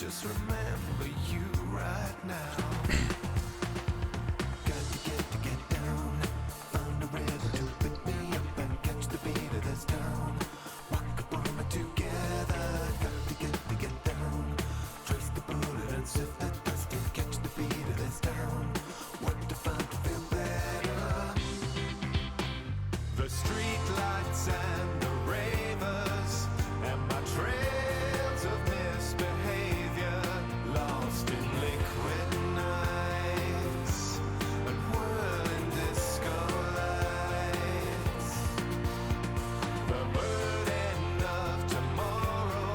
just remember you right now. Got to get down, find a rhythm to pick me up and catch the beat of this town. Walk upon it together, got to get down. Trace the bullet and sift the dust and catch the beat of this town. What to find to feel better? The street lights and the ravers and my trails of misbehavior, lost in liquid nights and whirling disco lights. The burden of tomorrow,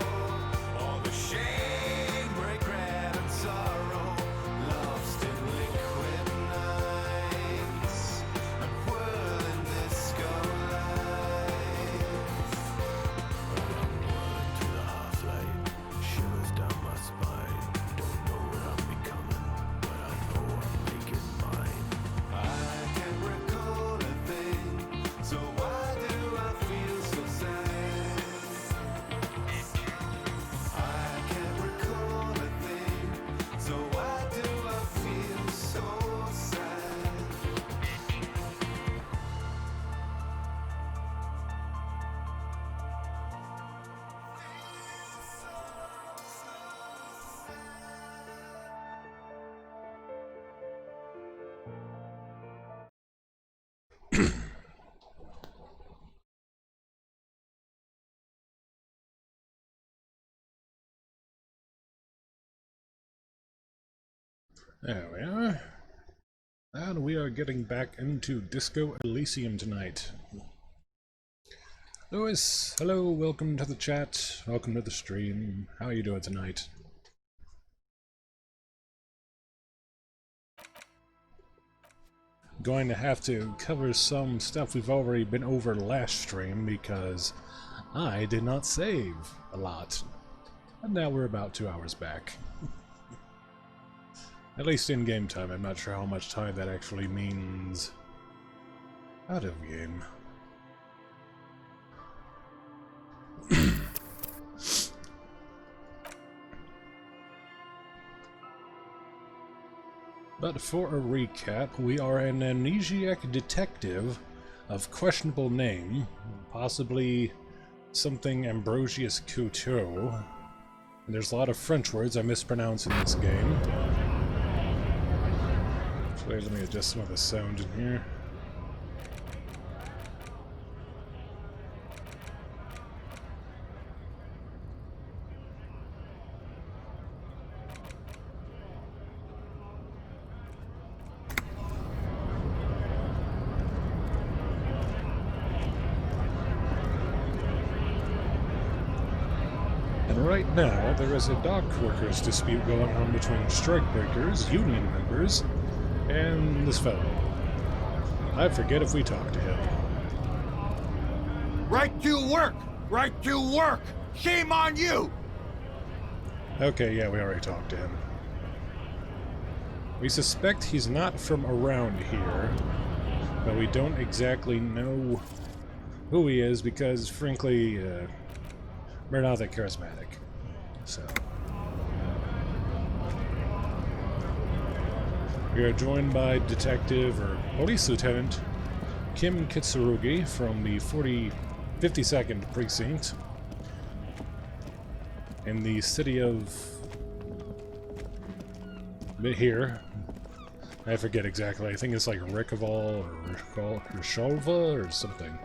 all the shame, regret and sorrow, lost in liquid nights and whirling disco lights. I'm whirling through the half-light, shivers down my spine. Don't know what I'm becoming, but I know I'm making mine. I can't recall a thing, so why do I feel so sad? I can't recall a thing, so why do I feel so sad? There we are. And we are getting back into Disco Elysium tonight. Lewis, hello, welcome to the chat, welcome to the stream. How are you doing tonight? Going to have to cover some stuff we've already been over last stream because I did not save a lot. And now we're about 2 hours back. At least in game time. I'm not sure how much time that actually means out of game. But for a recap, we are an amnesiac detective of questionable name, possibly something Ambrosius Couteau. And there's a lot of French words I mispronounce in this game. Actually, let me adjust some of the sound in here. And right now, there is a dock workers dispute going on between strikebreakers, union members, and this fellow. I forget if we talked to him. Right to work! Right to work! Shame on you! Okay, yeah, we already talked to him. We suspect he's not from around here, but we don't exactly know who he is because, frankly, we're not that charismatic. So we are joined by Detective or Police Lieutenant Kim Kitsurugi from the 52nd Precinct in the city of here. I forget exactly. I think it's like Rickaval or Risholva or something.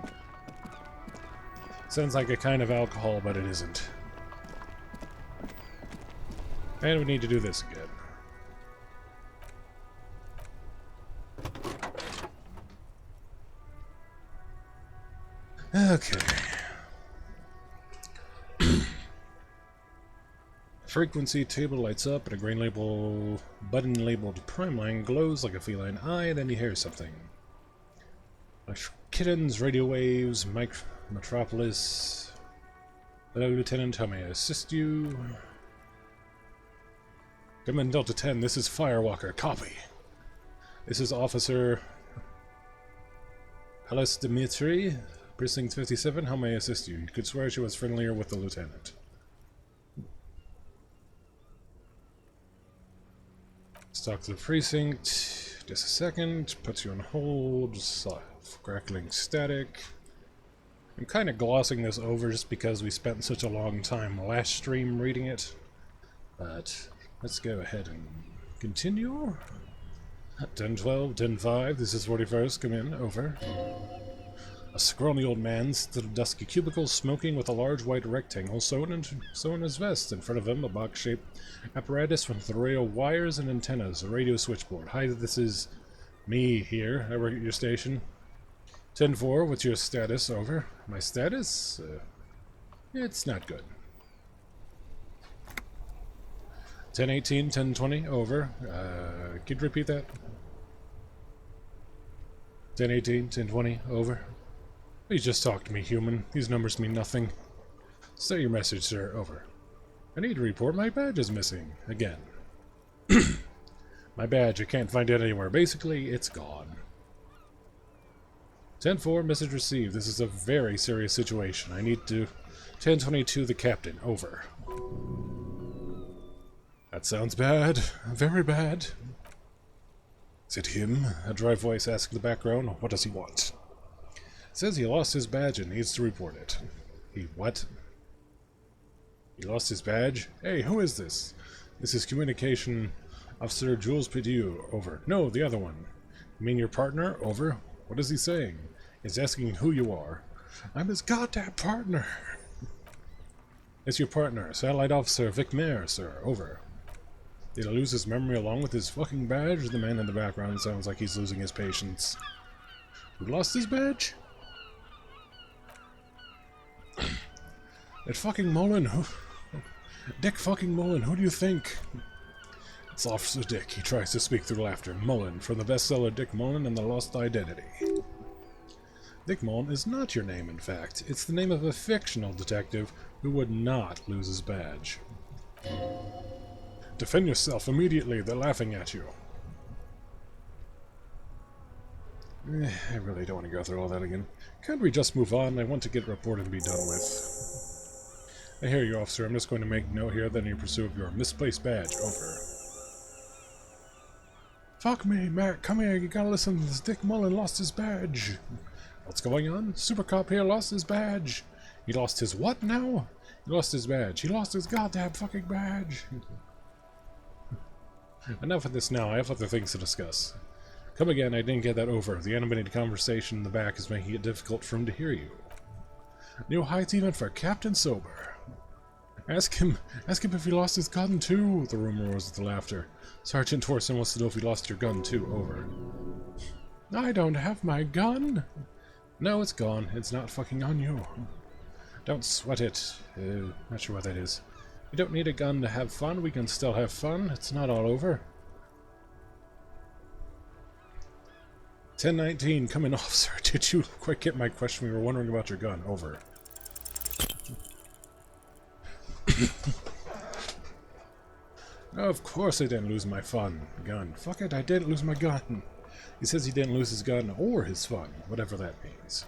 Sounds like a kind of alcohol, but it isn't. And we need to do this again. Okay. Frequency table lights up and a green label button labeled prime line glows like a feline eye, and then you hear something. Kittens, radio waves, Metropolis. Hello, Lieutenant, how may I assist you? Come in, Delta 10, this is Firewalker, copy. This is Officer Halas Dimitri, Precinct 57, how may I assist you? You could swear she was friendlier with the Lieutenant. Stalk to the precinct. Just a second. Puts you on hold. Crackling static. I'm kind of glossing this over just because we spent such a long time last stream reading it. But let's go ahead and continue. 10-12, 10-5, this is 41st, come in, over. A scrawny old man stood in a dusky cubicle, smoking with a large white rectangle sewn in his vest. In front of him, a box-shaped apparatus with radio wires and antennas, a radio switchboard. Hi, this is me here. I work at your station. 10-4, what's your status? Over. My status? It's not good. 10-18, 10-20, over. Could you repeat that? 10-18, 10-20, over. Please just talk to me, human. These numbers mean nothing. Say your message, sir. Over. I need to report my badge is missing. Again. My badge, I can't find it anywhere. Basically, it's gone. 10-4, message received. This is a very serious situation. I need to... 10-22, the captain. Over. That sounds bad. Very bad. Is it him? A dry voice asked in the background. What does he want? Says he lost his badge and needs to report it. He what? He lost his badge? Hey, who is this? This is Communication Officer Jules Pidieu. Over. No, the other one. You mean your partner? Over. What is he saying? He's asking who you are. I'm his goddamn partner. It's your partner, Satellite Officer Vic Mayer, sir. Over. Did he lose his memory along with his fucking badge? The man in the background sounds like he's losing his patience. Who lost his badge? That fucking Mullen, who... Dick fucking Mullen, who do you think? It's Officer Dick. He tries to speak through laughter. Mullen, from the bestseller Dick Mullen and the Lost Identity. Dick Mullen is not your name, in fact. It's the name of a fictional detective who would not lose his badge. Defend yourself immediately. They're laughing at you. I really don't want to go through all that again. Can't we just move on? I want to get a report and be done with. I hear you, officer. I'm just going to make note here that in pursuit of your misplaced badge. Over. Fuck me, Matt. Come here. You gotta listen. This Dick Mullen lost his badge. What's going on? Super Cop here lost his badge. He lost his what now? He lost his badge. He lost his goddamn fucking badge. Enough of this now. I have other things to discuss. Come again. I didn't get that over. The animated conversation in the back is making it difficult for him to hear you. New heights even for Captain Sober. Ask him if he lost his gun too. The room roars with the laughter. Sergeant Torson wants to know if he lost your gun too. Over. I don't have my gun. No, it's gone. It's not fucking on you. Don't sweat it. Not sure what that is. You don't need a gun to have fun. We can still have fun. It's not all over. 10-19, come in, officer. Did you quite get my question? We were wondering about your gun. Over. Of course I didn't lose my gun. Fuck it, I didn't lose my gun. He says he didn't lose his gun or his fun, whatever that means.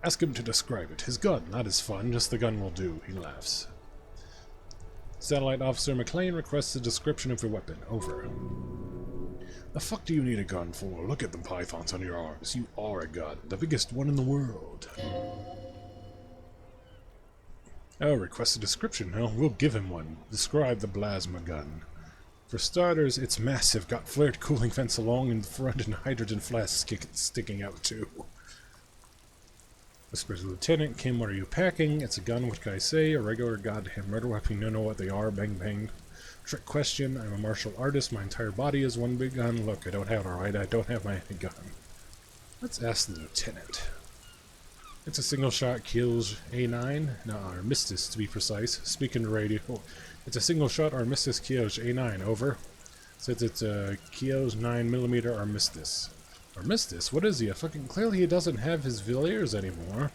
Ask him to describe it. His gun, not his fun. Just the gun will do. He laughs. Satellite Officer McLean requests a description of your weapon. Over. The fuck do you need a gun for? Look at the pythons on your arms. You are a gun. The biggest one in the world. Oh, request a description. Well, we'll give him one. Describe the plasma gun. For starters, it's massive. Got flared cooling vents along in front and hydrogen flasks sticking out too. Whisper to the Lieutenant. Kim, what are you packing? It's a gun. What can I say? A regular goddamn murder weapon. You know what they are. Bang bang. Trick question. I'm a martial artist. My entire body is one big gun. Look, I don't have it, alright? I don't have my gun. Let's ask the Lieutenant. It's a single-shot Kiel's A9. No, Armistice, to be precise. Speaking to radio. It's a single-shot Armistice Kiel's A9. Over. Says it's a Kiel's 9mm Armistice. Armistice? What is he? Clearly he doesn't have his Villiers anymore.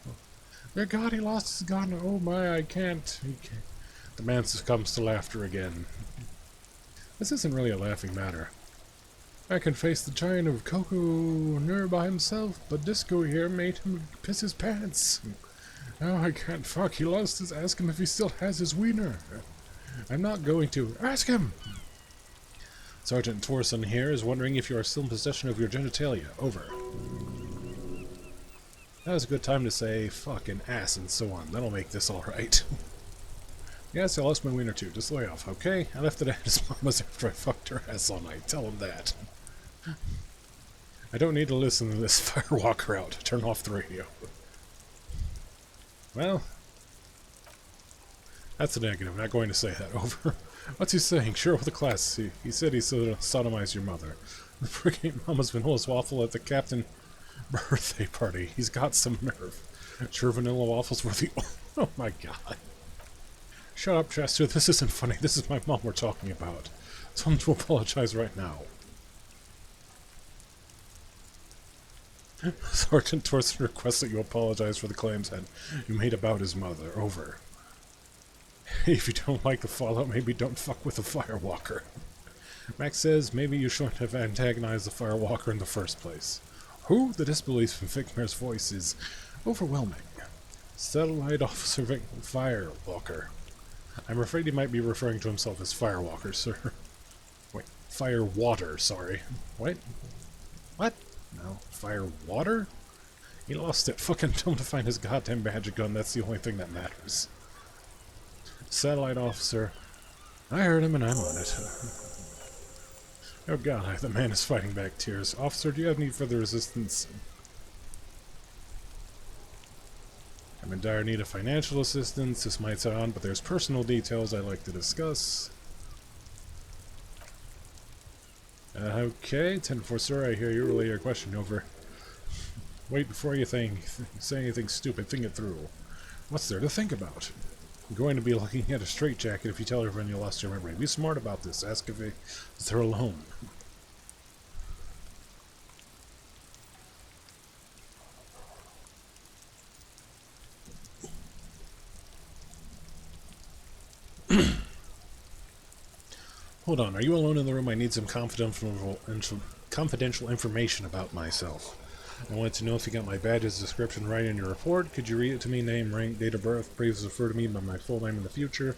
Dear God, he lost his gun. Oh my, I can't. The man succumbs to laughter again. This isn't really a laughing matter. I can face the giant of Coco Nur by himself, but Disco here made him piss his pants. Oh, I can't. Fuck, he lost his. Ask him if he still has his wiener. I'm not going to. Ask him! Sergeant Torson here is wondering if you are still in possession of your genitalia. Over. That was a good time to say fucking ass and so on. That'll make this alright. Yes, I lost my wiener too. Just lay off, okay? I left it at his mama's after I fucked her ass all night. Tell him that. I don't need to listen to this firewalker out. Turn off the radio. Well, that's a negative. I'm not going to say that. Over. What's he saying? Sure, with the class. He said he sodomized your mother. The brigade mama's vanilla waffle at the captain birthday party. He's got some nerve. Sure, vanilla waffles were the... Oh my god. Shut up, Chester. This isn't funny. This is my mom we're talking about. Tell him to apologize right now. Sergeant Torson requests that you apologize for the claims that you made about his mother. Over. If you don't like the fallout, maybe don't fuck with the firewalker. Max says maybe you shouldn't have antagonized the firewalker in the first place. Who? The disbelief in Fickmare's voice is overwhelming. Satellite Officer Firewalker. I'm afraid he might be referring to himself as Firewalker, sir. Wait, Firewater, sorry. What? What? No, Firewater? He lost it. Fucking tell him to find his goddamn magic gun. That's the only thing that matters. Satellite Officer. I heard him and I'm on it. Oh god, the man is fighting back tears. Officer, do you have any further assistance? I'm in dire need of financial assistance. This might sound, but there's personal details I'd like to discuss. Okay, 10-4, sir, I hear you. Relay your question. Over. Wait before you say anything stupid. Think it through. What's there to think about? You're going to be looking at a straitjacket if you tell everyone you lost your memory. Be smart about this. Ask if they're alone. Hold on, are you alone in the room? I need some confidential information about myself. I wanted to know if you got my badge's description right in your report. Could you read it to me? Name, rank, date of birth. Please refer to me by my full name in the future.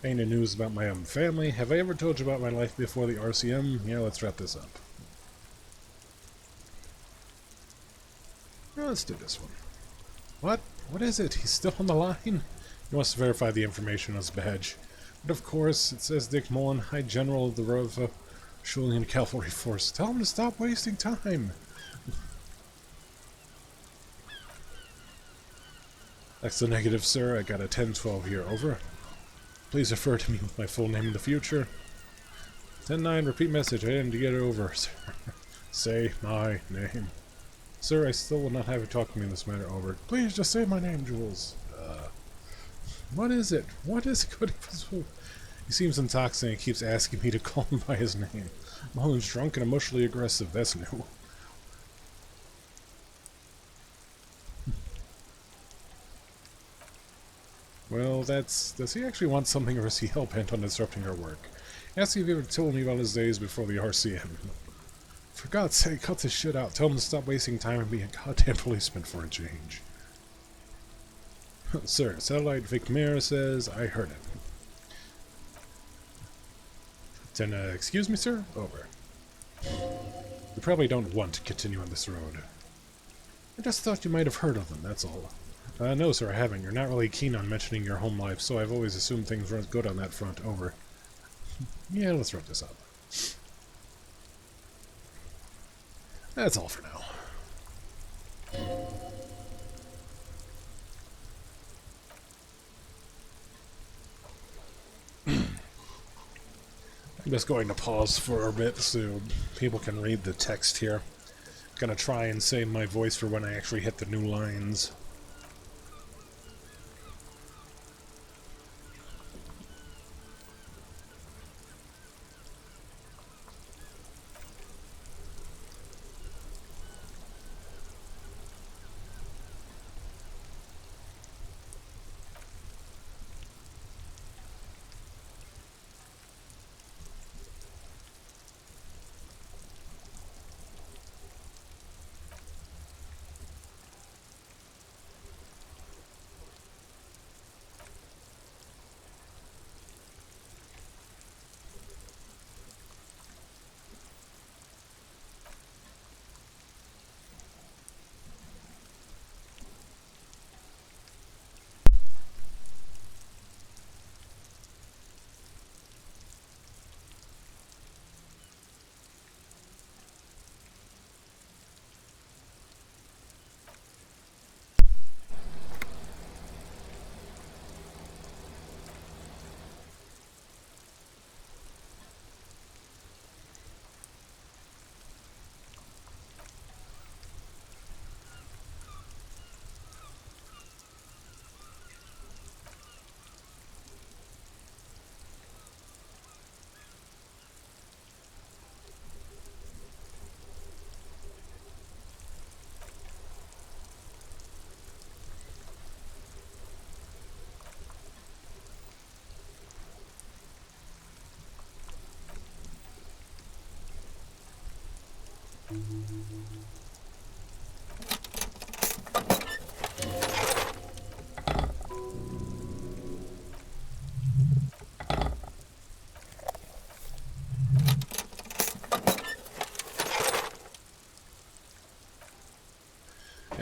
Any news about my own family? Have I ever told you about my life before the RCM? Yeah, let's wrap this up. Well, let's do this one. What? What is it? He's still on the line? He wants to verify the information on his badge. But of course, it says Dick Mullen, High General of the Rova Shulian Cavalry Force. Tell him to stop wasting time. That's the negative, sir. I got a 10-12 here. Over. Please refer to me with my full name in the future. 10-9, repeat message. I didn't get it over, sir. Say my name. Sir, I still will not have you talk to me in this matter. Over. Please just say my name, Jules. What is it? What is it? He seems intoxicated and keeps asking me to call him by his name. Mullen's drunk and emotionally aggressive. That's new. Well, does he actually want something, or is he hell-bent on disrupting our work? Ask if he ever told me about his days before the RCM. For God's sake, cut this shit out. Tell him to stop wasting time and be a goddamn policeman for a change. Sir, Satellite Vicmere says, I heard him. Then, excuse me, sir? Over. You probably don't want to continue on this road. I just thought you might have heard of them, that's all. No, sir, I haven't. You're not really keen on mentioning your home life, so I've always assumed things weren't good on that front. Over. Yeah, let's wrap this up. That's all for now. I'm just going to pause for a bit so people can read the text here. I'm gonna try and save my voice for when I actually hit the new lines.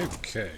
Okay.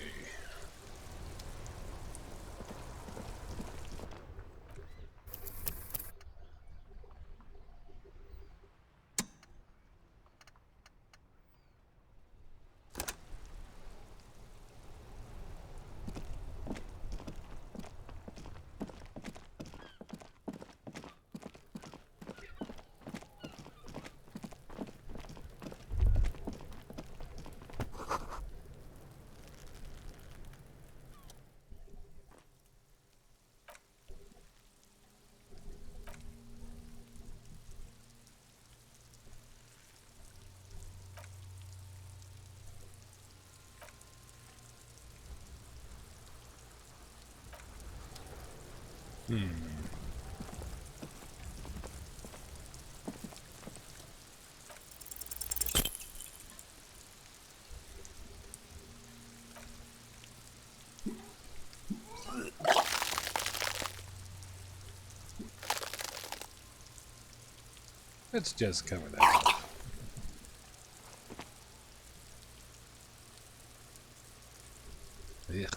Let's just cover that up. Ugh.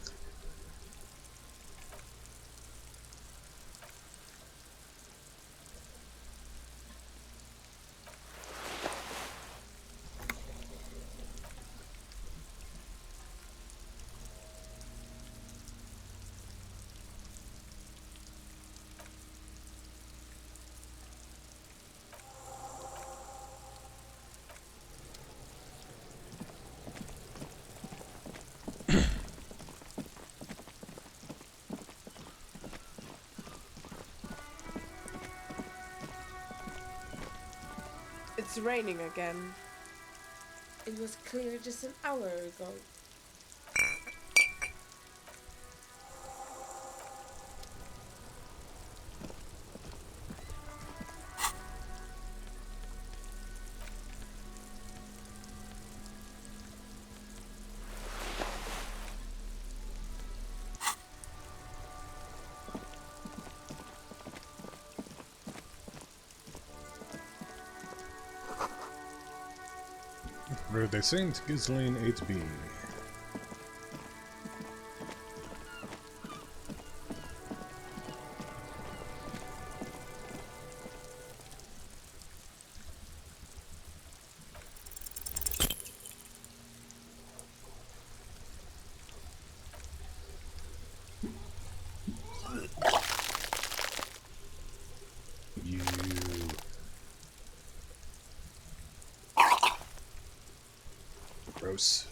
It's raining again. It was clear just an hour ago. Road they Saint Ghislaine 8B. You. Gross.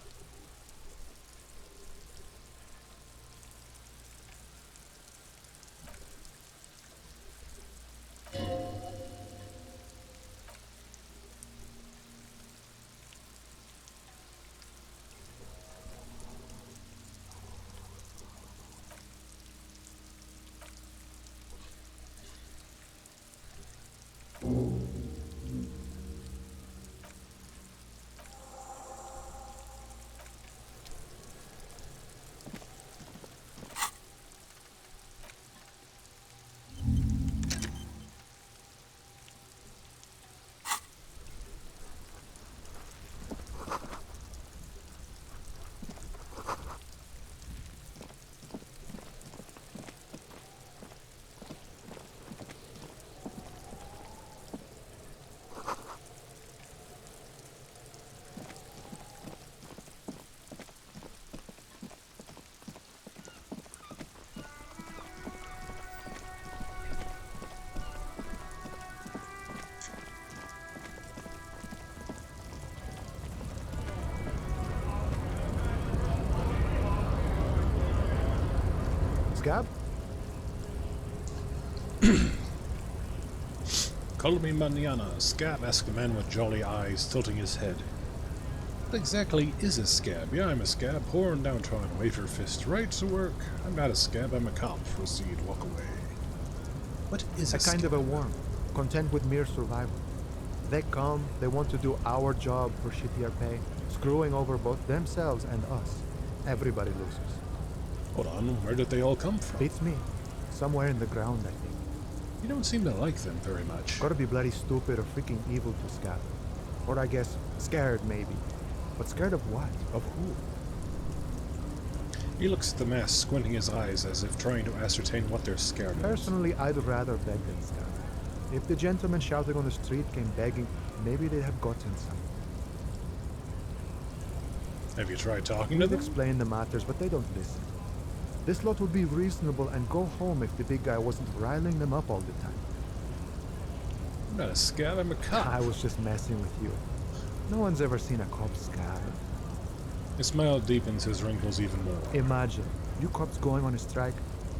Scab? Call me Manana, Scab, asked a man with jolly eyes, tilting his head. What exactly is a scab? Yeah, I'm a scab, poor and downtrodden, wave your fist. Right to work. I'm not a scab, I'm a cop. Proceed, walk away. What is a A kind scab? of a worm, content with mere survival. They come, they want to do our job for shittier pay, screwing over both themselves and us. Everybody loses. Hold on, where did they all come from? Beats me. Somewhere in the ground, I think. You don't seem to like them very much. Gotta be bloody stupid or freaking evil to Scab. Or I guess, scared maybe. But scared of what? Of who? He looks at the mess, squinting his eyes as if trying to ascertain what they're scared of. Personally, I'd rather beg than Scab. If the gentleman shouting on the street came begging, maybe they'd have gotten some. Have you tried talking to We've them? explained the matters, but they don't listen. This lot would be reasonable and go home if the big guy wasn't riling them up all the time. I'm not a Scab, I'm a cop. I was just messing with you. No one's ever seen a cop Scab. His smile deepens his wrinkles even more. Imagine, you cops going on a strike,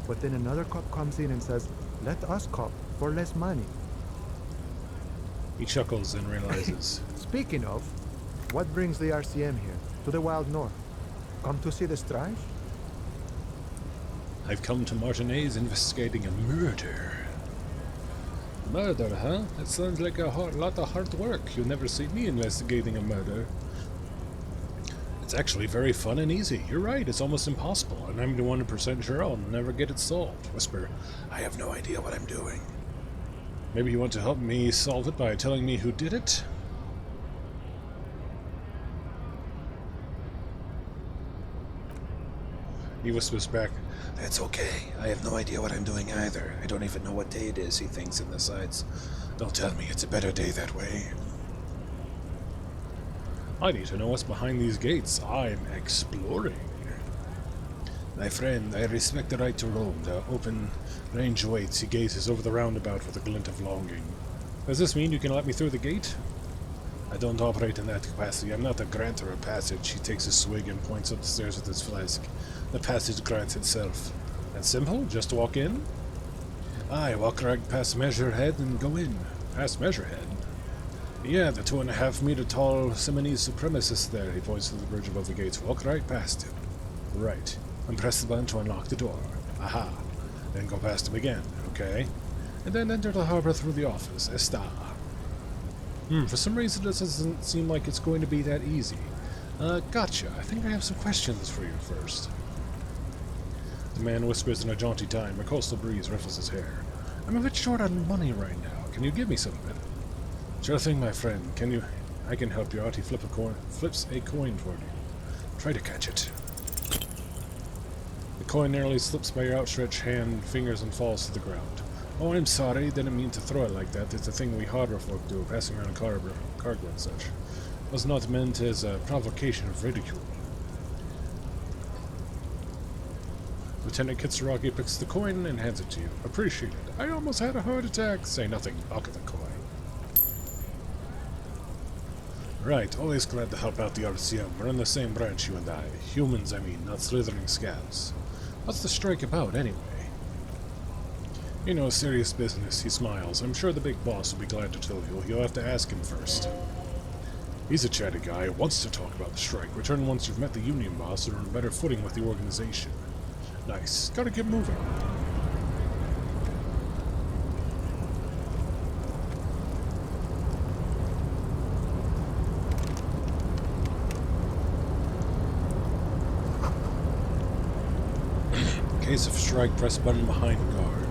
but then another cop comes in and says, let us cop for less money. He chuckles and realizes. Speaking of, what brings the RCM here, to the Wild North? Come to see the strife? I've come to Martinez investigating a murder. Murder, huh? That sounds like a lot of hard work. You'll never see me investigating a murder. It's actually very fun and easy. You're right, it's almost impossible, and I'm 100% sure I'll never get it solved. Whisper, I have no idea what I'm doing. Maybe you want to help me solve it by telling me who did it? He whispers back, That's okay. I have no idea what I'm doing either. I don't even know what day it is, he thinks and decides. Don't tell me it's a better day that way. I need to know what's behind these gates. I'm exploring. My friend, I respect the right to roam. The open range waits. He gazes over the roundabout with a glint of longing. Does this mean you can let me through the gate? I don't operate in that capacity. I'm not a grantor of passage. He takes a swig and points up the stairs with his flask. The passage grants itself. That's simple? Just walk in? Aye, walk right past Measurehead and go in. Past Measurehead? Yeah, the 2.5-meter tall Simonese supremacist there. He points to the bridge above the gates. Walk right past him. Right. And press the button to unlock the door. Aha. Then go past him again. Okay. And then enter the harbor through the office. Esta. For some reason this doesn't seem like it's going to be that easy. Gotcha. I think I have some questions for you first. The man whispers in a jaunty tone. A coastal breeze ruffles his hair. I'm a bit short on money right now. Can you give me some of it? Sure thing, my friend. I can help you out. He flips a coin toward you. Try to catch it. The coin nearly slips by your outstretched hand, fingers, and falls to the ground. Oh, I'm sorry. Didn't mean to throw it like that. It's a thing we harbor folk do, passing around cargo and such. Was not meant as a provocation of ridicule. Lieutenant Kitsuragi picks the coin and hands it to you. Appreciate it. I almost had a heart attack. Say nothing. Pocket the coin. Right, always glad to help out the RCM. We're in the same branch, you and I. Humans, I mean, not slithering scabs. What's the strike about, anyway? You know, serious business, he smiles. I'm sure the big boss will be glad to tell you. You'll have to ask him first. He's a chatty guy, wants to talk about the strike. Return once you've met the union boss or on a better footing with the organization. Nice. Gotta get moving. Case of strike, press button behind guard.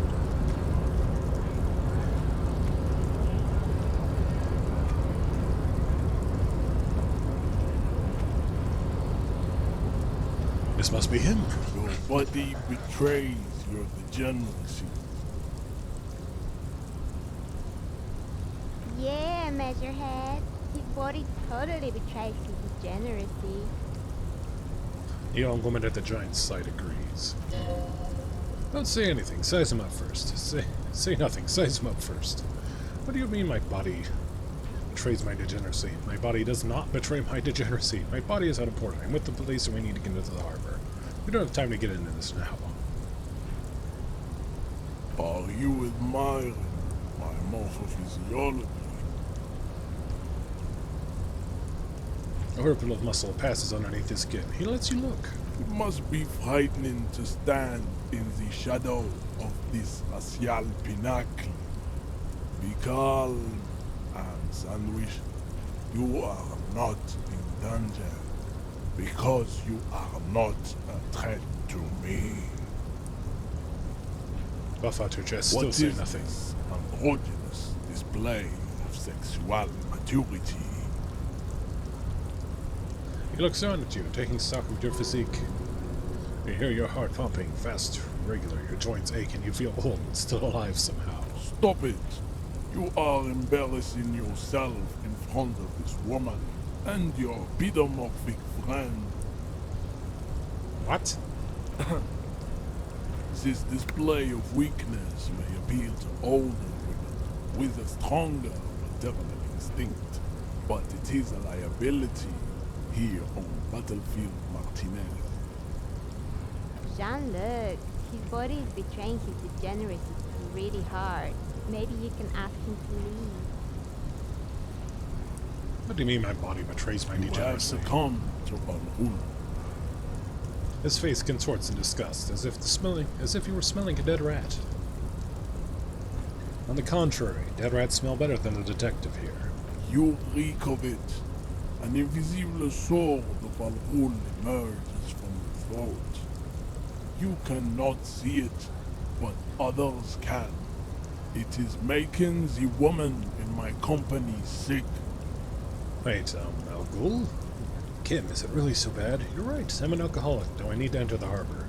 This must be him. Your body betrays your degeneracy. Yeah, Measurehead. His body totally betrays his degeneracy. The young woman at the giant's side agrees. Don't say anything. Size him up first. Say nothing. Size him up first. What do you mean my body betrays my degeneracy? My body does not betray my degeneracy. My body is out of port. I'm with the police and we need to get into the harbor. We don't have time to get into this now. Are you admiring my morphophysiology? A ripple of muscle passes underneath his skin. He lets you look. It must be frightening to stand in the shadow of this axial pinnacle. Be calm. and Sandwich, you are not in danger because you are not a threat to me. Buff out your chest, What still is say nothing. this androgynous display of sexual maturity? He looks down at you, taking stock of your physique. You hear your heart pumping fast, regular, your joints ache, and you feel old but still alive somehow. Stop it! You are embarrassing yourself in front of this woman and your pedomorphic friend. What? This display of weakness may appeal to older women with a stronger maternal instinct, but it is a liability here on Battlefield Martinez. Jean-Luc, his body is betraying his degeneracy really hard. Maybe you can ask him to leave. What do you mean my body betrays my You have degeneracy? succumbed to Al-Ghul. His face contorts in disgust, as if he were smelling a dead rat. On the contrary, dead rats smell better than the detective here. You reek of it. An invisible sword of Al-Ghul emerges from your throat. You cannot see it, but others can. It is making the woman in my company sick. Wait, Al Ghul? Kim, is it really so bad? You're right, I'm an alcoholic, though I need to enter the harbor.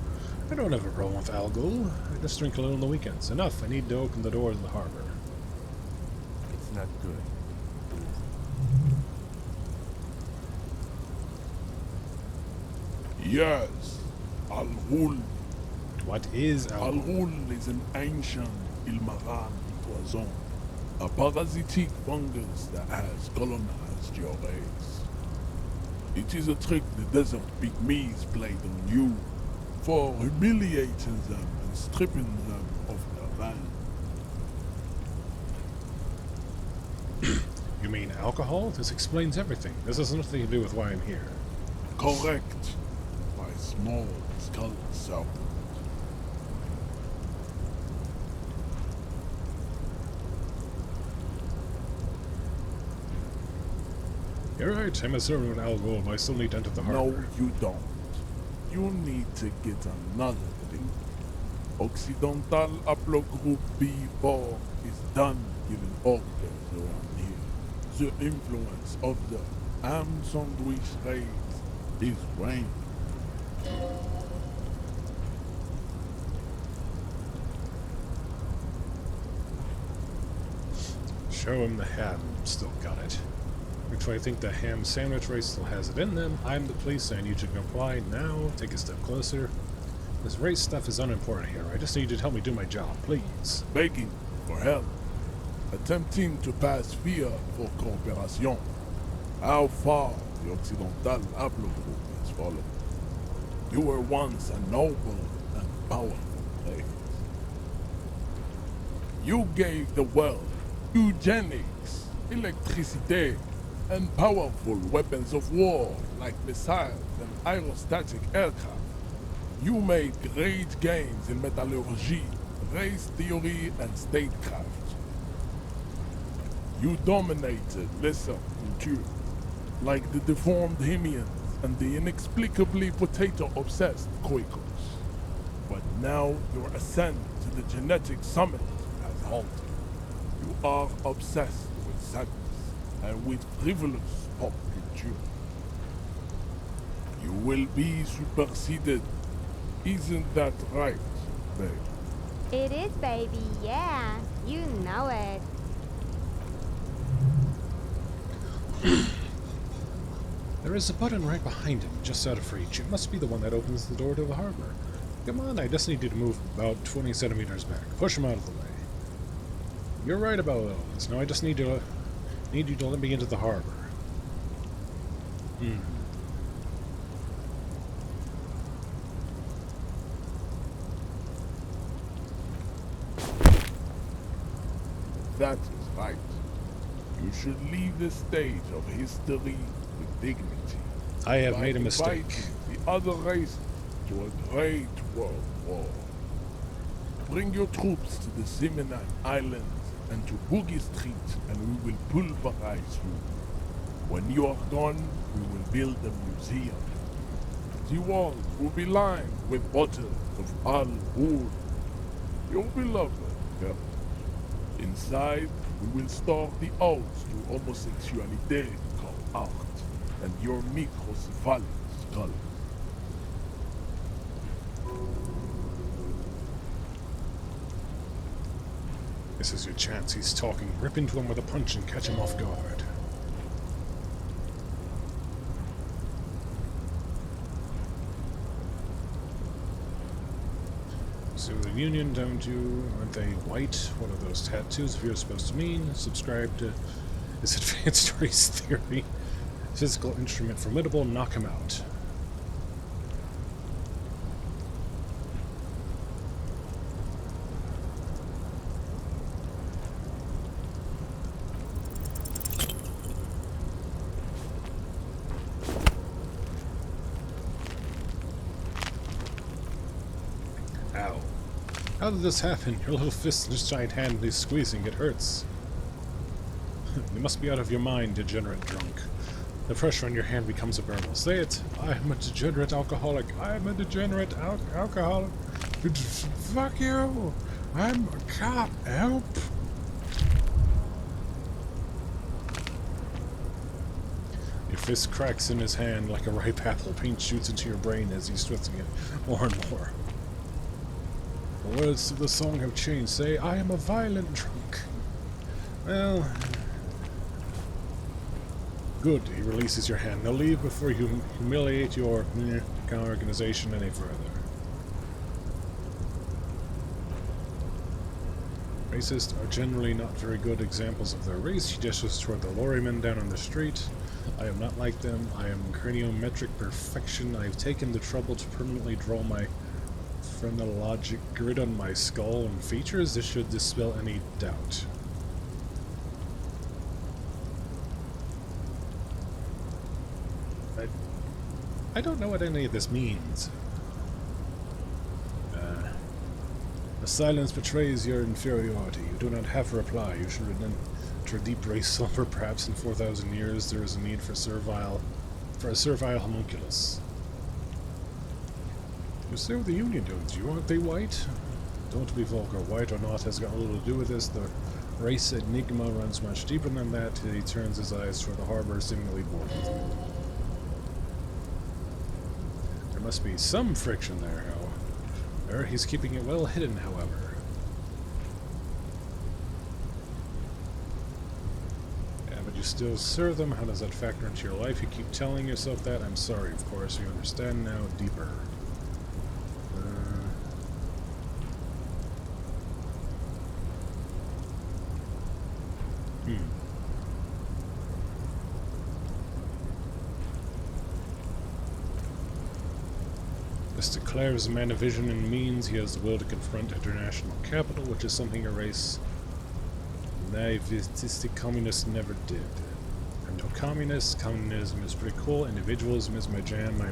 I don't have a problem with Al Ghul. I just drink a little on the weekends. Enough, I need to open the doors of the harbor. It's not good. Yes, Al-Ghul. What is Al Ghul? Al-Ghul is an ancient Ilmaran poison, a parasitic fungus that has colonized your race. It is a trick the desert pygmies played on you for humiliating them and stripping them of their land. You mean alcohol? This explains everything. This has nothing to do with why I'm here. Correct. My small skull self. You're right, I'm a servant of Al Ghul, but I still need to enter the harbor. No, you don't. You need to get another thing. Occidental Haplogroup B4 is done giving orders around here. The influence of the Ham Sandwich race is waning. Show him the ham. Still got it. Which I think the ham sandwich race still has it in them. I'm the police, I need you to comply now. Take a step closer. This race stuff is unimportant here. I just need you to help me do my job, please. Begging for help. Attempting to pass via for cooperation. How far the Occidental Haplogroup has fallen. You were once a noble and powerful race. You gave the world eugenics, electricity, and powerful weapons of war like missiles and aerostatic aircraft. You made great gains in metallurgy, race theory, and statecraft. You dominated lesser culture, like the deformed Hemians and the inexplicably potato-obsessed Quakers. But now your ascent to the genetic summit has halted. You are obsessed with sadness and with frivolous pop culture. You will be superseded. Isn't that right, babe? It is, baby, yeah. You know it. There is a button right behind him, just out of reach. It must be the one that opens the door to the harbor. Come on, I just need you to move about 20 centimeters back. Push him out of the way. You're right about all this. Now I just need you to let me into the harbor. That is right. You should leave the stage of history with dignity. I have by made a mistake. inviting the other races to a great world war. Bring your troops to the Simonine Islands and to Boogie Street, and we will pulverize you. When you are gone, we will build a museum. The walls will be lined with bottles of Al-Ghul, your beloved girl. Inside, we will starve the odes to homosexuality called art, and your microcephalic skull. This is your chance. He's talking. Rip into him with a punch and catch him off guard. So the Union, don't you? Aren't they white? What are those tattoos of yours supposed to mean? Subscribe to this advanced race theory. Physical instrument formidable, knock him out. Ow. How did this happen? Your little fist and this giant hand is squeezing. It hurts. You must be out of your mind, degenerate drunk. The pressure on your hand becomes unbearable. Say it. I am a degenerate alcoholic. I am a degenerate alcoholic. Fuck you. I'm a cop. Help. Your fist cracks in his hand like a ripe apple. Paint shoots into your brain as he's twisting it more and more. The words of the song have changed. Say, I am a violent drunk. Well... Good, he releases your hand. Now leave before you humiliate your organization any further. Racists are generally not very good examples of their race. He gestures toward the lorrymen down on the street. I am not like them. I am craniometric perfection. I have taken the trouble to permanently draw my phrenologic grid on my skull and features. This should dispel any doubt. I don't know what any of this means. The silence betrays your inferiority. You do not have a reply. You should enter deep race slumber. Perhaps in 4,000 years there is a need for a servile homunculus. You serve the Union, don't you? Aren't they white? Don't be vulgar. White or not has got little to do with this. The race enigma runs much deeper than that. He turns his eyes toward the harbor, seemingly bored with you. There must be some friction there, however. He's keeping it well hidden, however. Yeah, but you still serve them? How does that factor into your life? You keep telling yourself that? I'm sorry, of course. You understand now deeper. This declares a man of vision and means. He has the will to confront international capital, which is something a race naivistic communists never did. I'm no communist. Communism is pretty cool. Individualism is my jam. My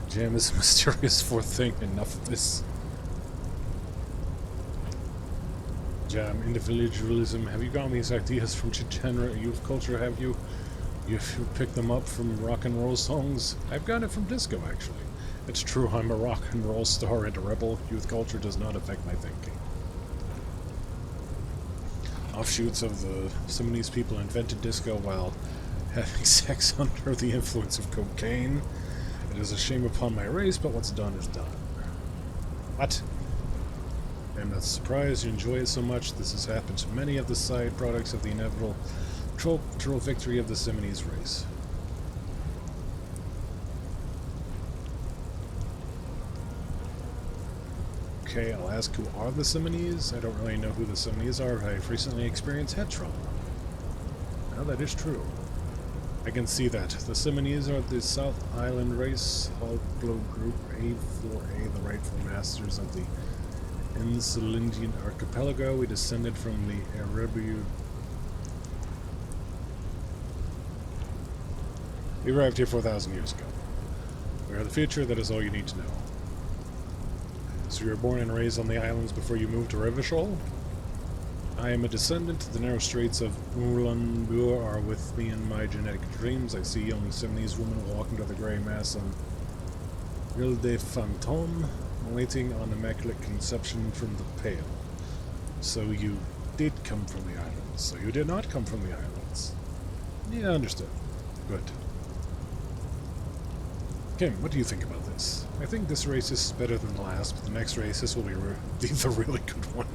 jam is a mysterious fourth thing. Enough of this. Jam, individualism. Have you gotten these ideas from degenerate youth culture, have you? You've picked them up from rock and roll songs? I've gotten it from disco, actually. It's true, I'm a rock and roll star and a rebel. Youth culture does not affect my thinking. Offshoots of the some of these people invented disco while having sex under the influence of cocaine. It is a shame upon my race, but what's done is done. What? I'm not surprised you enjoy it so much. This has happened to many of the side products of the inevitable cultural victory of the Simonese race. Okay, I'll ask who are the Simonese? I don't really know who the Simonese are. I've recently experienced head trauma. Now that is true. I can see that. The Simonese are the South Island race, Hoglo Group A4A, the rightful masters of the Insulindian archipelago. We descended from the Arabian. We arrived here 4,000 years ago. We are the future, that is all you need to know. So you were born and raised on the islands before you moved to Revachol? I am a descendant. The narrow straits of Ulaanbaatar are with me in my genetic dreams. I see a young Siamese woman walking to the grey mass on Ile de Fantôme, waiting on immaculate conception from the Pale. So you did come from the islands. So you did not come from the islands. Yeah, understood. Good. Kim, what do you think about this? I think this racist is better than the last, but the next racist will be the really good one.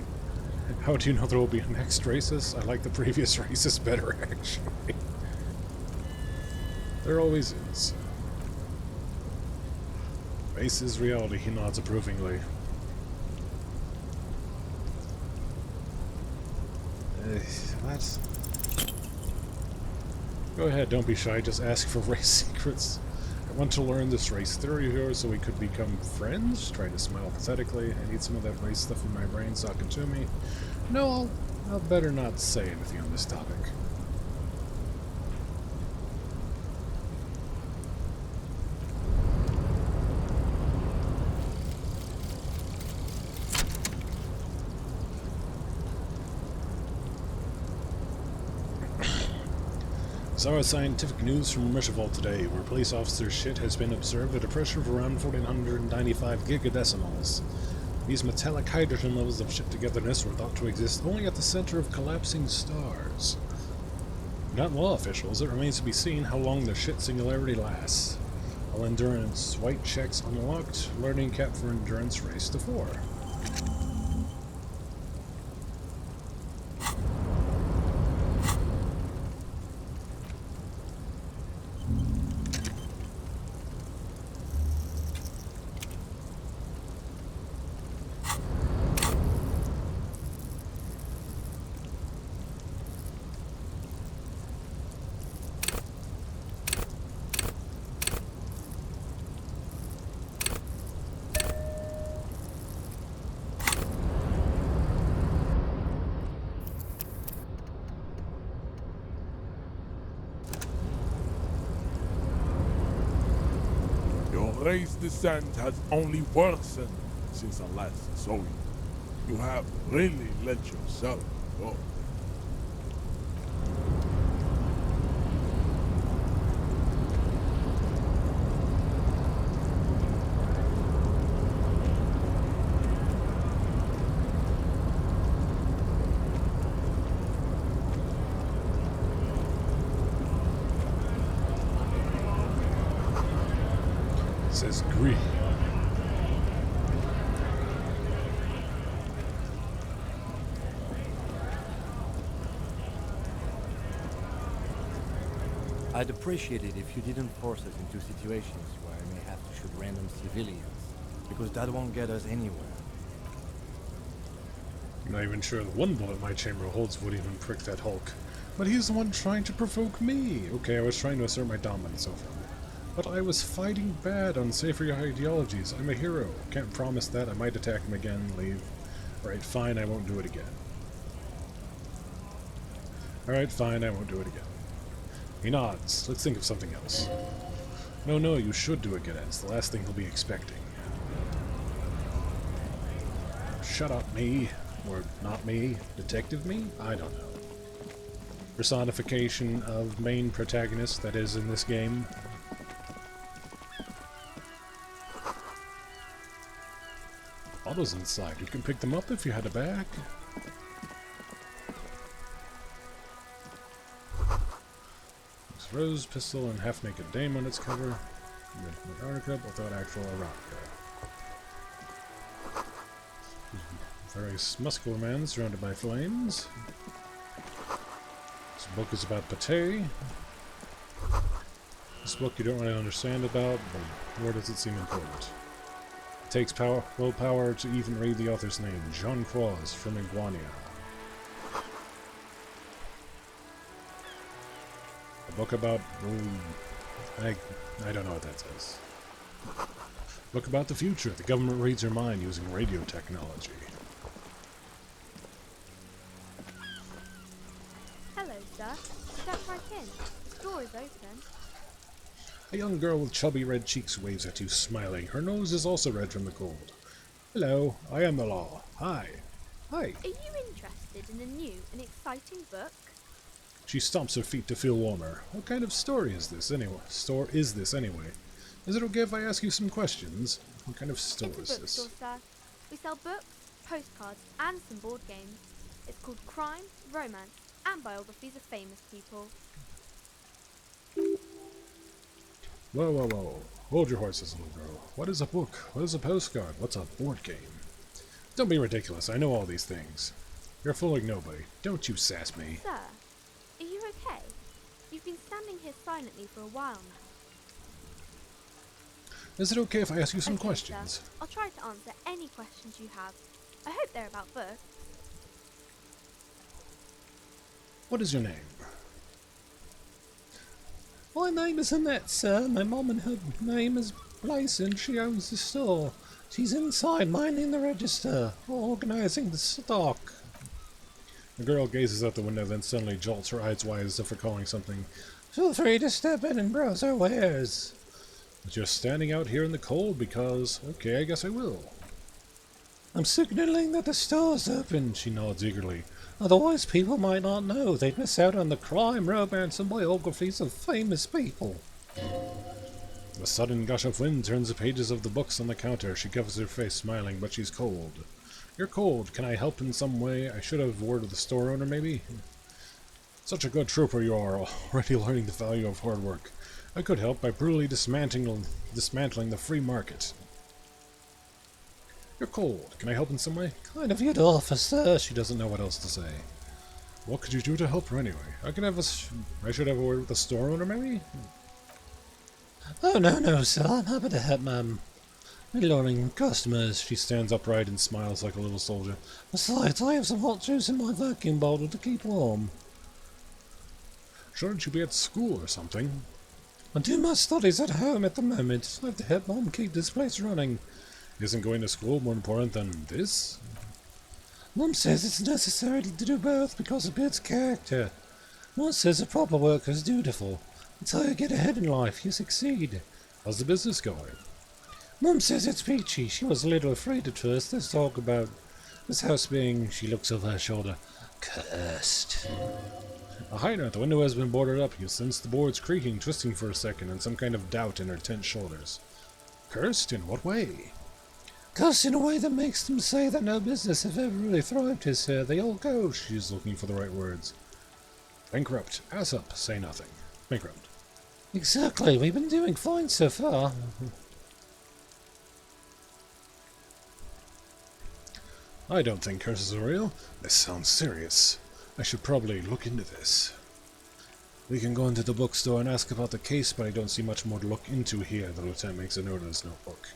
How do you know there will be a next racist? I like the previous racist better, actually. There always is. Face is reality, he nods approvingly. What? Go ahead, don't be shy, just ask for race secrets. I want to learn this race theory of yours so we could become friends. Trying to smile pathetically. I need some of that race stuff in my brain talking to me. No, I'll better not say anything on this topic. Saw scientific news from Mershval today, where police officer shit has been observed at a pressure of around 1495 gigadecimals. These metallic hydrogen levels of shit togetherness were thought to exist only at the center of collapsing stars. Not law officials, it remains to be seen how long the shit singularity lasts. All endurance, white checks unlocked, learning cap for endurance race to 4. Race descent has only worsened since I last saw you. You have really let yourself go. Says Gree. I'd appreciate it if you didn't force us into situations where I may have to shoot random civilians, because that won't get us anywhere. I'm not even sure the one bullet my chamber holds would even prick that Hulk. But he's the one trying to provoke me. Okay, I was trying to assert my dominance over him. But I was fighting bad, unsavory ideologies. I'm a hero. Can't promise that. I might attack him again, leave. Alright, fine, I won't do it again. Alright, fine, I won't do it again. He nods. Let's think of something else. No, you should do it again. It's the last thing he'll be expecting. Shut up, me. Or not me. Detective me? I don't know. Personification of main protagonist that is in this game. Autos inside. You can pick them up if you had a bag. This rose pistol and half-naked dame on its cover. Antarctica without actual erotica. Very muscular man surrounded by flames. This book is about pate. This book you don't really understand about, but nor does it seem important. It takes willpower to even read the author's name, Jean Croix from Iguania. A book about... I don't know what that says. Book about the future. The government reads your mind using radio technology. Hello, sir. Step right in. The door is open. A young girl with chubby red cheeks waves at you, smiling. Her nose is also red from the cold. Hello, I am the law. Hi. Hi. Are you interested in a new and exciting book? She stomps her feet to feel warmer. What kind of story is this anyway? Is it okay if I ask you some questions? What kind of store It's a is bookstore, this? sir. We sell books, postcards, and some board games. It's called Crime, Romance, and Biographies of Famous People. Whoa, whoa, whoa. Hold your horses, little girl. What is a book? What is a postcard? What's a board game? Don't be ridiculous. I know all these things. You're fooling nobody. Don't you sass me. Sir, are you okay? You've been standing here silently for a while now. Is it okay if I ask you some Okay, questions? sir. I'll try to answer any questions you have. I hope they're about books. What is your name? My name is Annette, sir. My mum and her name is Blaze, and she owns the store. She's inside minding the register, organising the stock. The girl gazes out the window, then suddenly jolts her eyes wide as if recalling something. Feel free to step in and browse our wares. But you're standing out here in the cold because... Okay, I guess I will. I'm signaling that the store's open, she nods eagerly. Otherwise people might not know. They'd miss out on the crime, romance, and biographies of famous people. A sudden gush of wind turns the pages of the books on the counter. She covers her face, smiling, but she's cold. You're cold. Can I help in some way? I should have a word with the store owner, maybe? Such a good trooper you are, already learning the value of hard work. I could help by brutally dismantling the free market. You're cold. Can I help in some way? Kind of you'd offer, sir. She doesn't know what else to say. What could you do to help her anyway? I should have a word with the store owner, maybe? Oh, no, sir. I'm happy to help, ma'am. We're learning customers. She stands upright and smiles like a little soldier. Besides, I have some hot juice in my vacuum bottle to keep warm. Shouldn't you be at school or something? I do my studies at home at the moment. I have to help Mom keep this place running. Isn't going to school more important than this? Mom says it's necessary to do both because it builds character. Mom says a proper worker is dutiful. That's how you get ahead in life. You succeed. How's the business going? Mom says it's peachy. She was a little afraid at first. There's talk about this house being, she looks over her shoulder, cursed. A hider at the window has been boarded up. You sense the boards creaking, twisting for a second, and some kind of doubt in her tense shoulders. Cursed? In what way? Cursed in a way that makes them say that no business have ever really thrived here. They all go. She's looking for the right words. Bankrupt. Ass up. Say nothing. Bankrupt. Exactly. We've been doing fine so far. I don't think curses are real. This sounds serious. I should probably look into this. We can go into the bookstore and ask about the case, but I don't see much more to look into here. The lieutenant makes a note of his notebook.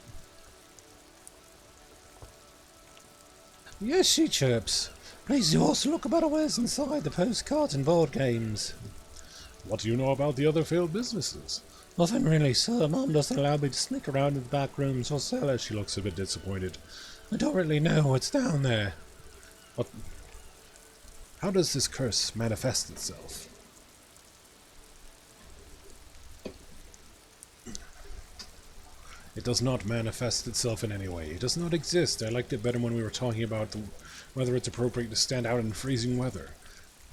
Yes, she chirps. Please do also look about our wares inside, the postcards and board games. What do you know about the other failed businesses? Nothing really, sir. Mom doesn't allow me to sneak around in the back rooms or cellars. She looks a bit disappointed. I don't really know what's down there. What? How does this curse manifest itself? It does not manifest itself in any way. It does not exist. I liked it better when we were talking about whether it's appropriate to stand out in freezing weather.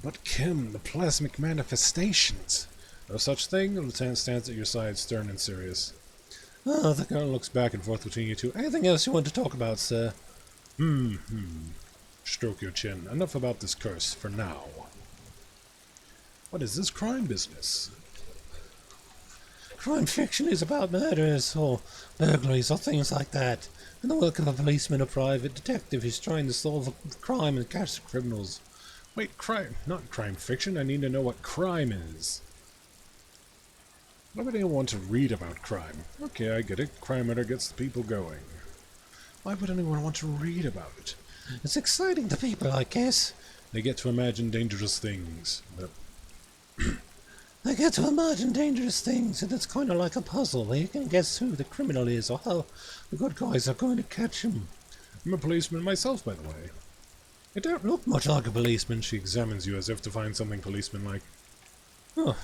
But Kim, the plasmic manifestations. No such thing. The lieutenant stands at your side, stern and serious. Oh, the girl looks back and forth between you two. Anything else you want to talk about, sir? Stroke your chin. Enough about this curse, for now. What is this crime business? Crime fiction is about murders, or burglaries, or things like that. And the work of a policeman or private detective who's trying to solve a crime and catch the criminals. Wait, crime? Not crime fiction. I need to know what crime is. Nobody will want to read about crime. Okay, I get it. Crime murder gets the people going. Why would anyone want to read about it? It's exciting to people, I guess. They get to imagine dangerous things. They get to imagine dangerous things, and it's kind of like a puzzle where you can guess who the criminal is or how the good guys are going to catch him. I'm a policeman myself, by the way. You don't look much like a policeman. She examines you as if to find something policeman-like. Huh.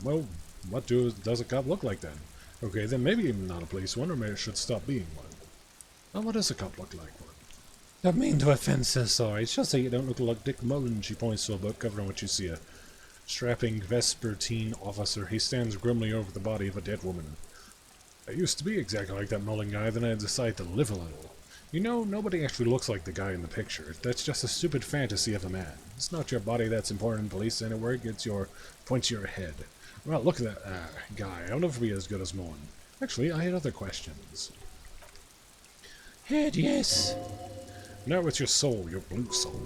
Well, what does a cop look like then? Okay, then maybe I'm not a police one, or maybe I should stop being one. Well, what does a cop look like one? Don't mean to offend, so sorry. It's just that you don't look like Dick Mullen. She points to a book covering what you see. A strapping Vespertine officer. He stands grimly over the body of a dead woman. I used to be exactly like that Mullen guy, then I decided to live a little. You know, nobody actually looks like the guy in the picture. That's just a stupid fantasy of a man. It's not your body that's important, police anywhere. It's your point to your head. Well, look at that guy. I'll never be as good as Mullen. Actually, I had other questions. Head, yes. Now it's your soul, your blue soul.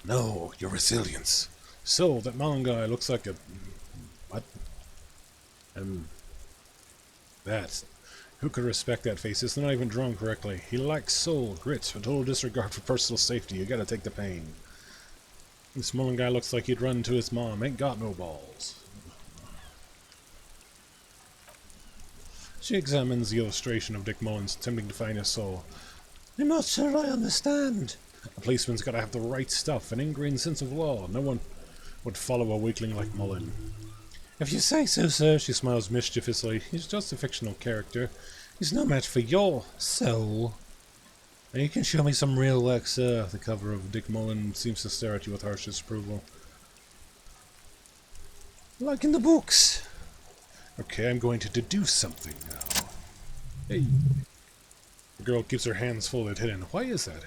No, your resilience. So, that Mullen guy looks like a... what? That. Who could respect that face? It's not even drawn correctly. He lacks soul, grit, a total disregard for personal safety. You gotta take the pain. This Mullen guy looks like he'd run to his mom. Ain't got no balls. She examines the illustration of Dick Mullins attempting to find his soul. I'm not sure I understand. A policeman's gotta have the right stuff, an ingrained sense of law. No one would follow a weakling like Mullen. If you say so, sir. She smiles mischievously. He's just a fictional character. He's no match for your soul. And you can show me some real work, sir. The cover of Dick Mullen seems to stare at you with harsh disapproval. Like in the books. Okay, I'm going to deduce something now. Hey. The girl keeps her hands folded hidden. Why is that?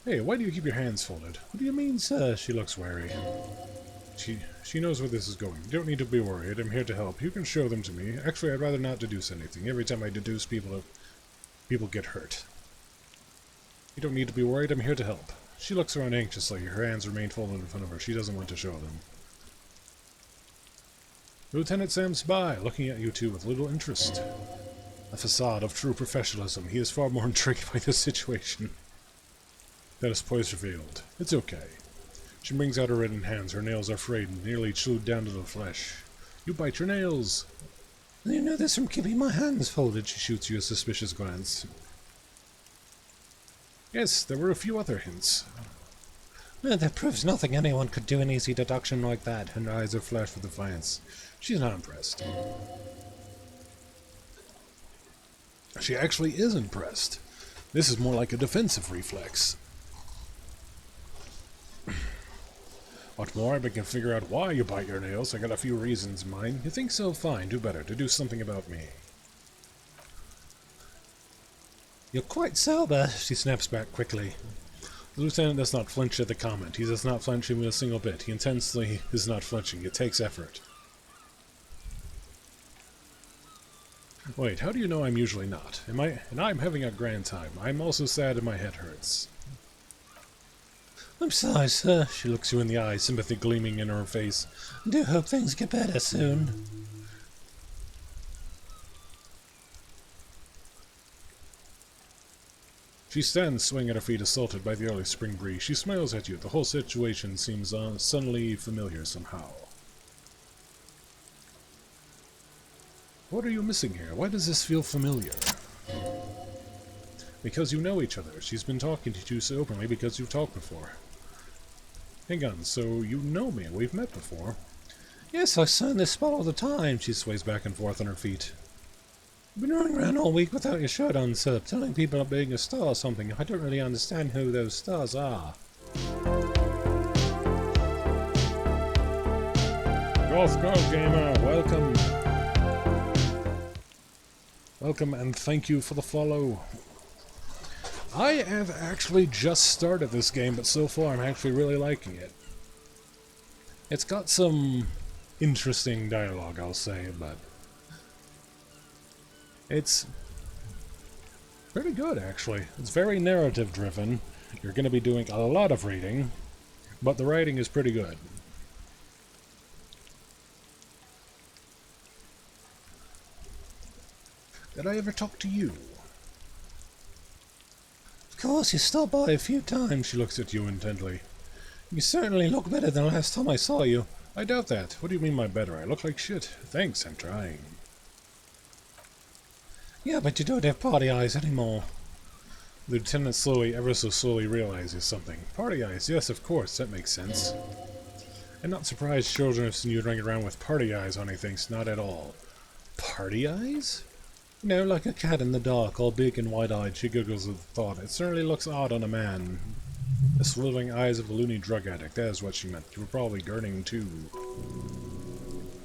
Hey, why do you keep your hands folded? What do you mean, sir? She looks wary. She knows where this is going. You don't need to be worried. I'm here to help. You can show them to me. Actually, I'd rather not deduce anything. Every time I deduce, people get hurt. You don't need to be worried. I'm here to help. She looks around anxiously. Her hands remain folded in front of her. She doesn't want to show them. Lieutenant stands by, looking at you two with little interest. A facade of true professionalism. He is far more intrigued by this situation. That is poise revealed. It's okay. She brings out her reddened hands. Her nails are frayed and nearly chewed down to the flesh. You bite your nails. You know this from keeping my hands folded. She shoots you a suspicious glance. Yes, there were a few other hints. No, that proves nothing. Anyone could do an easy deduction like that. Her eyes are flashed with defiance. She's not impressed. She actually is impressed. This is more like a defensive reflex. What more? I can figure out why you bite your nails. I got a few reasons in mind. You think so? Fine. Do better. To do something about me. You're quite sober. She snaps back quickly. The lieutenant does not flinch at the comment. He does not flinch even a single bit. He intensely is not flinching. It takes effort. Wait, how do you know I'm usually not? And I'm having a grand time. I'm also sad and my head hurts. I'm sorry, sir. She looks you in the eye, sympathy gleaming in her face. I do hope things get better soon. She stands swinging at her feet, assaulted by the early spring breeze. She smiles at you. The whole situation seems suddenly familiar somehow. What are you missing here? Why does this feel familiar? Because you know each other. She's been talking to you so openly because you've talked before. Hang on, so you know me. We've met before. Yes, I sign this spot all the time. She sways back and forth on her feet. You've been running around all week without your shirt on, sir, telling people about being a star or something. I don't really understand who those stars are. Golf Girl Gamer, welcome. Welcome and thank you for the follow. I have actually just started this game, but so far I'm actually really liking it. It's got some interesting dialogue, I'll say, but it's pretty good, actually. It's very narrative-driven. You're going to be doing a lot of reading, but the writing is pretty good. Did I ever talk to you? Of course, you stopped by a few times. She looks at you intently. You certainly look better than last time I saw you. I doubt that. What do you mean by better? I look like shit. Thanks, I'm trying. Yeah, but you don't have party eyes anymore. The lieutenant slowly, ever so slowly, realizes something. Party eyes, yes, of course, that makes sense. I'm not surprised children have seen you running around with party eyes on, he thinks. Not at all. Party eyes? You know, like a cat in the dark, all big and wide-eyed, she giggles at the thought. It certainly looks odd on a man. The swirling eyes of a loony drug addict, that is what she meant. You were probably gurning too.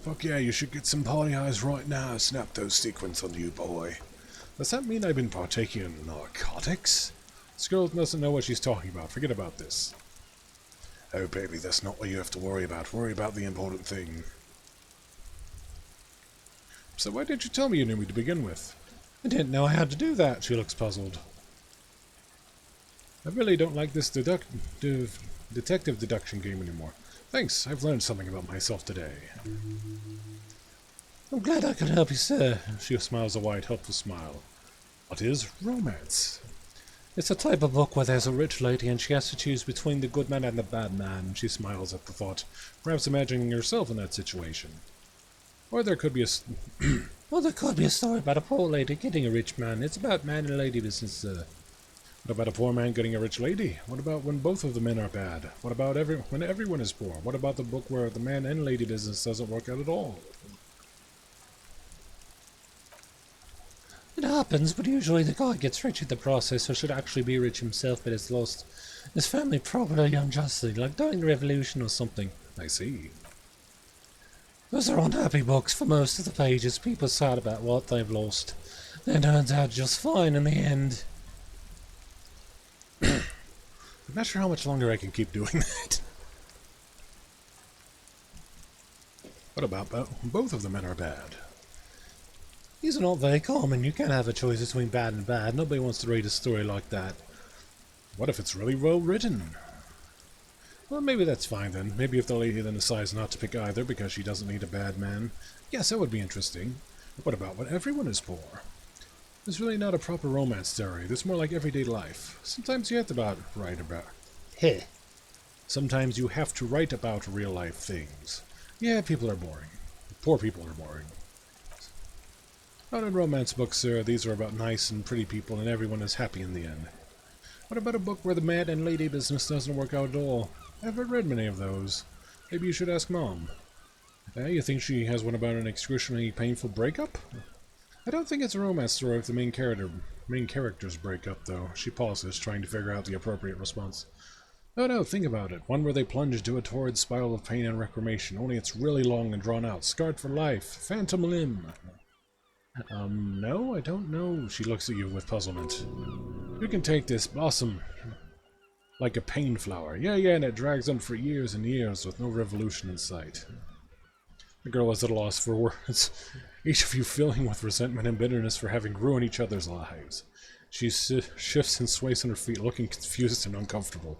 Fuck yeah, you should get some party eyes right now. Snap those sequins on you, boy. Does that mean I've been partaking in narcotics? This girl doesn't know what she's talking about. Forget about this. Oh, baby, that's not what you have to worry about. Worry about the important thing. So why didn't you tell me you knew me to begin with? I didn't know I had to do that. She looks puzzled. I really don't like this detective deduction game anymore. Thanks, I've learned something about myself today. I'm glad I could help you, sir. She smiles a wide, helpful smile. What is romance? It's a type of book where there's a rich lady and she has to choose between the good man and the bad man. She smiles at the thought, perhaps imagining herself in that situation. Or there could be a... Well, there could be a story about a poor lady getting a rich man. It's about man and lady business, sir. What about a poor man getting a rich lady? What about when both of the men are bad? What about when everyone is poor? What about the book where the man and lady business doesn't work out at all? It happens, but usually the guy gets rich in the process, or should actually be rich himself, but has lost his family property unjustly, like during the revolution or something. I see. Those are unhappy books for most of the pages. People sad about what they've lost. Then turns out just fine in the end. I'm not sure how much longer I can keep doing that. What about both of the men are bad? These are not very common. You can't have a choice between bad and bad. Nobody wants to read a story like that. What if it's really well written? Well, maybe that's fine then. Maybe if the lady then decides not to pick either because she doesn't need a bad man. Yes, that would be interesting. But what about when everyone is poor? It's really not a proper romance story. It's more like everyday life. Sometimes you have to write about... Heh. Sometimes you have to write about real-life things. Yeah, people are boring. Poor people are boring. Not in romance books, sir. These are about nice and pretty people and everyone is happy in the end. What about a book where the man and lady business doesn't work out at all? I haven't read many of those. Maybe you should ask Mom. You think she has one about an excruciatingly painful breakup? I don't think it's a romance story if the main characters break up, though. She pauses, trying to figure out the appropriate response. No, think about it. One where they plunge into a torrid spiral of pain and reclamation, only it's really long and drawn out. Scarred for life. Phantom limb. No, I don't know. She looks at you with puzzlement. You can take this blossom like a pain flower. Yeah, and it drags on for years and years with no revolution in sight. The girl is at a loss for words, each of you filling with resentment and bitterness for having ruined each other's lives. She shifts and sways on her feet, looking confused and uncomfortable.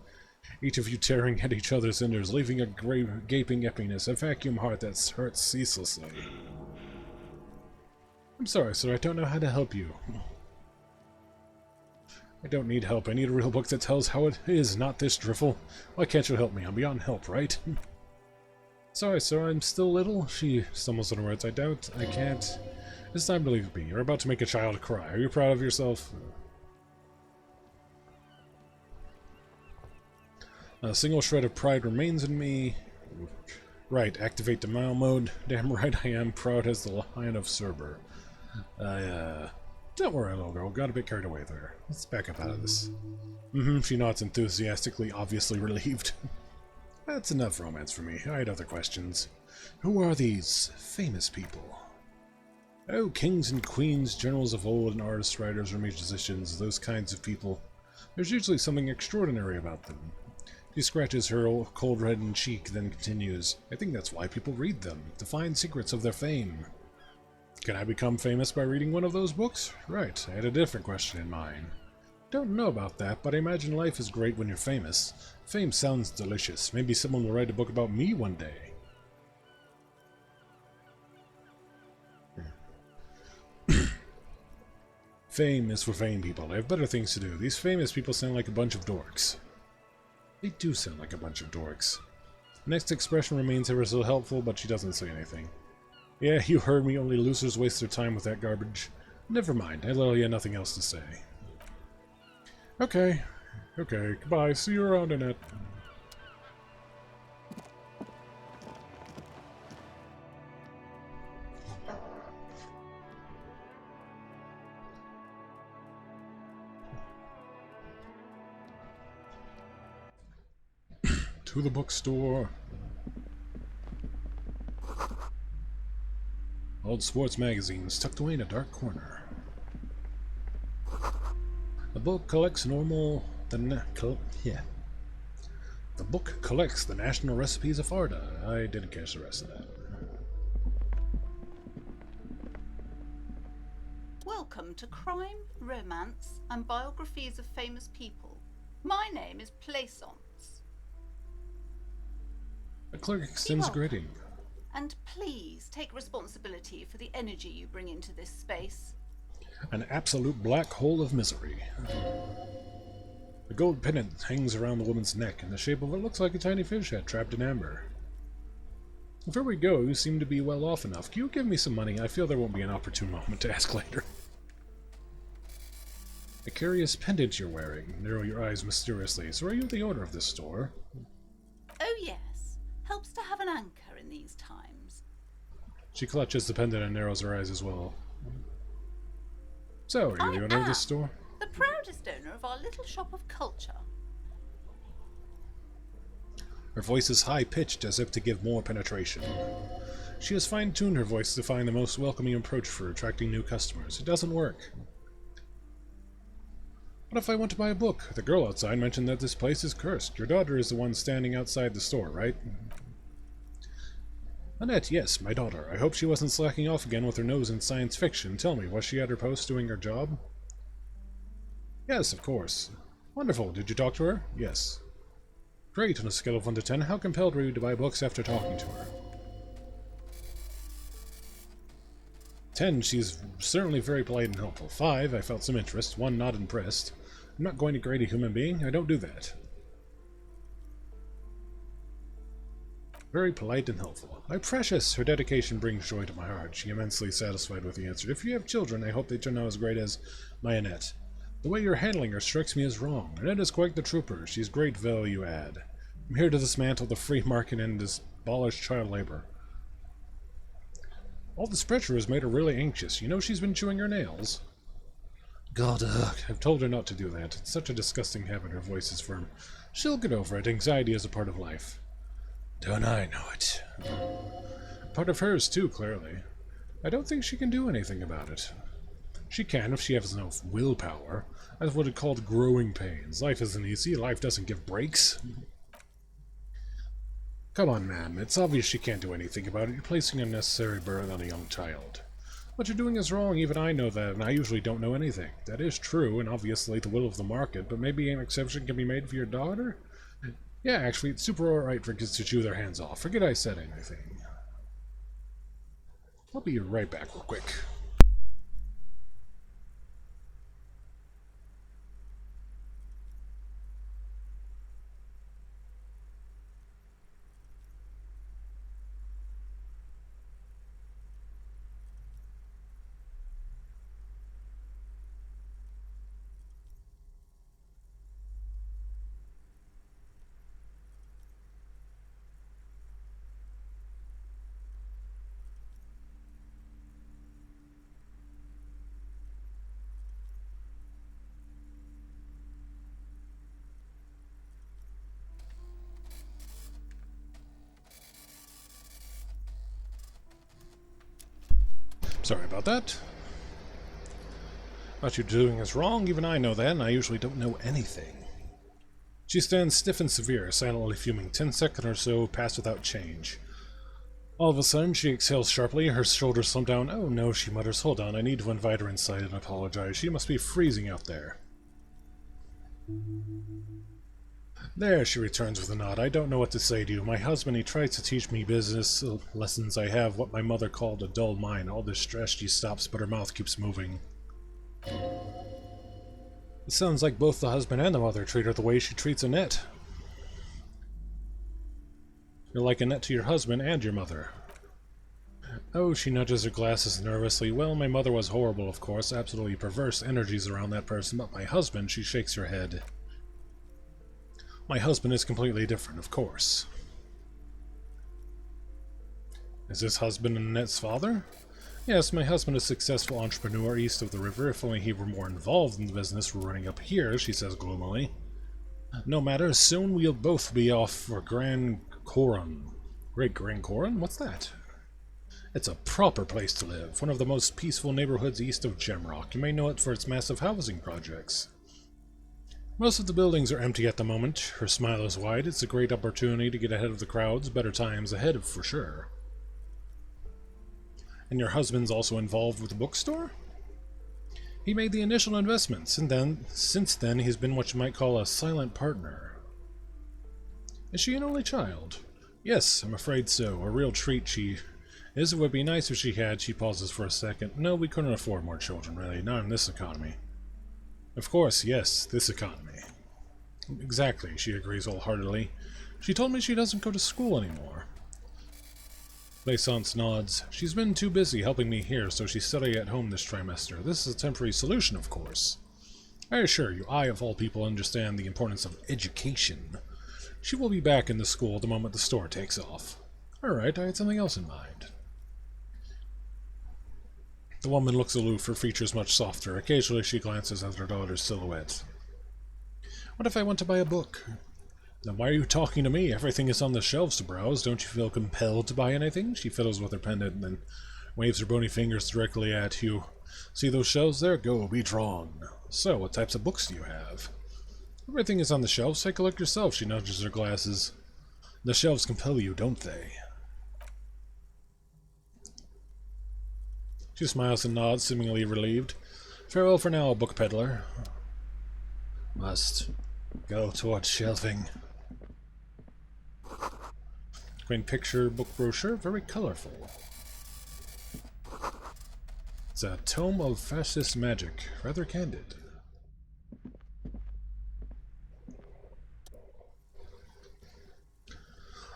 Each of you tearing at each other's innards, leaving a gaping emptiness, a vacuum heart that hurts ceaselessly. I'm sorry, sir, I don't know how to help you. I don't need help. I need a real book that tells how it is, not this drivel. Why can't you help me? I'm beyond help, right? Sorry, sir, I'm still little. She stumbles on her words. I doubt I can't. It's time to leave me. You're about to make a child cry. Are you proud of yourself? A single shred of pride remains in me. Right, activate denial mode. Damn right I am proud as the Lion of Cerber. Don't worry, little girl. Got a bit carried away there. Let's back up out of this. She nods enthusiastically, obviously relieved. That's enough romance for me. I had other questions. Who are these famous people? Oh, kings and queens, generals of old, and artists, writers, or musicians, those kinds of people. There's usually something extraordinary about them. She scratches her cold reddened cheek, then continues, I think that's why people read them, to find secrets of their fame. Can I become famous by reading one of those books? Right, I had a different question in mind. Don't know about that, but I imagine life is great when you're famous. Fame sounds delicious. Maybe someone will write a book about me one day. Fame is for vain people. I have better things to do. These famous people sound like a bunch of dorks. They do sound like a bunch of dorks. Next expression remains ever so helpful, but she doesn't say anything. Yeah, you heard me. Only losers waste their time with that garbage. Never mind. I literally had nothing else to say. Okay. Goodbye. See you around, Annette. To the bookstore. Old sports magazines tucked away in a dark corner. The book collects the book collects the national recipes of Arda. I didn't catch the rest of that. Welcome to Crime, Romance, and Biographies of Famous People. My name is Plaisance. The clerk extends a greeting. And please take responsibility for the energy you bring into this space. An absolute black hole of misery. The gold pendant hangs around the woman's neck in the shape of what looks like a tiny fish head trapped in amber. Before we go, you seem to be well off enough. Can you give me some money? I feel there won't be an opportune moment to ask later. A curious pendant you're wearing. Narrow your eyes mysteriously. So are you the owner of this store? Oh yes. Helps to have an anchor in these times. She clutches the pendant and narrows her eyes as well. So, are you the owner of this store? The proudest owner of our little shop of culture. Her voice is high-pitched as if to give more penetration. She has fine-tuned her voice to find the most welcoming approach for attracting new customers. It doesn't work. What if I want to buy a book? The girl outside mentioned that this place is cursed. Your daughter is the one standing outside the store, right? Annette, yes, my daughter. I hope she wasn't slacking off again with her nose in science fiction. Tell me, was she at her post doing her job? Yes, of course. Wonderful. Did you talk to her? Yes. Great. On a scale of 1 to 10, how compelled were you to buy books after talking to her? 10, she's certainly very polite and helpful. 5, I felt some interest. 1, not impressed. I'm not going to grade a human being. I don't do that. Very polite and helpful. My precious! Her dedication brings joy to my heart. She immensely satisfied with the answer. If you have children, I hope they turn out as great as my Annette. The way you're handling her strikes me as wrong. Annette is quite the trooper. She's great value add. I'm here to dismantle the free market and abolish child labor. All this pressure has made her really anxious. You know she's been chewing her nails. God, ugh. I've told her not to do that. It's such a disgusting habit. Her voice is firm. She'll get over it. Anxiety is a part of life. Don't I know it? Part of hers, too, clearly. I don't think she can do anything about it. She can if she has enough willpower. That's what it called growing pains. Life isn't easy. Life doesn't give breaks. Come on, ma'am. It's obvious she can't do anything about it. You're placing unnecessary burden on a young child. What you're doing is wrong. Even I know that, and I usually don't know anything. That is true, and obviously the will of the market, but maybe an exception can be made for your daughter? Yeah, actually, it's super alright for kids to chew their hands off. Forget I said anything. I'll be right back real quick. Sorry about that. What you're doing is wrong, even I know that, and I usually don't know anything. She stands stiff and severe, silently fuming. 10 seconds or so pass without change. All of a sudden, she exhales sharply, her shoulders slump down. Oh no, she mutters. Hold on, I need to invite her inside and apologize. She must be freezing out there. There, she returns with a nod. I don't know what to say to you. My husband, he tries to teach me business lessons. I have what my mother called a dull mind. All distressed, she stops, but her mouth keeps moving. It sounds like both the husband and the mother treat her the way she treats Annette. You're like Annette to your husband and your mother. Oh, she nudges her glasses nervously. Well, my mother was horrible, of course. Absolutely perverse energies around that person, but my husband, she shakes her head. My husband is completely different, of course. Is this husband Annette's father? Yes, my husband is a successful entrepreneur east of the river. If only he were more involved in the business we're running up here, she says gloomily. No matter, soon we'll both be off for Grand Coron. Great Grand Coron? What's that? It's a proper place to live, one of the most peaceful neighborhoods east of Gemrock. You may know it for its massive housing projects. Most of the buildings are empty at the moment. Her smile is wide. It's a great opportunity to get ahead of the crowds. Better times ahead, for sure. And your husband's also involved with the bookstore? He made the initial investments, and since then, he's been what you might call a silent partner. Is she an only child? Yes, I'm afraid so. A real treat she is. It would be nice if she had. She pauses for a second. No, we couldn't afford more children, really. Not in this economy. Of course, yes, this economy. Exactly, she agrees wholeheartedly. She told me she doesn't go to school anymore. Plaisance nods. She's been too busy helping me here, so she's studying at home this trimester. This is a temporary solution, of course. I assure you, I, of all people, understand the importance of education. She will be back in the school the moment the store takes off. Alright, I had something else in mind. The woman looks aloof, her features much softer. Occasionally she glances at her daughter's silhouette. What if I want to buy a book? Then why are you talking to me? Everything is on the shelves to browse. Don't you feel compelled to buy anything? She fiddles with her pendant and then waves her bony fingers directly at you. See those shelves there? Go, be drawn. So, what types of books do you have? Everything is on the shelves. Take a look yourself. She nudges her glasses. The shelves compel you, don't they? She smiles and nods, seemingly relieved. Farewell for now, book peddler. Must go towards shelving. Quaint picture, book brochure, very colorful. It's a tome of fascist magic, rather candid.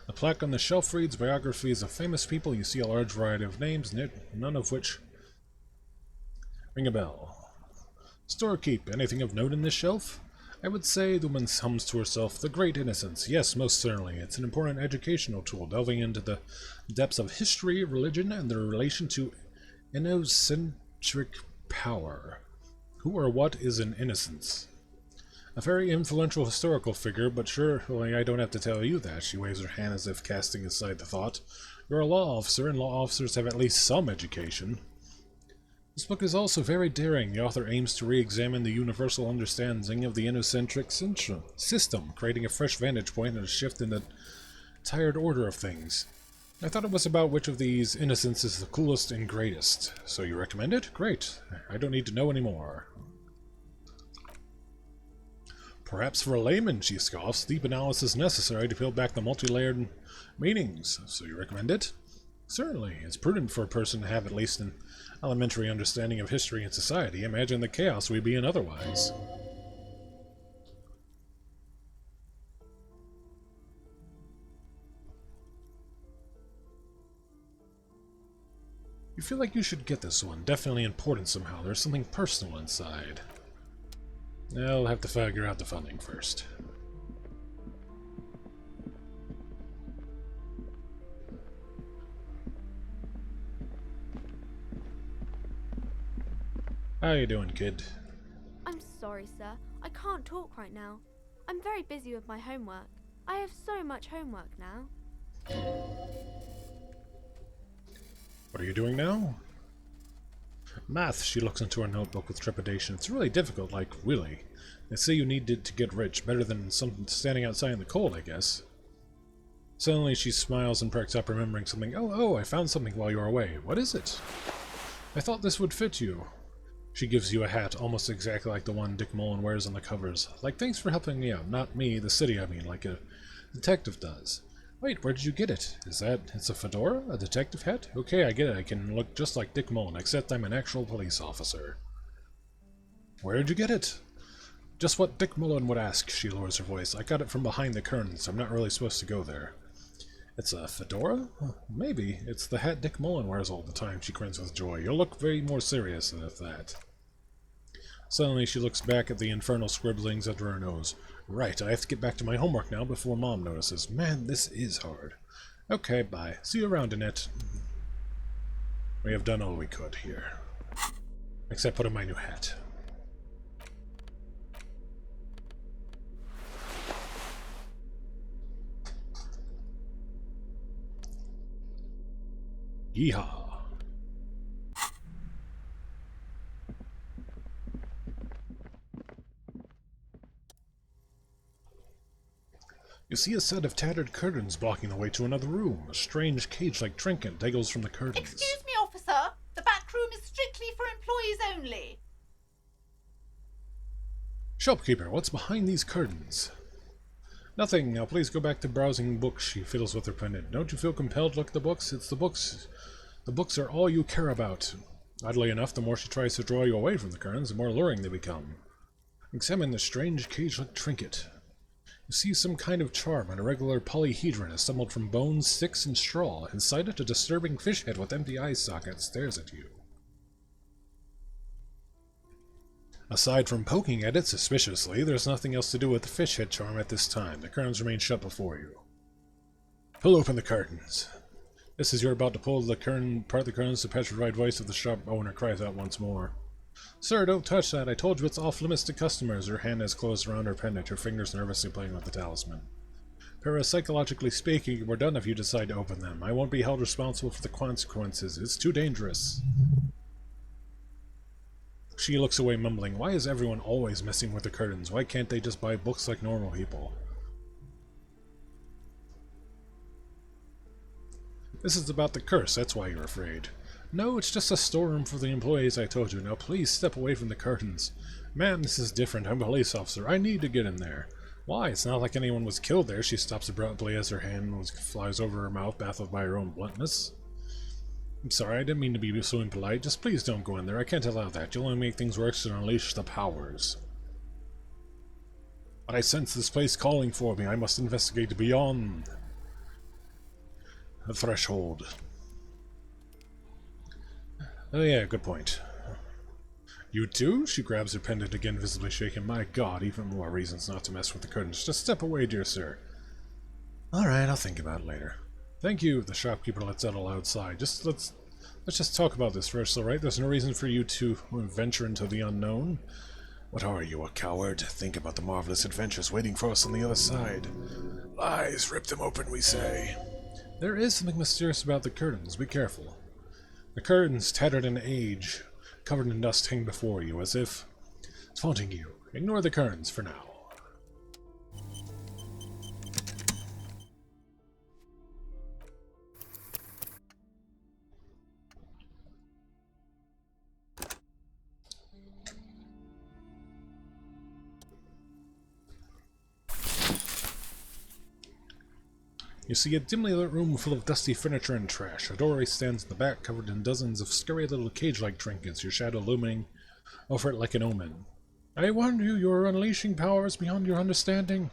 The plaque on the shelf reads biographies of famous people. You see a large variety of names, none of which ring a bell. Storekeep, anything of note in this shelf? I would say, the woman hums to herself, the great innocence. Yes, most certainly. It's an important educational tool, delving into the depths of history, religion, and their relation to inocentric power. Who or what is an innocence? A very influential historical figure, but surely I don't have to tell you that. She waves her hand as if casting aside the thought. You're a law officer, and law officers have at least some education. This book is also very daring. The author aims to re-examine the universal understanding of the inocentric system, creating a fresh vantage point and a shift in the tired order of things. I thought it was about which of these innocents is the coolest and greatest. So you recommend it? Great. I don't need to know anymore. Perhaps for a layman, she scoffs, deep analysis necessary to peel back the multi-layered meanings. So you recommend it? Certainly. It's prudent for a person to have at least an elementary understanding of history and society. Imagine the chaos we'd be in otherwise. You feel like you should get this one. Definitely important somehow. There's something personal inside. I'll have to figure out the funding first. How you doing, kid? I'm sorry, sir. I can't talk right now. I'm very busy with my homework. I have so much homework now. What are you doing now? Math. She looks into her notebook with trepidation. It's really difficult, like, really. They say you need to get rich. Better than standing outside in the cold, I guess. Suddenly she smiles and perks up, remembering something. Oh, I found something while you were away. What is it? I thought this would fit you. She gives you a hat, almost exactly like the one Dick Mullen wears on the covers. Like, thanks for helping me out. Not me, the city, I mean, like a detective does. Wait, where did you get it? It's a fedora? A detective hat? Okay, I get it. I can look just like Dick Mullen, except I'm an actual police officer. Where did you get it? Just what Dick Mullen would ask, she lowers her voice. I got it from behind the curtains. I'm not really supposed to go there. It's a fedora? Maybe. It's the hat Dick Mullen wears all the time, she grins with joy. You'll look very more serious than that. Suddenly she looks back at the infernal scribblings under her nose. Right, I have to get back to my homework now before Mom notices. Man, this is hard. Okay, bye. See you around, Annette. We have done all we could here. Except put on my new hat. Yeehaw! You see a set of tattered curtains blocking the way to another room. A strange cage-like trinket dangles from the curtains. Excuse me, officer. The back room is strictly for employees only. Shopkeeper, what's behind these curtains? Nothing. Now please go back to browsing books. She fiddles with her pendant. Don't you feel compelled to look at the books? It's the books. The books are all you care about. Oddly enough, the more she tries to draw you away from the curtains, the more alluring they become. Examine the strange cage-like trinket. You see some kind of charm, an irregular polyhedron assembled from bones, sticks, and straw. Inside it, a disturbing fish head with empty eye sockets stares at you. Aside from poking at it suspiciously, there's nothing else to do with the fish head charm at this time. The curtains remain shut before you. Pull open the curtains. Just as you're about to pull the part the curtains, the petrified voice of the shop owner cries out once more. Sir, don't touch that. I told you it's off limits to customers. Her hand is closed around her pendant, her fingers nervously playing with the talisman. Parapsychologically speaking, we're done if you decide to open them. I won't be held responsible for the consequences. It's too dangerous. She looks away, mumbling, why is everyone always messing with the curtains? Why can't they just buy books like normal people? This is about the curse, that's why you're afraid. No, it's just a storeroom for the employees, I told you. Now please step away from the curtains. Ma'am, this is different. I'm a police officer. I need to get in there. Why? It's not like anyone was killed there. She stops abruptly as her hand flies over her mouth, baffled by her own bluntness. I'm sorry, I didn't mean to be so impolite. Just please don't go in there. I can't allow that. You'll only make things worse and unleash the powers. But I sense this place calling for me. I must investigate beyond the threshold. Oh yeah, good point. You too? She grabs her pendant again, visibly shaken. My god, even more reasons not to mess with the curtains. Just step away, dear sir. Alright, I'll think about it later. Thank you, the shopkeeper lets out a loud sigh. Let's just talk about this first, alright? There's no reason for you to venture into the unknown. What are you, a coward? Think about the marvelous adventures waiting for us on the other side. Lies, rip them open, we say. There is something mysterious about the curtains. Be careful. The curtains, tattered in age, covered in dust, hang before you, as if it's haunting you. Ignore the curtains for now. You see a dimly lit room full of dusty furniture and trash. A doorway stands in the back, covered in dozens of scary little cage-like trinkets, your shadow looming over it like an omen. I warned you, you are unleashing powers beyond your understanding.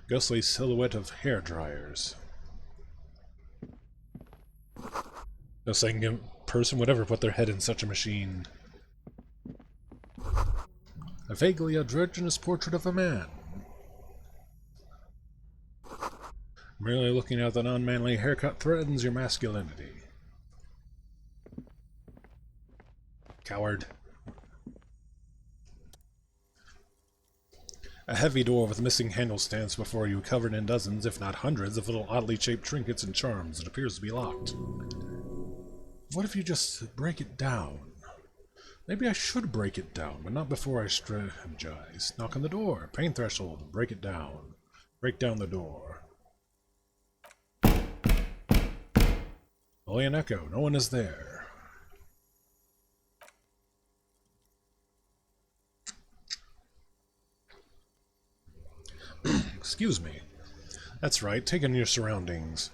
Ghostly silhouette of hair dryers. No second person would ever put their head in such a machine. A vaguely androgynous portrait of a man. Merely looking at an unmanly haircut threatens your masculinity. Coward. A heavy door with missing handle stands before you, covered in dozens, if not hundreds, of little oddly shaped trinkets and charms. It appears to be locked. What if you just break it down? Maybe I should break it down, but not before I strategize. Knock on the door. Pain threshold. Break it down. Break down the door. Only an echo. No one is there. Excuse me. That's right. Take in your surroundings.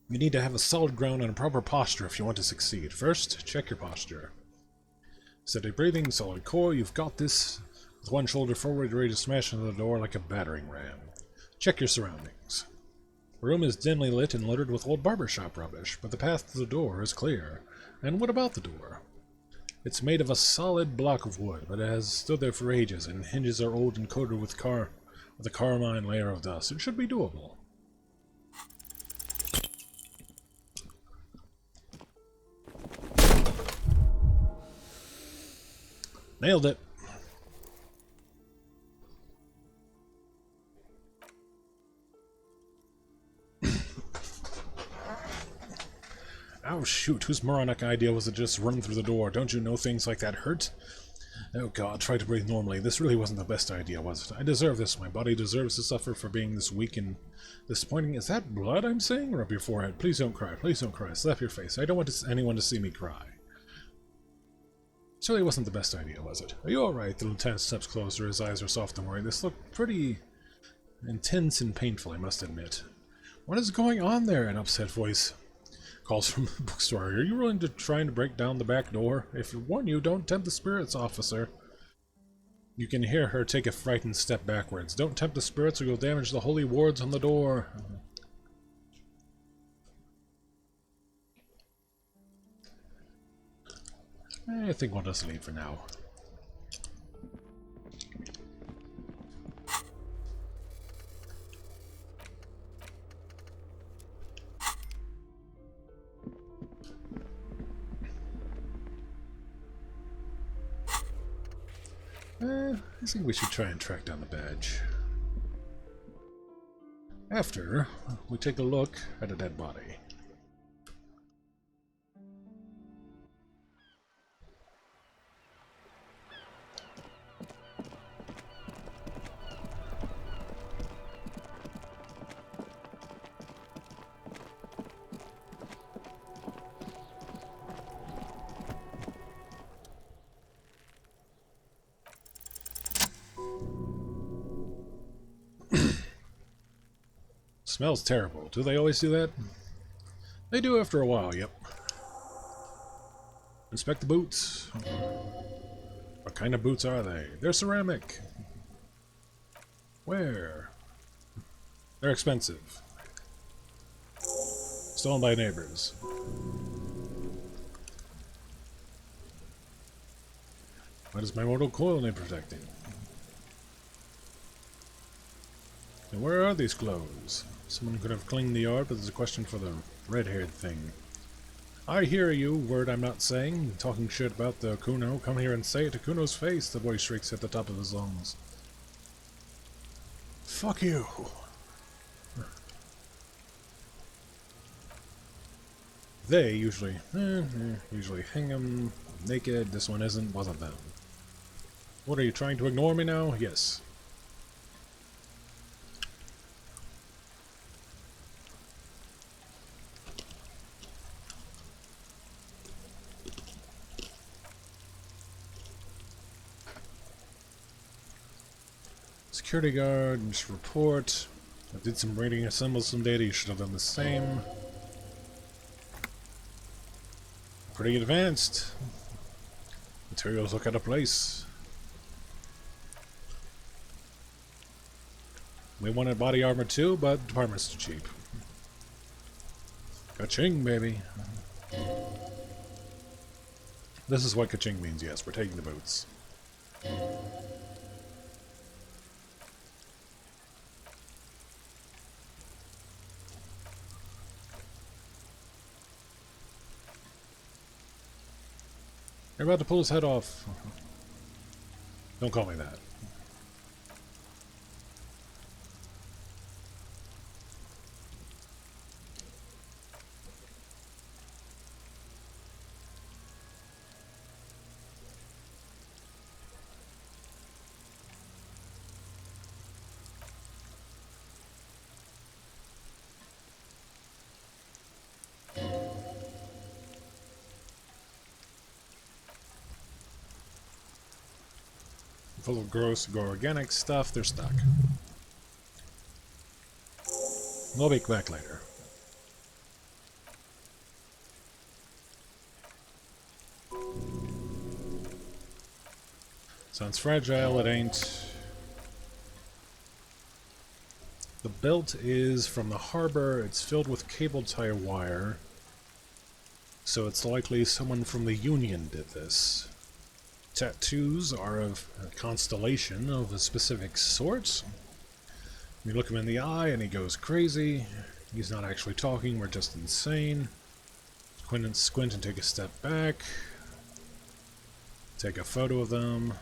You need to have a solid ground and a proper posture if you want to succeed. First, check your posture. Steady breathing, solid core, you've got this. With one shoulder forward, ready to smash into the door like a battering ram. Check your surroundings. The room is dimly lit and littered with old barbershop rubbish, but the path to the door is clear. And what about the door? It's made of a solid block of wood, but it has stood there for ages, and hinges are old and coated with a carmine layer of dust. It should be doable. Nailed it. shoot, whose moronic idea was to just run through the door? Don't you know things like that hurt? Oh god, try to breathe normally. This really wasn't the best idea, was it? I deserve this. My body deserves to suffer for being this weak and disappointing. Is that blood I'm saying? Rub your forehead. Please don't cry. Please don't cry. Slap your face. I don't want anyone to see me cry. This really wasn't the best idea, was it? Are you alright? The lieutenant steps closer. His eyes are soft and worried. This looked pretty intense and painful, I must admit. What is going on there? An upset voice calls from the bookstore. Are you willing to try and break down the back door? If I warn you, don't tempt the spirits, officer. You can hear her take a frightened step backwards. Don't tempt the spirits or you'll damage the holy wards on the door. I think we'll just leave for now. I think we should try and track down the badge. After we take a look at a dead body. Smells terrible. Do they always do that? They do after a while, yep. Inspect the boots. What kind of boots are they? They're ceramic. Where? They're expensive. Stolen by neighbors. What is my mortal coil need protecting? And where are these clothes? Someone could have cleaned the yard, but there's a question for the red-haired thing. I hear you, word I'm not saying. Talking shit about the Kuno. Come here and say it to Kuno's face, the boy shrieks at the top of his lungs. Fuck you. They usually hang him naked. This one wasn't them. What, are you trying to ignore me now? Yes. Security guard, just report. I did some reading, assembled some data, you should have done the same. Pretty advanced. Materials look out of place. We wanted body armor too, but the department's too cheap. Ka-ching, baby. This is what ka-ching means, yes, we're taking the boots. You're about to pull his head off. Don't call me that. Full of gross organic stuff, they're stuck. We'll be back later. Sounds fragile, it ain't. The belt is from the harbor, it's filled with cable tie wire. So it's likely someone from the Union did this. Tattoos are of a constellation of a specific sort. We look him in the eye and he goes crazy. He's not actually talking, we're just insane. Squint and take a step back. Take a photo of them.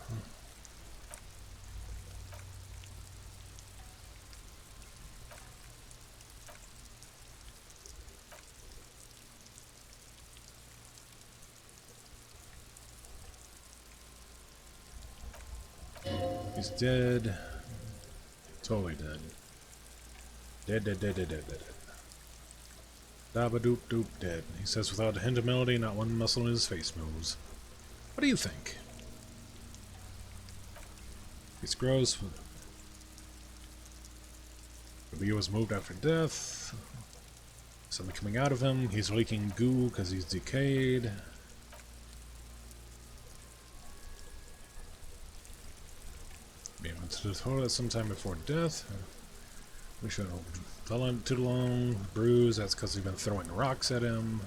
He's dead. Totally dead. Dead. Dabba-doop doop dead. He says without a hint of melody, not one muscle in his face moves. What do you think? It's gross. The was moved after death. Something coming out of him. He's leaking goo because he's decayed. Being went to the toilet sometime before death. We should have fell on too long. Bruise, that's because we've been throwing rocks at him.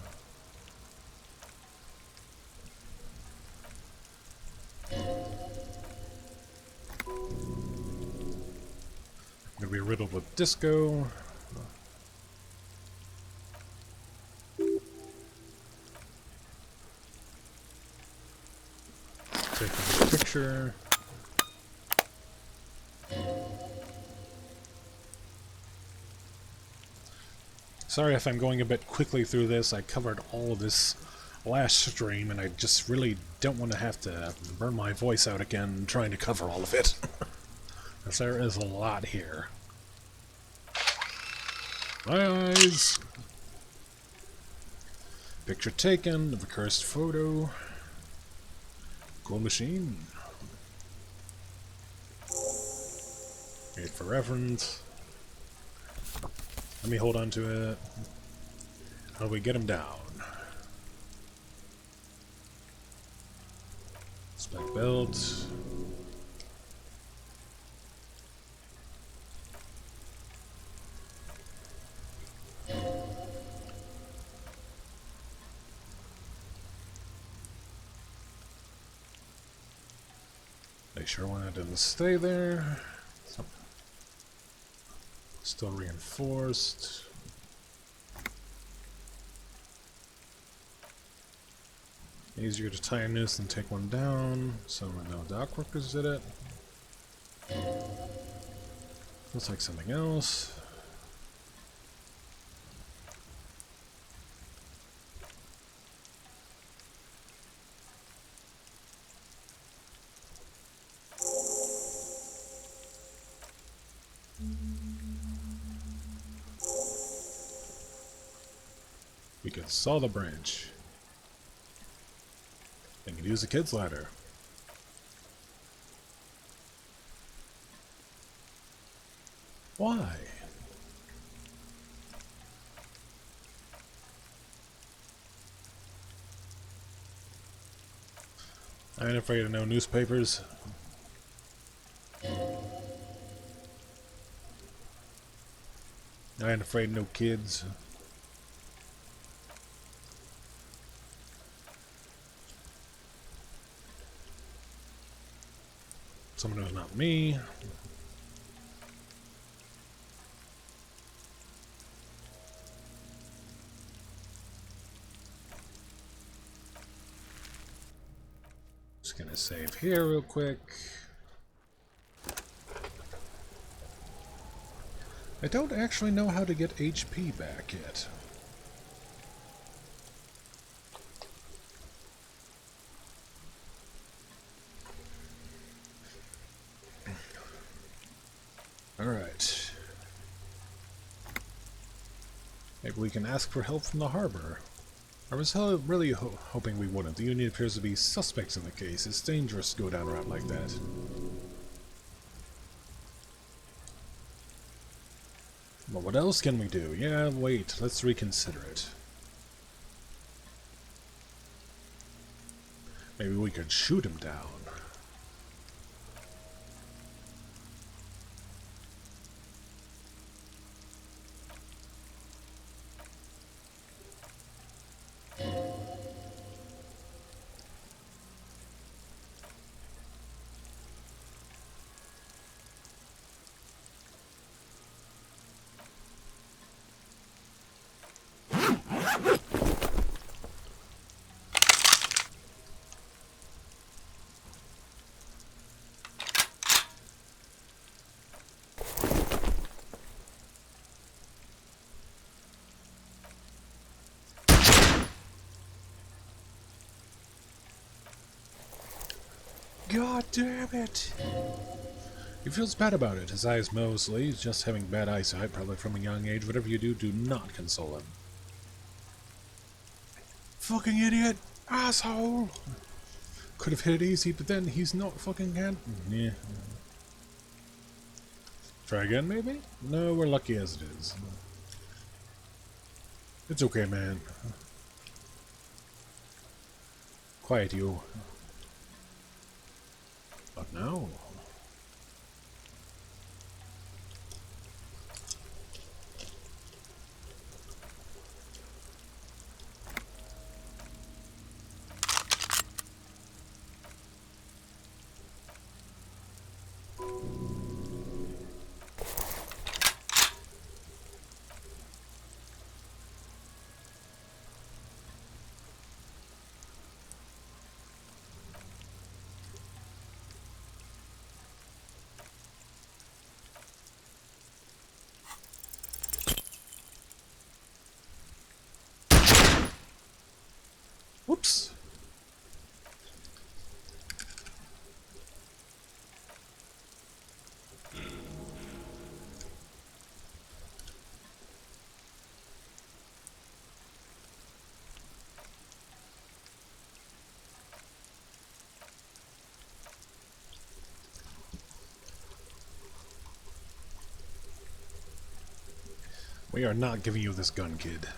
I'm gonna be riddled with disco. Taking a picture. Sorry if I'm going a bit quickly through this. I covered all of this last stream, and I just really don't want to have to burn my voice out again trying to cover all of it. Because there is a lot here. My eyes! Picture taken of a cursed photo. Cool machine. Made for reference. Let me hold on to it. How do we get him down? Spec belt. Make sure one didn't stay there. Still reinforced. Easier to tie a noose than take one down. So no dock workers did it. Looks like something else. We could saw the branch. And could use a kid's ladder. Why? I ain't afraid of no newspapers. I ain't afraid of no kids. Someone who's not me. Just gonna save here real quick. I don't actually know how to get HP back yet. Alright. Maybe we can ask for help from the harbor. I was really hoping we wouldn't. The Union appears to be suspects in the case. It's dangerous to go down a route like that. But what else can we do? Yeah, wait. Let's reconsider it. Maybe we could shoot him down. God damn it! He feels bad about it. His eyes mostly. He's just having bad eyesight, probably from a young age. Whatever you do, do not console him. Fucking idiot! Asshole! Could have hit it easy, but then he's not fucking can. Yeah. Try again, maybe? No, we're lucky as it is. It's okay, man. Quiet you. But no. Whoops. We are not giving you this gun, kid.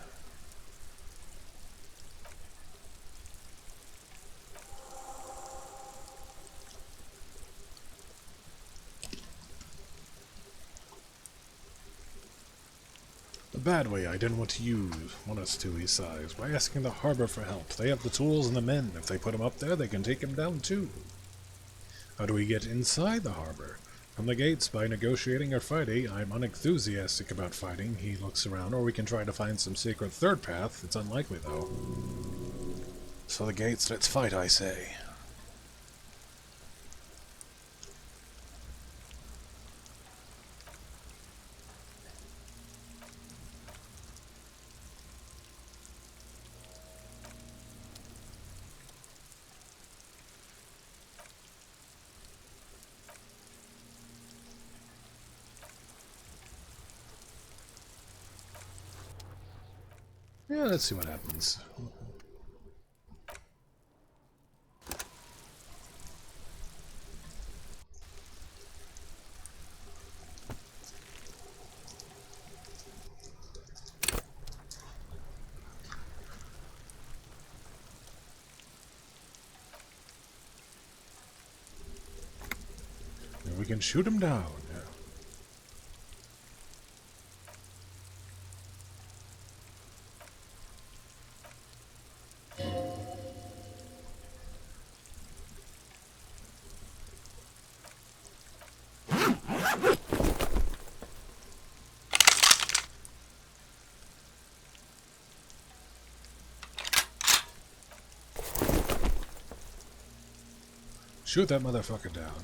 The bad way I didn't want us to, he sighs, by asking the harbor for help. They have the tools and the men. If they put him up there, they can take him down too. How do we get inside the harbor? From the gates, by negotiating or fighting. I'm unenthusiastic about fighting. He looks around, or we can try to find some secret third path. It's unlikely, though. So the gates, let's fight, I say. Yeah, let's see what happens. And we can shoot him down. Yeah. Shoot that motherfucker down.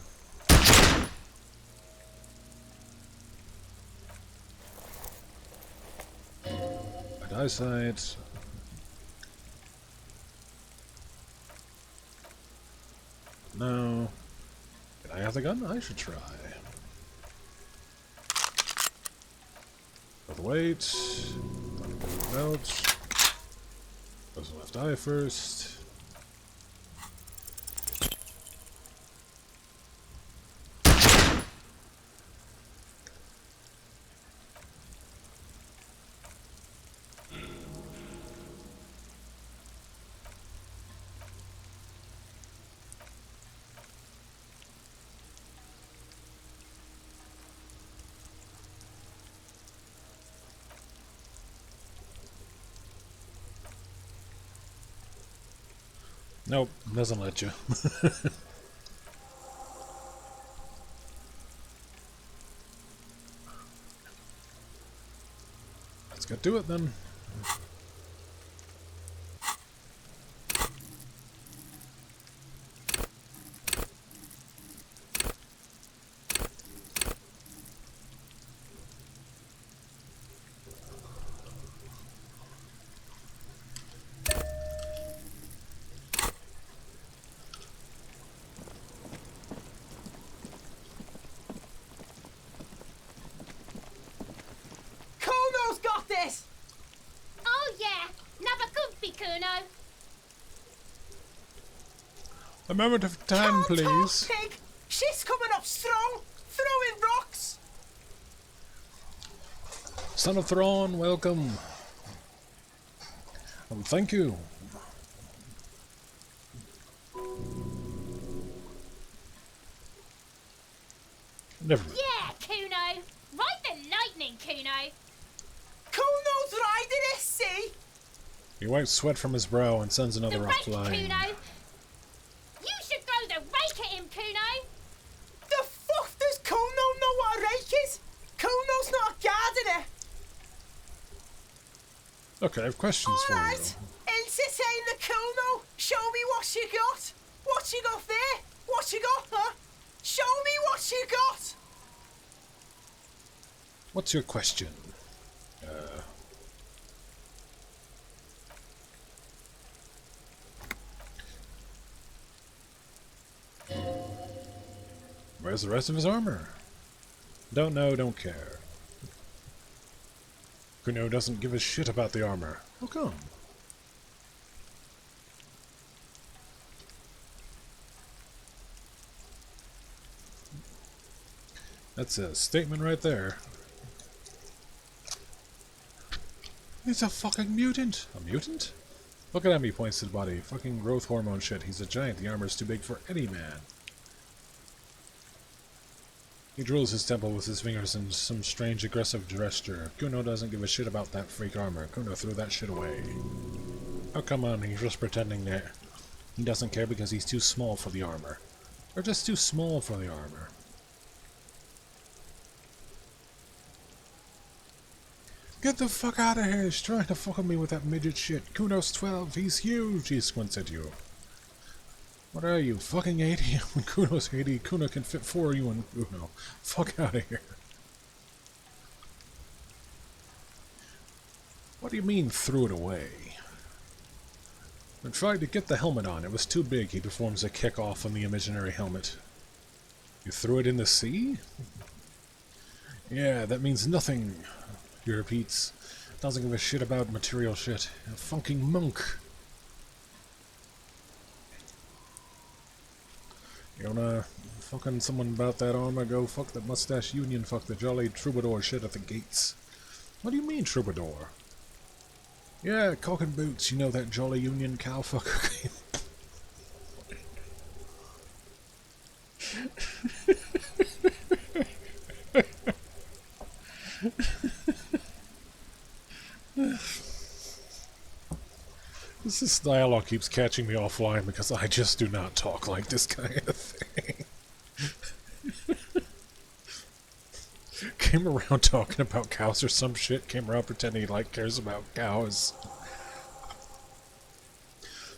Bad eyesight. No. Can I have the gun? I should try. With weight. Out. Goes left eye first. Nope, doesn't let you. Let's get to it then. A moment of time, Can't please. talk, pig! Shit's coming up strong! Throwing rocks! Son of Thrawn, welcome. Thank you. Never mind. Yeah, Kuno! Ride the lightning, Kuno! Kuno's riding it, see? He wipes sweat from his brow and sends another The rock rake, flying. Kuno! You should throw the rake at him, Kuno! The fuck does Kuno know what a rake is? Kuno's not a gardener. Okay, I have questions for you. Alright, entertain the Kuno. Show me what you got. What you got there? What you got, huh? Show me what you got. What's your question? Where's the rest of his armor? Don't know, don't care. Kuno doesn't give a shit about the armor. How come? That's a statement right there. He's a fucking mutant! A mutant? Look at him, he points to the body. Fucking growth hormone shit. He's a giant. The armor's too big for any man. He drills his temple with his fingers in some strange aggressive gesture. Kuno doesn't give a shit about that freak armor. Kuno threw that shit away. Oh, come on, he's just pretending that he doesn't care because he's too small for the armor. Or just too small for the armor. Get the fuck out of here! He's trying to fuck with me with that midget shit. Kuno's 12, he's huge! He squints at you. What are you, fucking 80? When Kuno's 80, Kuno can fit 4 of you and Kuno. Fuck out of here. What do you mean, threw it away? I tried to get the helmet on. It was too big. He performs a kick-off on the imaginary helmet. You threw it in the sea? Yeah, that means nothing. He repeats. Doesn't give a shit about material shit. A fucking monk. You wanna fucking someone about that armor? Go fuck the mustache union, fuck the jolly troubadour shit at the gates. What do you mean, troubadour? Yeah, cock and boots, you know that jolly union cow fucker. This dialogue keeps catching me offline because I just do not talk like this kind of thing. Came around talking about cows or some shit. Came around pretending he cares about cows.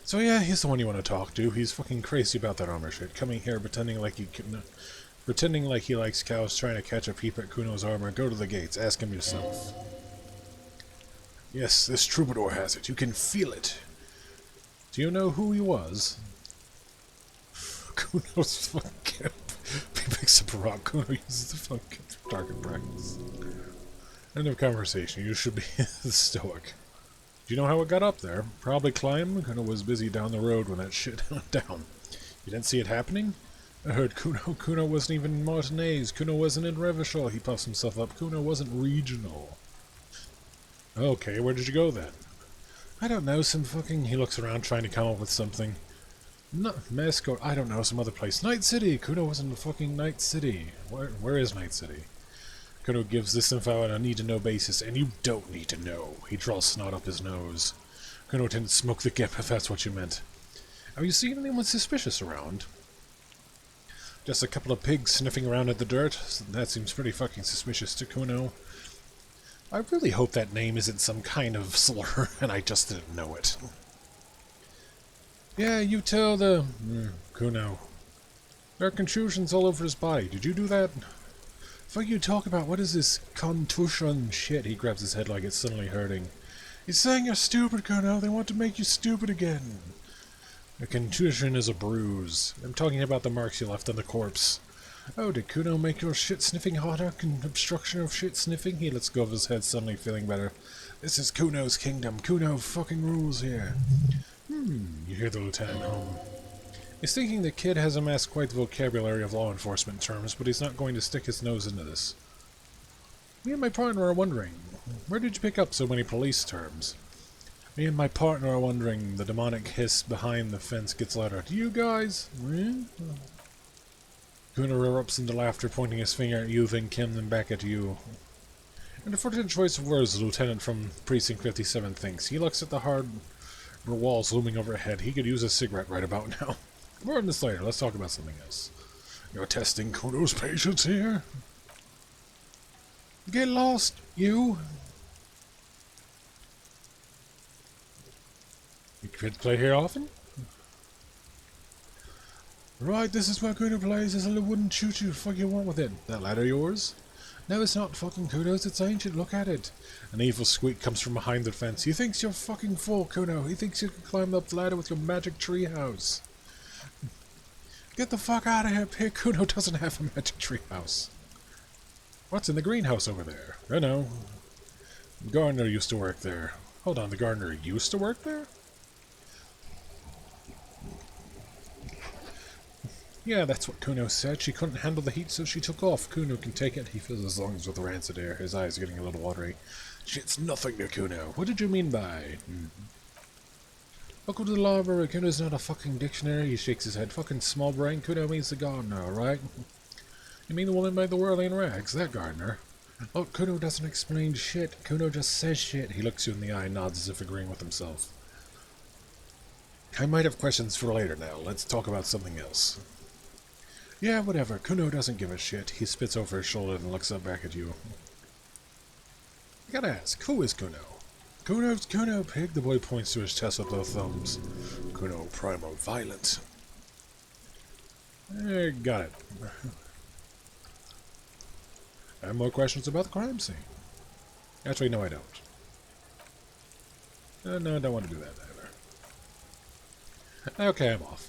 So yeah, he's the one you want to talk to. He's fucking crazy about that armor shit. Coming here pretending like he likes cows, trying to catch a peep at Kuno's armor. Go to the gates. Ask him yourself. Yes, this troubadour has it. You can feel it. Do you know who he was? Kuno's fucking... He picks up a rock. Kuno uses the fucking target practice. End of conversation. You should be stoic. Do you know how it got up there? Probably climb. Kuno was busy down the road when that shit went down. You didn't see it happening? I heard Kuno. Kuno wasn't even in Martinez. Kuno wasn't in Revachol. He puffs himself up. Kuno wasn't regional. Okay, where did you go then? I don't know, some fucking... He looks around trying to come up with something. No, Mascot, I don't know, some other place. Night City! Kuno was in fucking Night City. Where is Night City? Kuno gives this info on a need-to-know basis, and you don't need to know. He draws snot up his nose. Kuno didn't smoke the gip, if that's what you meant. Have you seen anyone suspicious around? Just a couple of pigs sniffing around at the dirt? That seems pretty fucking suspicious to Kuno. I really hope that name isn't some kind of slur, and I just didn't know it. Yeah, you tell the... Kuno. There are contusions all over his body. Did you do that? Fuck you talk about, what is this contusion shit? He grabs his head like it's suddenly hurting. He's saying you're stupid, Kuno. They want to make you stupid again. A contusion is a bruise. I'm talking about the marks you left on the corpse. Oh, did Kuno make your shit-sniffing harder? Obstruction of shit-sniffing? He lets go of his head, suddenly feeling better. This is Kuno's kingdom. Kuno fucking rules here. You hear the lieutenant hum. He's thinking the kid has amassed quite the vocabulary of law enforcement terms, but he's not going to stick his nose into this. Me and my partner are wondering, where did you pick up so many police terms? Me and my partner are wondering, the demonic hiss behind the fence gets louder. Do you guys? Hmm? Kuno erupts into laughter, pointing his finger at you, then Kim, then back at you. And a fortunate choice of words, the lieutenant from Precinct 57 thinks. He looks at the hard walls looming overhead. He could use a cigarette right about now. More on this later. Let's talk about something else. You're testing Kuno's patience here? Get lost, you! You kids play here often? Right, this is where Kuno plays. There's a little wooden choo-choo. Fuck you want with it? That ladder yours? No, it's not fucking Kuno's. It's ancient. Look at it. An evil squeak comes from behind the fence. He thinks you're fucking full, Kuno. He thinks you can climb up the ladder with your magic treehouse. Get the fuck out of here, pig. Kuno doesn't have a magic treehouse. What's in the greenhouse over there? I know. The gardener used to work there. Hold on, the gardener used to work there? Yeah, that's what Kuno said. She couldn't handle the heat, so she took off. Kuno can take it. He fills his lungs with rancid air. His eyes are getting a little watery. Shit's nothing to Kuno. What did you mean by... Welcome to the library. Kuno's not a fucking dictionary. He shakes his head. Fucking small brain. Kuno means the gardener, alright? You mean the woman made the world in rags? That gardener? Oh, Kuno doesn't explain shit. Kuno just says shit. He looks you in the eye and nods as if agreeing with himself. I might have questions for later now. Let's talk about something else. Yeah, whatever. Kuno doesn't give a shit. He spits over his shoulder and looks up back at you. I gotta ask, who is Kuno? Kuno's Kuno, pig. The boy points to his chest with both thumbs. Kuno Primo Violent. Got it. I have more questions about the crime scene. Actually, no, I don't. No, I don't want to do that either. Okay, I'm off.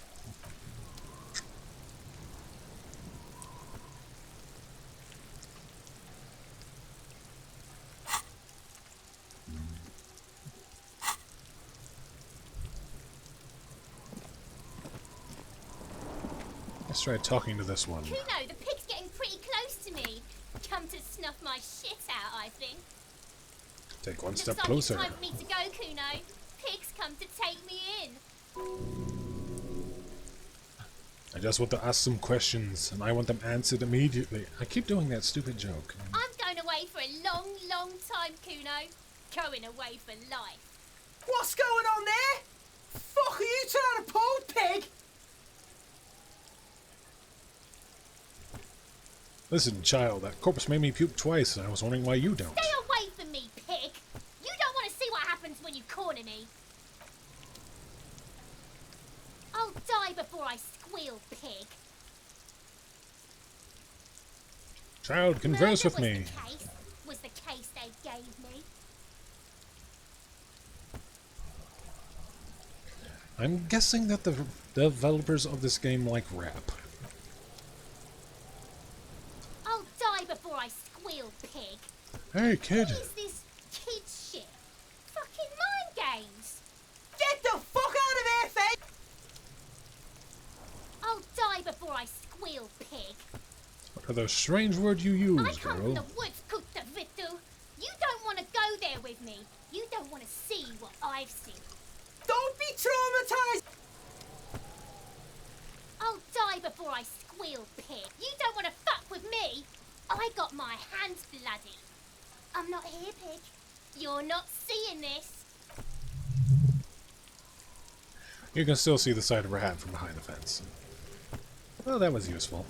Let's try talking to this one. Kuno, the pig's getting pretty close to me. Come to snuff my shit out, I think. Take one Looks step like closer. It's time for me to go, Kuno. Pigs come to take me in. I just want to ask some questions, and I want them answered immediately. I keep doing that stupid joke. I'm going away for a long, long time, Kuno. Going away for life. What's going on there? Fuck are you trying to pull, pig? Listen, child, that corpse made me puke twice, and I was wondering why you don't. Stay away from me, pig. You don't want to see what happens when you corner me. I'll die before I squeal, pig. Child, converse with Murder me. was the case they gave me. I'm guessing that the developers of this game like rap. I'll die before I squeal, pig. Hey, kid. What is this kid shit? Fucking mind games. Get the fuck out of here, Faye! I'll die before I squeal, pig. What are those strange words you use, I come from girl? the woods, Kutavitu. You don't want to go there with me. You don't want to see what I've seen. Don't be traumatized! I'll die before I squeal, pig. You don't want to fuck with me. I got my hands bloody. I'm not here, pig. You're not seeing this. You can still see the side of her hat from behind the fence. Well, that was useful.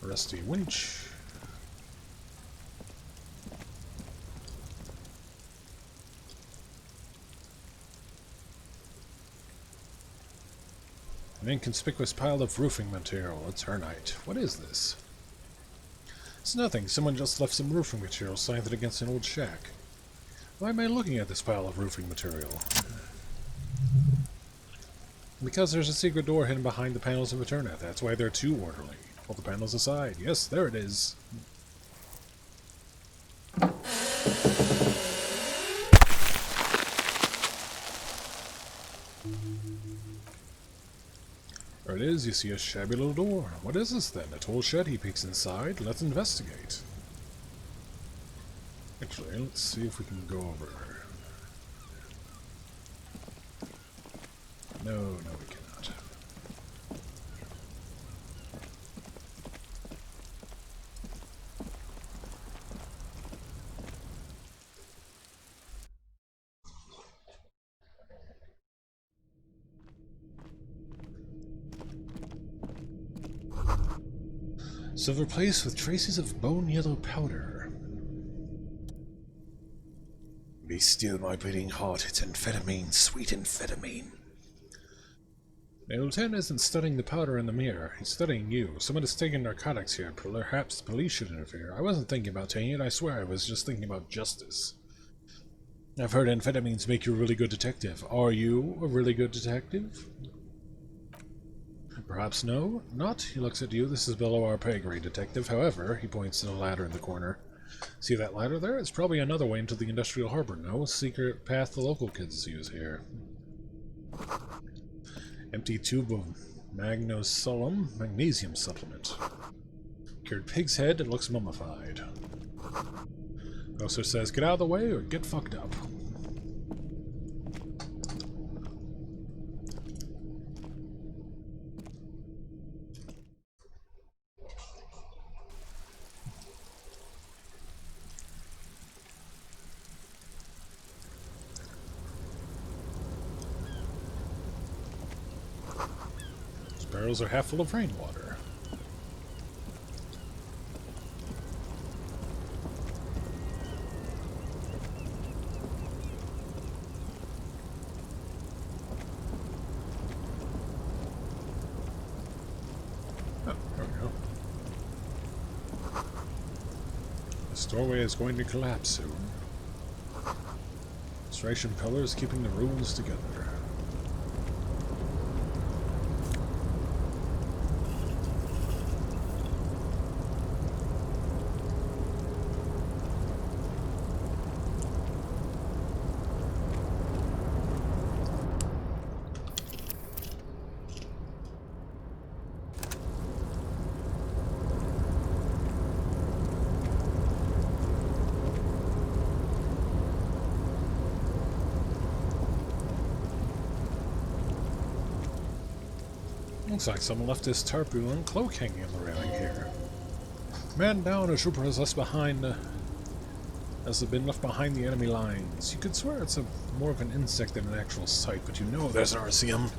Rusty winch. An inconspicuous pile of roofing material. It's her night. What is this? It's nothing. Someone just left some roofing material slanted against an old shack. Why am I looking at this pile of roofing material? Because there's a secret door hidden behind the panels of Eterna. That's why they're too orderly. Pull the panels aside. Yes, there it is. There it is. You see a shabby little door. What is this then? A tool shed? He peeks inside. Let's investigate. Actually, let's see if we can go over. No, we cannot. Silver place with traces of bone yellow powder. Be still, my bleeding heart. It's amphetamine, sweet amphetamine. The lieutenant isn't studying the powder in the mirror. He's studying you. Someone is taking narcotics here. Perhaps the police should interfere. I wasn't thinking about taking it. I swear I was just thinking about justice. I've heard amphetamines make you a really good detective. Are you a really good detective? Perhaps no? Not? He looks at you. This is below our pay grade, detective. However, he points to the ladder in the corner. See that ladder there? It's probably another way into the industrial harbor. No secret path the local kids use here. Empty tube of magnosolum magnesium supplement. Cured pig's head. It looks mummified. Grocer says, get out of the way or get fucked up. Barrels are half full of rainwater. Oh, there we go. This doorway is going to collapse soon. Striation pillars keeping the ruins together. Looks like someone left his tarpaulin cloak hanging on the railing here. Man down, a trooper has been left behind the enemy lines. You could swear it's more of an insect than an actual sight, but you know there's an Elysium.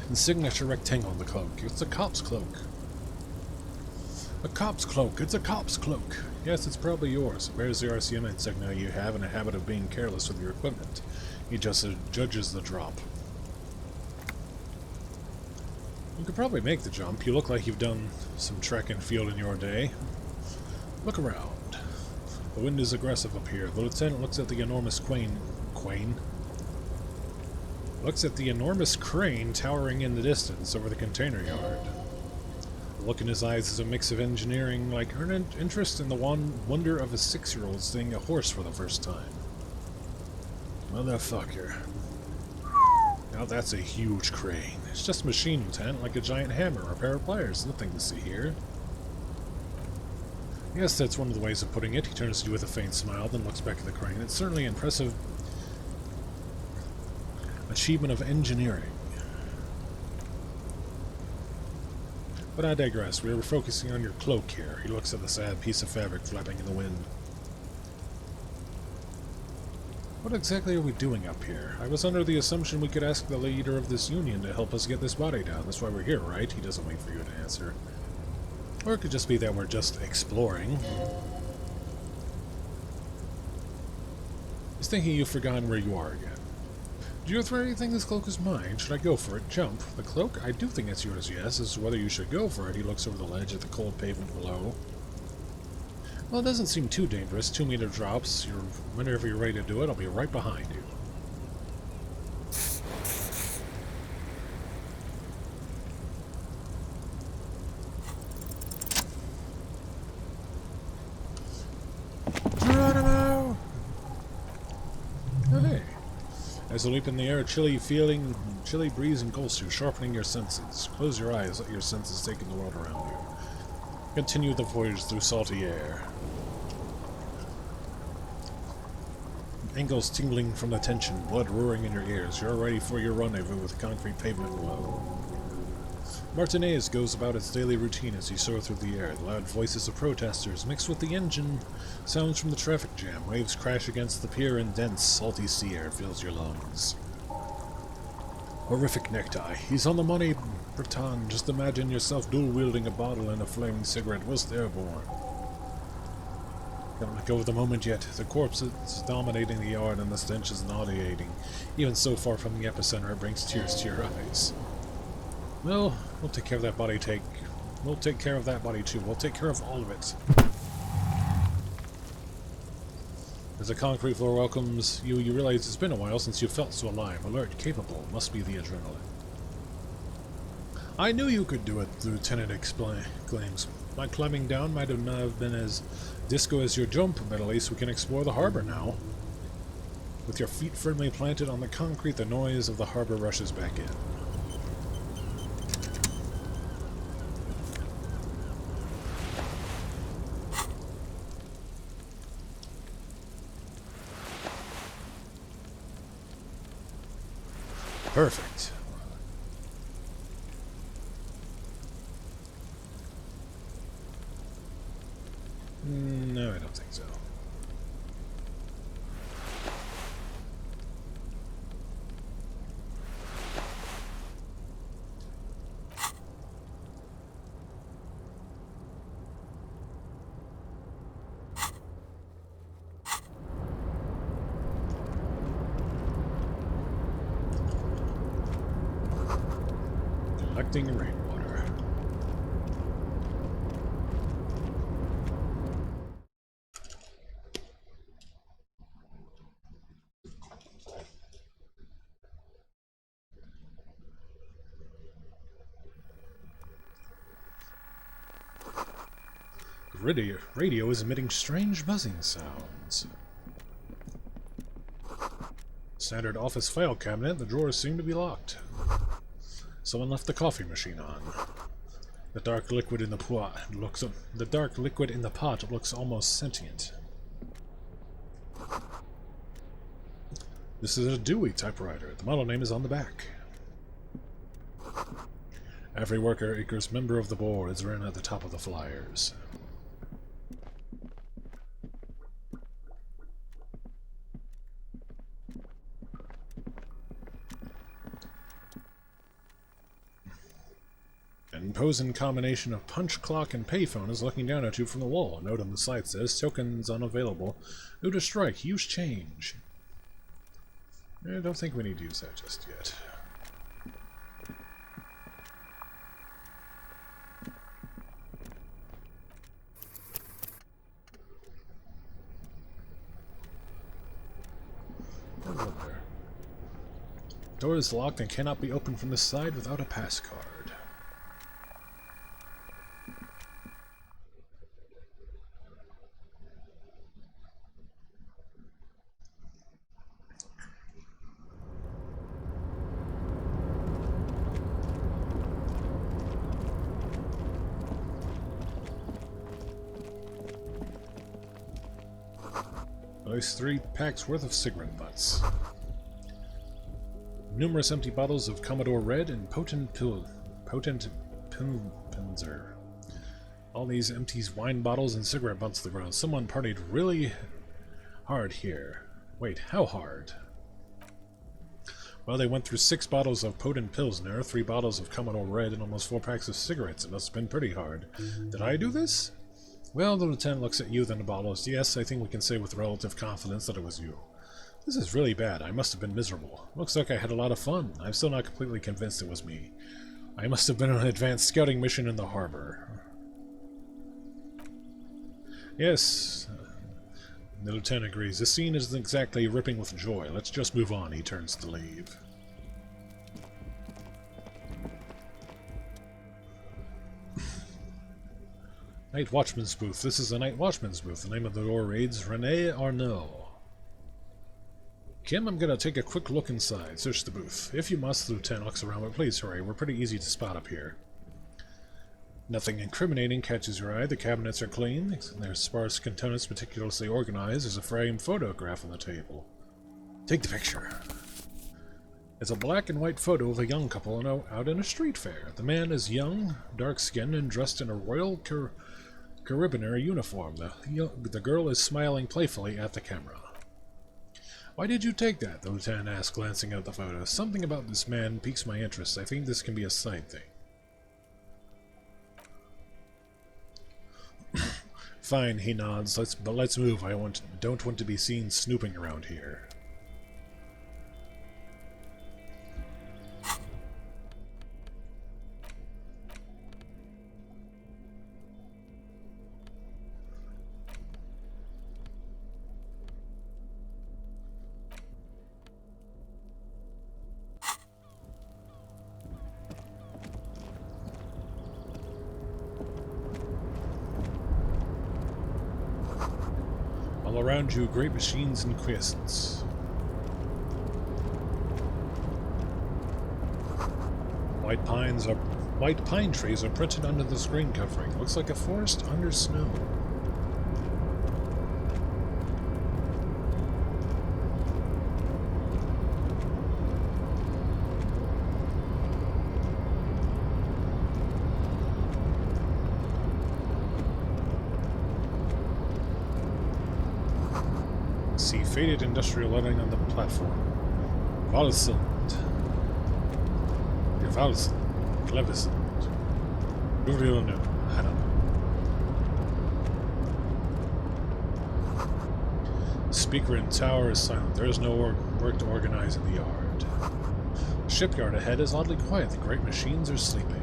And signature rectangle on the cloak. It's a cop's cloak. A cop's cloak. It's a cop's cloak. Yes, it's probably yours. Where's the RCM insignia you have in a habit of being careless with your equipment? He just judges the drop. You could probably make the jump. You look like you've done some track and field in your day. Look around. The wind is aggressive up here. The lieutenant looks at the enormous looks at the enormous crane towering in the distance over the container yard. The look in his eyes is a mix of engineering, like earnest interest in the wonder of a 6-year-old seeing a horse for the first time. Motherfucker. Now that's a huge crane. It's just a machine, Lieutenant, like a giant hammer or a pair of pliers. Nothing to see here. Yes, that's one of the ways of putting it. He turns to you with a faint smile, then looks back at the crane. It's certainly an impressive achievement of engineering. But I digress. We were focusing on your cloak here. He looks at the sad piece of fabric flapping in the wind. What exactly are we doing up here? I was under the assumption we could ask the leader of this union to help us get this body down. That's why we're here, right? He doesn't wait for you to answer. Or it could just be that we're just exploring. He's thinking you've forgotten where you are again. Do you really think this cloak is mine? Should I go for it? Jump. The cloak? I do think it's yours, yes. As to whether you should go for it, he looks over the ledge at the cold pavement below. Well, it doesn't seem too dangerous. 2-meter drops. Whenever you're ready to do it, I'll be right behind you. As you leap in the air, chilly breeze engulfs you, sharpening your senses. Close your eyes, let your senses take in the world around you. Continue the voyage through salty air. Ankles tingling from the tension, blood roaring in your ears. You're ready for your rendezvous with the concrete pavement below. Martinez goes about its daily routine as you soar through the air. The loud voices of protesters mixed with the engine sounds from the traffic jam. Waves crash against the pier and dense, salty sea air fills your lungs. Horrific necktie. He's on the money, Breton. Just imagine yourself dual-wielding a bottle and a flaming cigarette whilst airborne. Don't let go of the moment yet. The corpse is dominating the yard and the stench is nauseating. Even so far from the epicenter, it brings tears to your eyes. Well, we'll take care of that body. We'll take care of that body too. We'll take care of all of it. As the concrete floor welcomes you, you realize it's been a while since you felt so alive, alert, capable. Must be the adrenaline. I knew you could do it, the lieutenant exclaims. My climbing down might not have been as disco as your jump, but at least we can explore the harbor now. With your feet firmly planted on the concrete, the noise of the harbor rushes back in. Perfect. No, I don't think so. Collecting rainwater. The radio is emitting strange buzzing sounds. Standard office file cabinet, the drawers seem to be locked. Someone left the coffee machine on. The dark liquid in the pot looks almost sentient. This is a Dewey typewriter. The model name is on the back. Every worker, acres, member of the board is written at the top of the flyers. An imposing combination of punch clock and payphone is looking down at you from the wall. A note on the side says, tokens unavailable. Due to strike, use change. I don't think we need to use that just yet. There. Door is locked and cannot be opened from the side without a pass card. Place 3 packs worth of cigarette butts. Numerous empty bottles of Commodore Red and potent Pinzer. All these empty wine bottles and cigarette butts to the ground. Someone partied really hard here. Wait, how hard? Well, they went through 6 bottles of potent Pilsner, 3 bottles of Commodore Red, and almost 4 packs of cigarettes. It must have been pretty hard. Did I do this? Well, the lieutenant looks at you, then the bottles. Yes, I think we can say with relative confidence that it was you. This is really bad. I must have been miserable. Looks like I had a lot of fun. I'm still not completely convinced it was me. I must have been on an advanced scouting mission in the harbor. Yes, the lieutenant agrees. This scene isn't exactly ripping with joy. Let's just move on. He turns to leave. Night Watchman's booth. This is a Night Watchman's booth. The name of the door reads Rene Arnaud. Kim, I'm gonna take a quick look inside. Search the booth. If you must, the lieutenant looks around, but please hurry. We're pretty easy to spot up here. Nothing incriminating catches your eye. The cabinets are clean. There's sparse components meticulously organized. There's a framed photograph on the table. Take the picture. It's a black and white photo of a young couple out in a street fair. The man is young, dark-skinned, and dressed in a royal carabiner uniform. The girl is smiling playfully at the camera. Why did you take that? The lieutenant asked, glancing at the photo. Something about this man piques my interest. I think this can be a side thing. Fine, he nods. Let's move. I don't want to be seen snooping around here. All around you, great machines and quiescence. White pine trees are printed under the screen covering. Looks like a forest under snow. See faded industrial lighting on the platform. Valsund. Valsund. Clevisund. Uvilnu. I don't know. Speaker in tower is silent. There is no work to organize in the yard. Shipyard ahead is oddly quiet. The great machines are sleeping.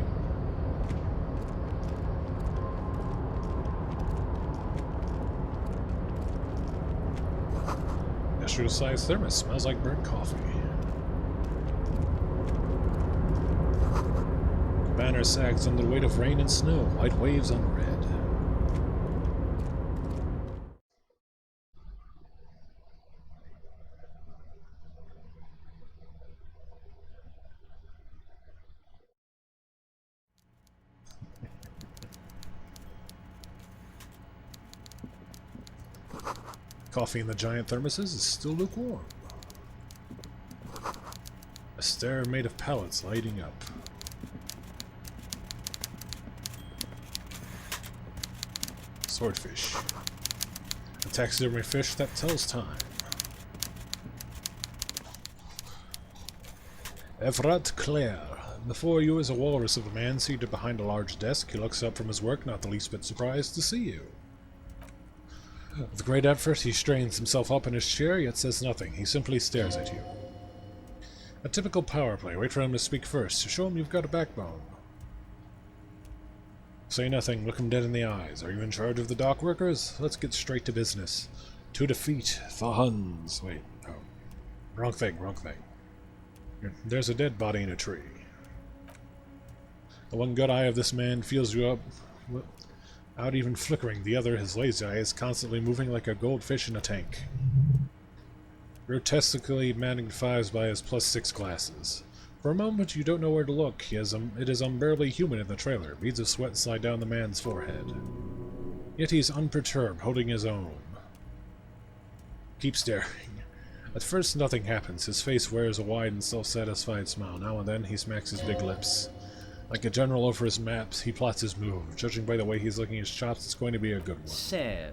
Industrial-sized thermos smells like burnt coffee. Banner sags under the weight of rain and snow. White waves on red. Coffee in the giant thermoses is still lukewarm. A stair made of pallets lighting up. Swordfish. A taxidermy fish that tells time. Evrat Claire. Before you is a walrus of a man seated behind a large desk. He looks up from his work, not the least bit surprised to see you. With great effort, he strains himself up in his chair, yet says nothing. He simply stares at you. A typical power play. Wait for him to speak first. Show him you've got a backbone. Say nothing. Look him dead in the eyes. Are you in charge of the dock workers? Let's get straight to business. To defeat the Huns. Wait, no. Wrong thing. There's a dead body in a tree. The one good eye of this man feels you up without even flickering. The other, his lazy eye, is constantly moving like a goldfish in a tank. Grotesquely magnifies by his +6 glasses. For a moment, you don't know where to look. It is unbearably human in the trailer. Beads of sweat slide down the man's forehead. Yet he's unperturbed, holding his own. Keep staring. At first, nothing happens. His face wears a wide and self-satisfied smile. Now and then, he smacks his big lips. Like a general over his maps, he plots his move. Judging by the way he's licking his chops, it's going to be a good one. So...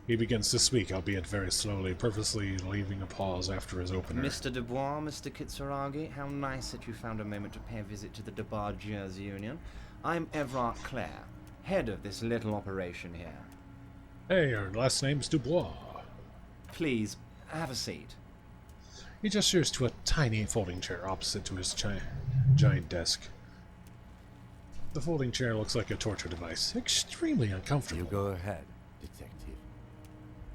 He begins to speak, albeit very slowly, purposely leaving a pause after his opener. Mr. Dubois, Mr. Kitsuragi, how nice that you found a moment to pay a visit to the Debargers Union. I'm Everard Clare, head of this little operation here. Hey, your last name's Dubois. Please, have a seat. He gestures to a tiny folding chair opposite to his giant desk. The folding chair looks like a torture device. Extremely uncomfortable. You go ahead, detective.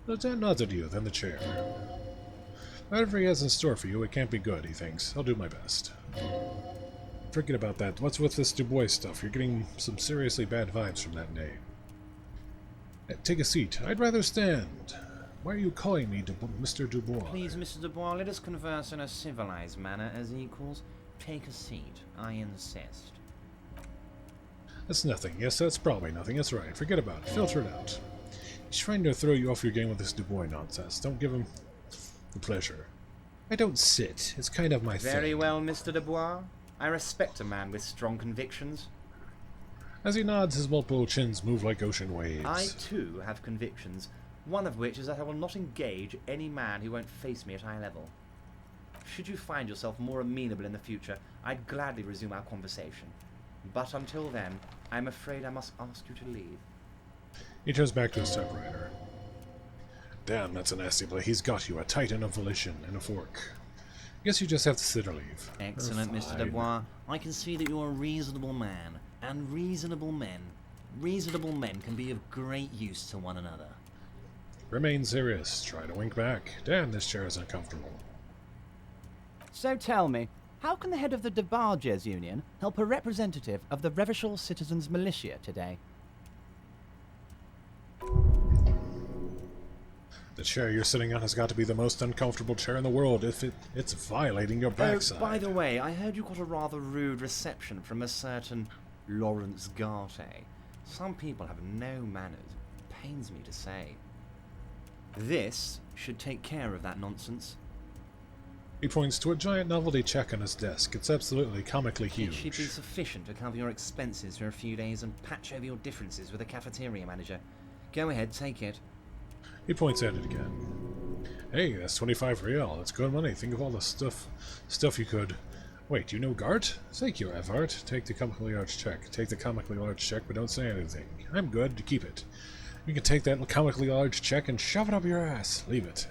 Lieutenant nods at you, then the chair. Whatever he has in store for you, it can't be good, he thinks. I'll do my best. Forget about that. What's with this Dubois stuff? You're getting some seriously bad vibes from that name. Take a seat. I'd rather stand. Why are you calling me Mr. Dubois? Please, Mr. Dubois, let us converse in a civilized manner as equals. Take a seat. I insist. That's nothing. Yes, that's probably nothing. That's right. Forget about it. Filter it out. He's trying to throw you off your game with this Dubois nonsense. Don't give him the pleasure. I don't sit. It's kind of my thing. Very well, Mr. Dubois. I respect a man with strong convictions. As he nods, his multiple chins move like ocean waves. I, too, have convictions. One of which is that I will not engage any man who won't face me at eye level. Should you find yourself more amenable in the future, I'd gladly resume our conversation. But until then, I'm afraid I must ask you to leave. He turns back to his typewriter. Damn, that's a nasty play. He's got you, a titan of volition and a fork. Guess you just have to sit or leave. Excellent, Mr. Dubois. I can see that you're a reasonable man, and reasonable men can be of great use to one another. Remain serious. Try to wink back. Damn, this chair is uncomfortable. So tell me, how can the head of the Debarges Union help a representative of the Revachol Citizens Militia today? The chair you're sitting on has got to be the most uncomfortable chair in the world if it's violating your backside. By the way, I heard you got a rather rude reception from a certain Lawrence Garte. Some people have no manners. Pains me to say. This should take care of that nonsense. He points to a giant novelty check on his desk. It's absolutely comically huge. It should be sufficient to cover your expenses for a few days and patch over your differences with the cafeteria manager. Go ahead, take it. He points at it again. Hey, that's 25 real. That's good money. Think of all the stuff you could... Wait, you know Gart? Thank you, Evart. Take the comically large check. Take the comically large check, but don't say anything. I'm good. Keep it. You can take that comically large check and shove it up your ass. Leave it.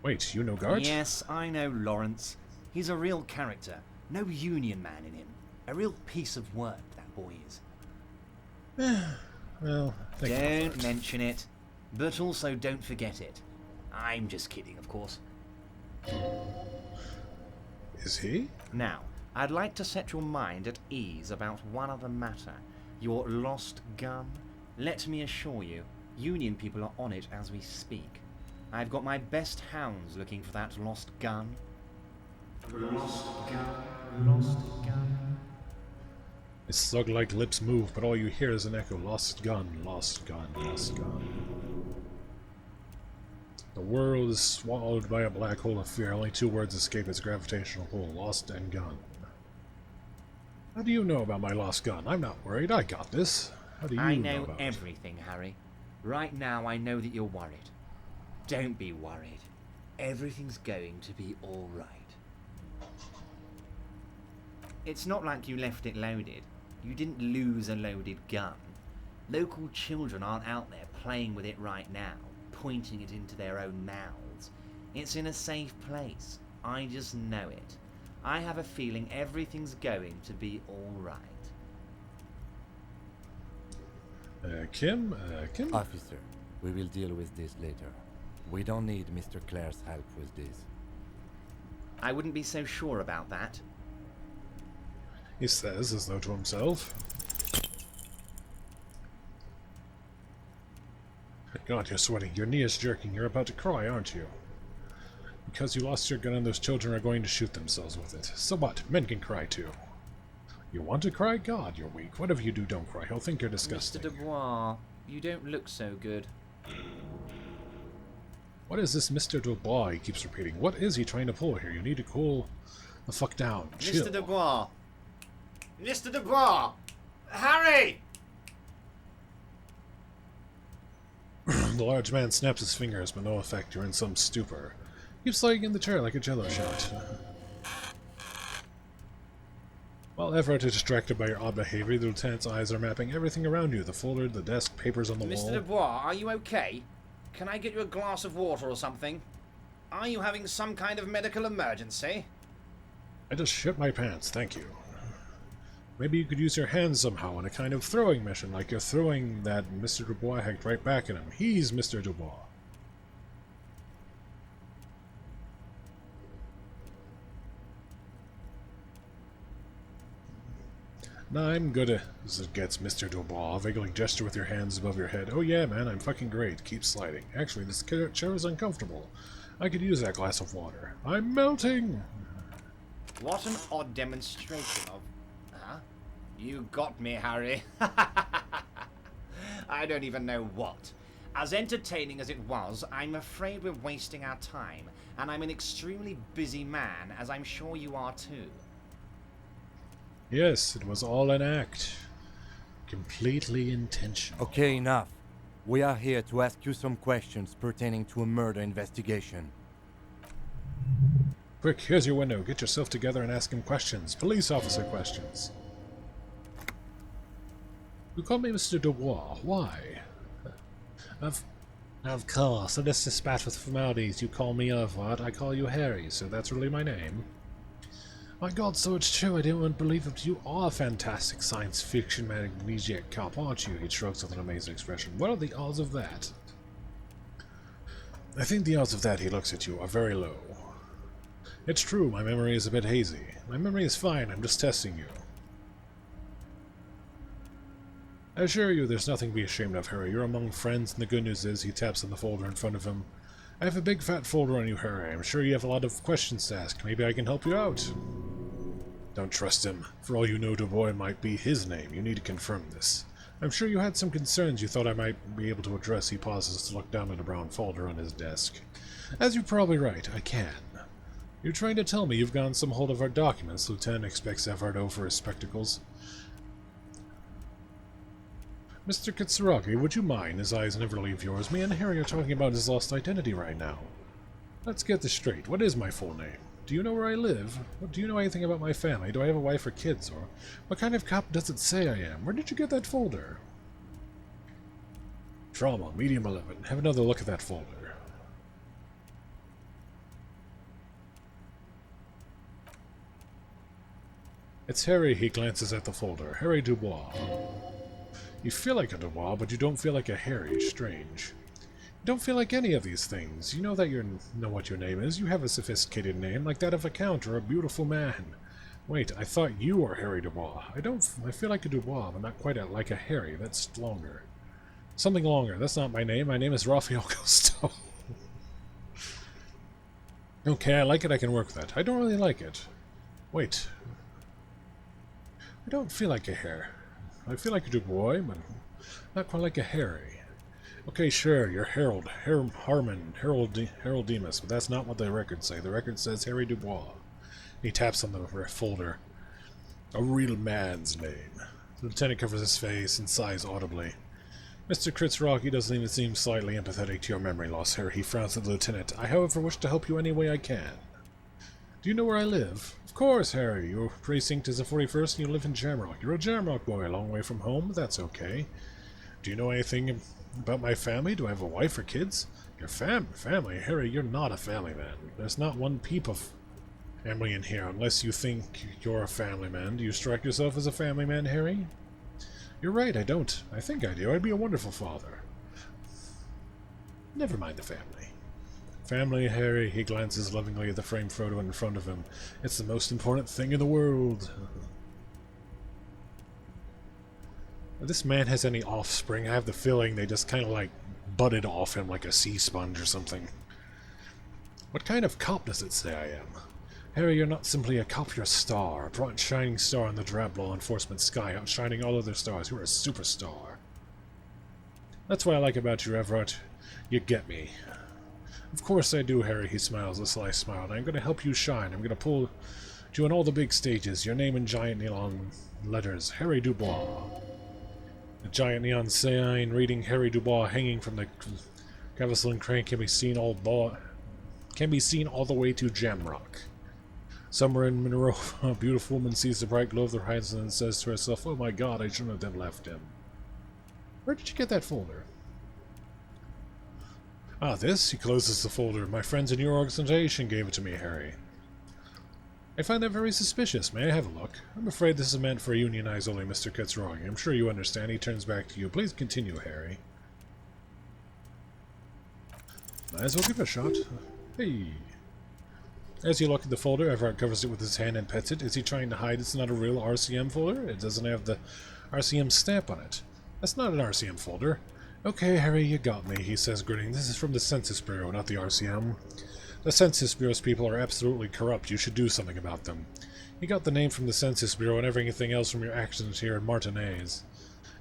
Wait, you know Gart? Yes, I know Lawrence. He's a real character. No union man in him. A real piece of work, that boy is. Well, don't mention it. But also don't forget it. I'm just kidding, of course. Is he? Now, I'd like to set your mind at ease about one other matter. Your lost gun. Let me assure you, Union people are on it as we speak. I've got my best hounds looking for that lost gun. Lost gun, lost gun. His slug-like lips move, but all you hear is an echo. Lost gun, lost gun, lost gun. The world is swallowed by a black hole of fear. Only two words escape its gravitational pull. Lost and gun. How do you know about my lost gun? I'm not worried. I got this. How do you know about everything, Harry. Right now I know that you're worried. Don't be worried. Everything's going to be all right. It's not like you left it loaded. You didn't lose a loaded gun. Local children aren't out there playing with it right now, pointing it into their own mouths. It's in a safe place. I just know it. I have a feeling everything's going to be all right. Kim? Officer, we will deal with this later. We don't need Mr. Clare's help with this. I wouldn't be so sure about that. He says, as though to himself. God, you're sweating. Your knee is jerking. You're about to cry, aren't you? Because you lost your gun and those children are going to shoot themselves with it. So what? Men can cry too. You want to cry? God, you're weak. Whatever you do, don't cry. He'll think you're disgusting. Mr. Dubois, you don't look so good. What is this Mr. Dubois he keeps repeating? What is he trying to pull here? You need to cool the fuck down. Chill. Mr. Dubois! Mr. Dubois! Harry! The large man snaps his fingers, but no effect. You're in some stupor. Keeps laying in the chair like a jello shot. While Everett is distracted by your odd behavior, the lieutenant's eyes are mapping everything around you. The folder, the desk, papers on the wall. Mr. Dubois, are you okay? Can I get you a glass of water or something? Are you having some kind of medical emergency? I just shit my pants, thank you. Maybe you could use your hands somehow in a kind of throwing mission, like you're throwing that Mr. Dubois hacked right back at him. He's Mr. Dubois. No, I'm good as it gets, Mr. Dubois. Vaguely gesture with your hands above your head. Oh yeah, man, I'm fucking great. Keep sliding. Actually, this chair is uncomfortable. I could use that glass of water. I'm melting! What an odd demonstration of... Huh? You got me, Harry. I don't even know what. As entertaining as it was, I'm afraid we're wasting our time, and I'm an extremely busy man, as I'm sure you are too. Yes, it was all an act. Completely intentional. Okay, enough. We are here to ask you some questions pertaining to a murder investigation. Quick, here's your window. Get yourself together and ask him questions. Police officer questions. You call me Mr. Dubois. Why? Of course, in this dispatch with formalities, you call me what? I call you Harry, so that's really my name. My god, so it's true, I didn't believe it. You are a fantastic science fiction amnesiac cop, aren't you? He shrugs with an amazing expression. What are the odds of that? I think the odds of that, he looks at you, are very low. It's true, my memory is a bit hazy. My memory is fine, I'm just testing you. I assure you there's nothing to be ashamed of, Harry. You're among friends, and the good news is, he taps on the folder in front of him. I have a big fat folder on you, Harry. I'm sure you have a lot of questions to ask. Maybe I can help you out. Don't trust him. For all you know, Dubois might be his name. You need to confirm this. I'm sure you had some concerns you thought I might be able to address. He pauses to look down at a brown folder on his desk. As you're probably right, I can. You're trying to tell me you've gotten some hold of our documents. Lieutenant expects Everard for his spectacles. Mr. Kitsuragi, would you mind? His eyes never leave yours. Me and Harry are talking about his lost identity right now. Let's get this straight. What is my full name? Do you know where I live? Do you know anything about my family? Do I have a wife or kids? Or what kind of cop does it say I am? Where did you get that folder? Trauma, medium 11. Have another look at that folder. It's Harry. He glances at the folder. Harry Dubois. You feel like a Dubois, but you don't feel like a Harry. Strange. You don't feel like any of these things. You know that you know what your name is. You have a sophisticated name, like that of a count or a beautiful man. Wait, I thought you were Harry Dubois. I feel like a Dubois, but not quite like a Harry. That's longer. Something longer. That's not my name. My name is Raphael Cousteau. Okay, I like it. I can work with that. I don't really like it. Wait. I don't feel like a Harry. I feel like a Dubois, but not quite like a Harry. Okay, sure, you're Harold Demas, but that's not what the records say. The record says Harry Dubois. He taps on the folder. A real man's name. The lieutenant covers his face and sighs audibly. Mr. Kritzrocky doesn't even seem slightly empathetic to your memory loss, Harry. He frowns at the lieutenant. I, however, wish to help you any way I can. Do you know where I live? Of course, Harry. Your precinct is the 41st and you live in Jamrock. You're a Jamrock boy, a long way from home, but that's okay. Do you know anything about my family? Do I have a wife or kids? Your family? Harry, you're not a family man. There's not one peep of family in here, unless you think you're a family man. Do you strike yourself as a family man, Harry? You're right, I don't. I think I do. I'd be a wonderful father. Never mind the family. Family, Harry. He glances lovingly at the framed photo in front of him. It's the most important thing in the world. If this man has any offspring, I have the feeling they just kind of like butted off him like a sea sponge or something. What kind of cop does it say I am? Harry, you're not simply a cop, you're a star. A bright shining star in the drab law enforcement sky, outshining all other stars. You're a superstar. That's what I like about you, Everett. You get me. Of course I do, Harry, he smiles, a sly smile. I'm going to help you shine. I'm going to pull you on all the big stages. Your name in giant neon letters. Harry Dubois. The giant neon sign reading Harry Dubois hanging from the Gavislin crane can be seen all the way to Jamrock. Somewhere in Monroe, a beautiful woman sees the bright glow of the horizon and says to herself, "Oh my God, I shouldn't have left him." Where did you get that folder? Ah, this? He closes the folder. My friends in your organization gave it to me, Harry. I find that very suspicious. May I have a look? I'm afraid this is meant for union eyes only, Mr. Kitsuragi. I'm sure you understand. He turns back to you. Please continue, Harry. Might as well give it a shot. Hey. As you look at the folder, Everett covers it with his hand and pets it. Is he trying to hide it's not a real RCM folder? It doesn't have the RCM stamp on it. That's not an RCM folder. Okay, Harry, you got me, he says, grinning. This is from the Census Bureau, not the RCM. The Census Bureau's people are absolutely corrupt. You should do something about them. You got the name from the Census Bureau and everything else from your actions here in Martinez.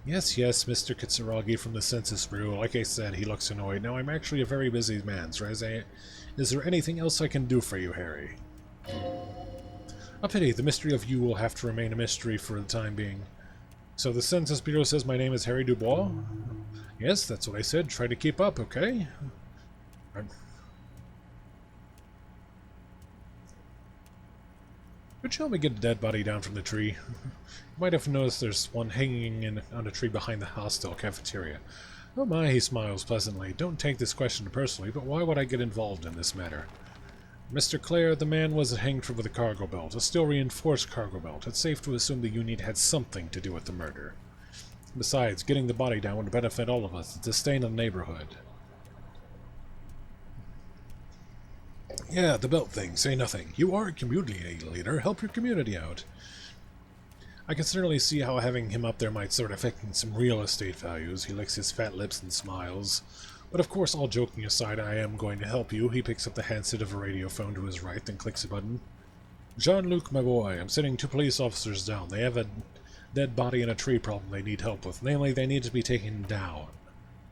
Yes, Mr. Kitsuragi from the Census Bureau. Like I said, he looks annoyed. Now, I'm actually a very busy man, so is there anything else I can do for you, Harry? A pity. The mystery of you will have to remain a mystery for the time being. So the Census Bureau says my name is Harry Dubois? Yes, that's what I said. Try to keep up, okay? Could you help me get a dead body down from the tree? You might have noticed there's one hanging on a tree behind the hostel cafeteria. Oh my, he smiles pleasantly. Don't take this question personally, but why would I get involved in this matter? Mr. Clare, the man was hanged with a cargo belt, a steel-reinforced cargo belt. It's safe to assume the Union had something to do with the murder. Besides, getting the body down would benefit all of us. It's a stain on the neighborhood. Yeah, the belt thing. Say nothing. You are a community leader. Help your community out. I can certainly see how having him up there might start affecting some real estate values. He licks his fat lips and smiles. But of course, all joking aside, I am going to help you. He picks up the handset of a radio phone to his right, then clicks a button. Jean-Luc, my boy, I'm sending 2 police officers down. They have a dead body and a tree problem they need help with. Namely, they need to be taken down.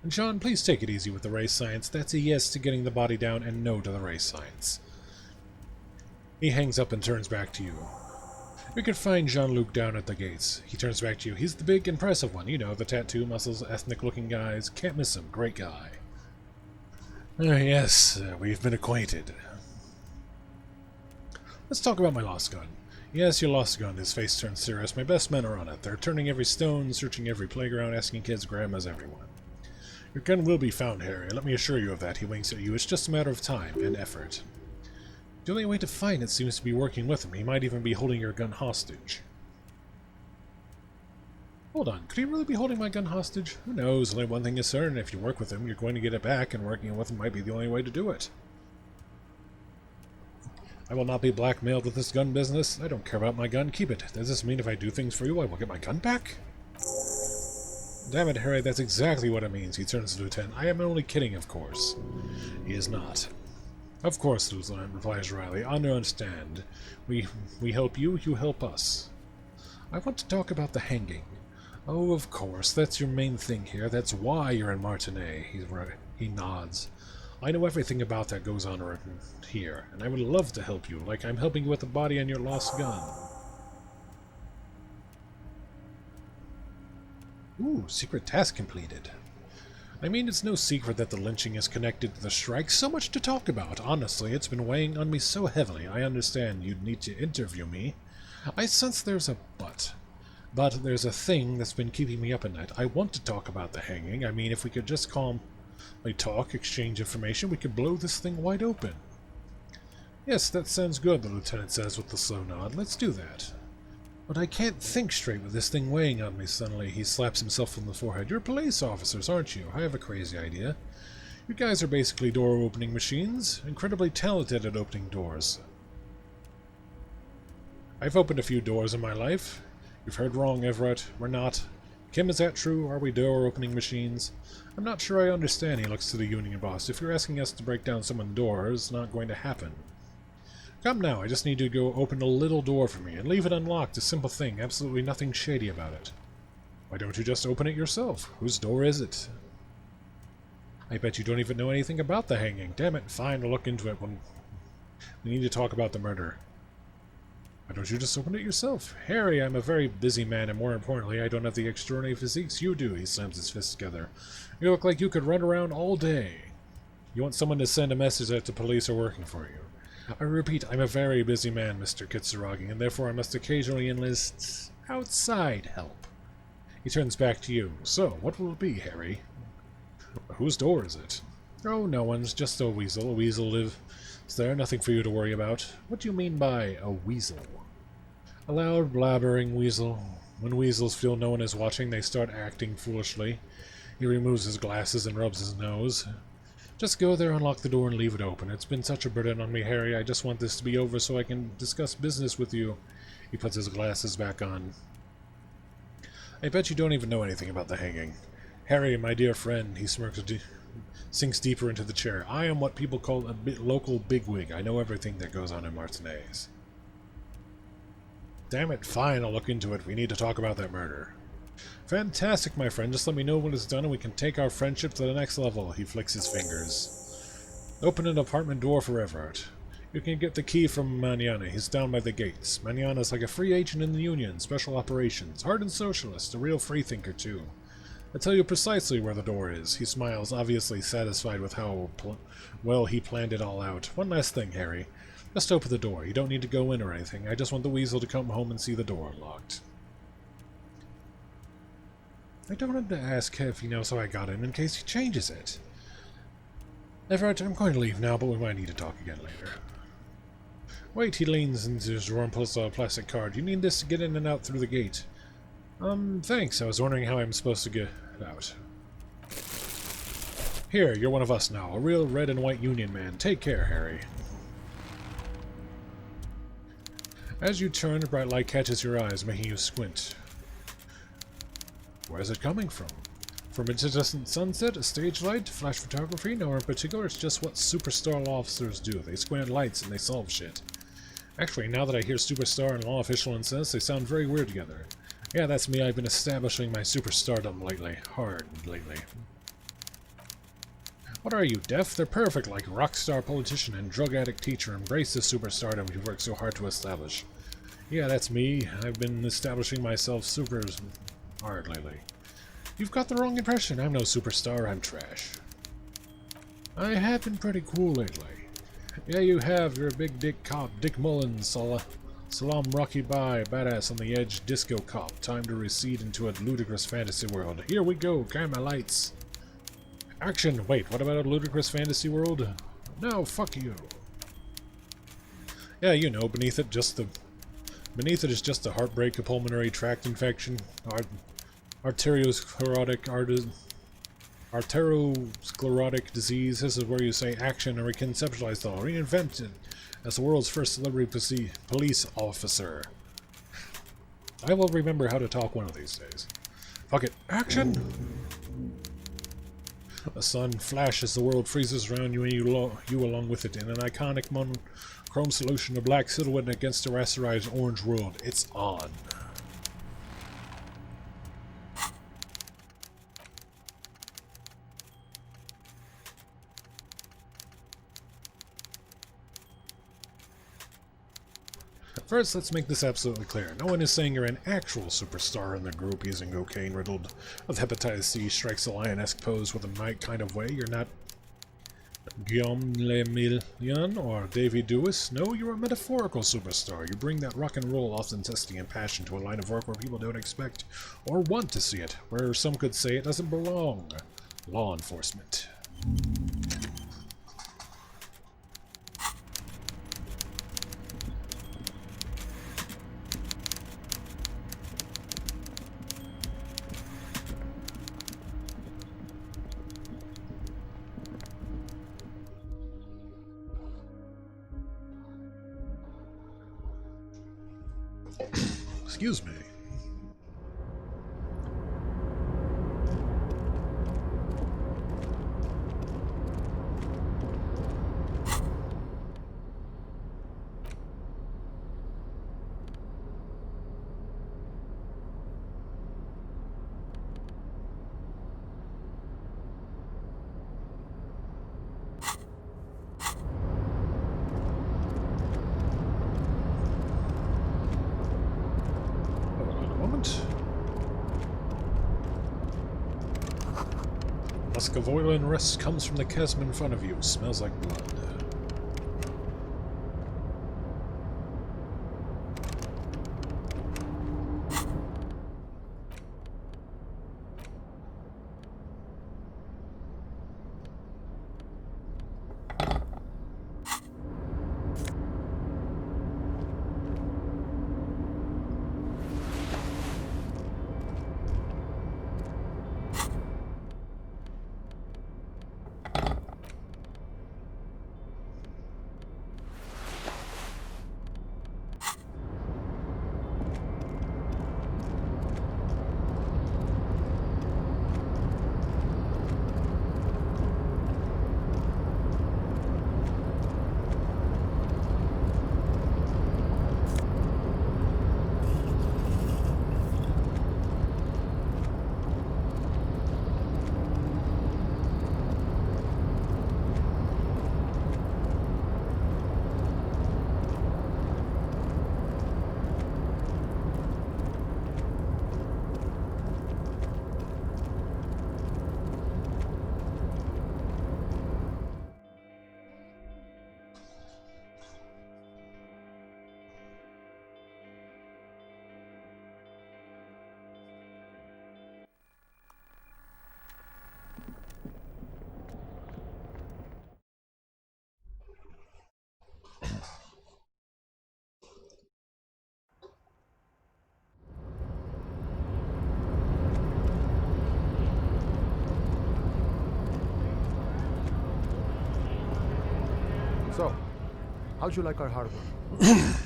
And John, please take it easy with the race science. That's a yes to getting the body down and no to the race science. He hangs up and turns back to you. We could find Jean-Luc down at the gates. He turns back to you. He's the big, impressive one. You know, the tattoo, muscles, ethnic-looking guys. Can't miss him. Great guy. Yes, we've been acquainted. Let's talk about my lost gun. Yes, your lost gun. His face turns serious. My best men are on it. They're turning every stone, searching every playground, asking kids, grandmas, everyone. Your gun will be found, Harry. Let me assure you of that. He winks at you. It's just a matter of time and effort. The only way to find it seems to be working with him. He might even be holding your gun hostage. Hold on, could he really be holding my gun hostage? Who knows? Only one thing is certain. If you work with him, you're going to get it back, and working with him might be the only way to do it. I will not be blackmailed with this gun business. I don't care about my gun. Keep it. Does this mean if I do things for you, I will get my gun back? Damn it, Harry, that's exactly what it means. He turns to the lieutenant. I am only kidding, of course. He is not. Of course, Lieutenant, replies Riley. I understand. We help you, you help us. I want to talk about the hanging. Oh, of course, that's your main thing here. That's why you're in Martinez. He nods. I know everything about that goes on here, and I would love to help you, like I'm helping you with the body on your lost gun. Ooh, secret task completed. I mean, it's no secret that the lynching is connected to the strike. So much to talk about. Honestly, it's been weighing on me so heavily. I understand you'd need to interview me. I sense there's a but. But there's a thing that's been keeping me up at night. I want to talk about the hanging. I mean, if we could just calmly talk, exchange information, we could blow this thing wide open. Yes, that sounds good, the lieutenant says with a slow nod. Let's do that. But I can't think straight with this thing weighing on me suddenly. He slaps himself on the forehead. You're police officers, aren't you? I have a crazy idea. You guys are basically door-opening machines. Incredibly talented at opening doors. I've opened a few doors in my life. You've heard wrong, Everett. We're not. Kim, is that true? Are we door-opening machines? I'm not sure I understand, he looks to the union boss. If you're asking us to break down someone's door, it's not going to happen. Come now, I just need you to go open a little door for me, and leave it unlocked, a simple thing, absolutely nothing shady about it. Why don't you just open it yourself? Whose door is it? I bet you don't even know anything about the hanging. Damn it, fine, we'll look into it when we need to talk about the murder. Why don't you just open it yourself? Harry, I'm a very busy man, and more importantly, I don't have the extraordinary physiques you do, he slams his fists together. You look like you could run around all day. You want someone to send a message that the police are working for you. I repeat, I'm a very busy man, Mr. Kitsuragi, and therefore I must occasionally enlist outside help. He turns back to you. So, what will it be, Harry? Whose door is it? Oh, no one's, just a weasel. A weasel lives there, nothing for you to worry about. What do you mean by a weasel? A loud, blabbering weasel. When weasels feel no one is watching, they start acting foolishly. He removes his glasses and rubs his nose. Just go there, unlock the door, and leave it open. It's been such a burden on me, Harry. I just want this to be over so I can discuss business with you. He puts his glasses back on. I bet you don't even know anything about the hanging. Harry, my dear friend, he sinks deeper into the chair. I am what people call a local bigwig. I know everything that goes on in Martinez. Damn it, fine, I'll look into it. We need to talk about that murder. Fantastic, my friend. Just let me know when it's done and we can take our friendship to the next level. He flicks his fingers. Open an apartment door for Everett. You can get the key from Manana. He's down by the gates. Manana's like a free agent in the Union, special operations, hardened socialist, a real freethinker too. I'll tell you precisely where the door is. He smiles, obviously satisfied with how well he planned it all out. One last thing, Harry. Just open the door. You don't need to go in or anything. I just want the weasel to come home and see the door unlocked. I don't want to ask if he knows how I got in case he changes it. Everett, I'm going to leave now, but we might need to talk again later. Wait, he leans into his drawer and pulls out a plastic card. You need this to get in and out through the gate. Thanks. I was wondering how I'm supposed to get out. Here, you're one of us now. A real red and white Union man. Take care, Harry. As you turn, a bright light catches your eyes, making you squint. Where's it coming from? From a distant sunset, a stage light, flash photography? Nowhere in particular, it's just what superstar law officers do. They squint at lights and they solve shit. Actually, now that I hear superstar and law official and sense, they sound very weird together. Yeah, that's me. I've been establishing my superstardom lately. Hard lately. What are you, deaf? They're perfect, like rock star politician and drug addict teacher. Embrace the superstardom you've worked so hard to establish. Yeah, that's me. I've been establishing myself super hard lately. You've got the wrong impression. I'm no superstar. I'm trash. I have been pretty cool lately. Yeah, you have. You're a big dick cop. Dick Mullins, Salam Rocky Bye, badass on the edge, disco cop. Time to recede into a ludicrous fantasy world. Here we go. Camera lights. Action! Wait, what about a ludicrous fantasy world? No, fuck you. Yeah, you know, beneath it is just a heartbreak, a pulmonary tract infection, arteriosclerotic disease. This is where you say action and reconceptualize the law. Reinvented as the world's first celebrity police officer. I will remember how to talk one of these days. Fuck it. Action! The sun flashes, the world freezes around you and you along with it in an iconic monochrome solution, a black silhouette against a rasterized orange world. It's on. First, let's make this absolutely clear. No one is saying you're an actual superstar in the group using cocaine riddled with hepatitis C strikes a lion-esque pose with a night kind of way. You're not Guillaume Le Million or Davy Dewis. No, you're a metaphorical superstar. You bring that rock and roll authenticity and passion to a line of work where people don't expect or want to see it, where some could say it doesn't belong. Law enforcement. Excuse me. Musk of oil and rust comes from the chasm in front of you. Smells like blood. So, how'd you like our harbor? It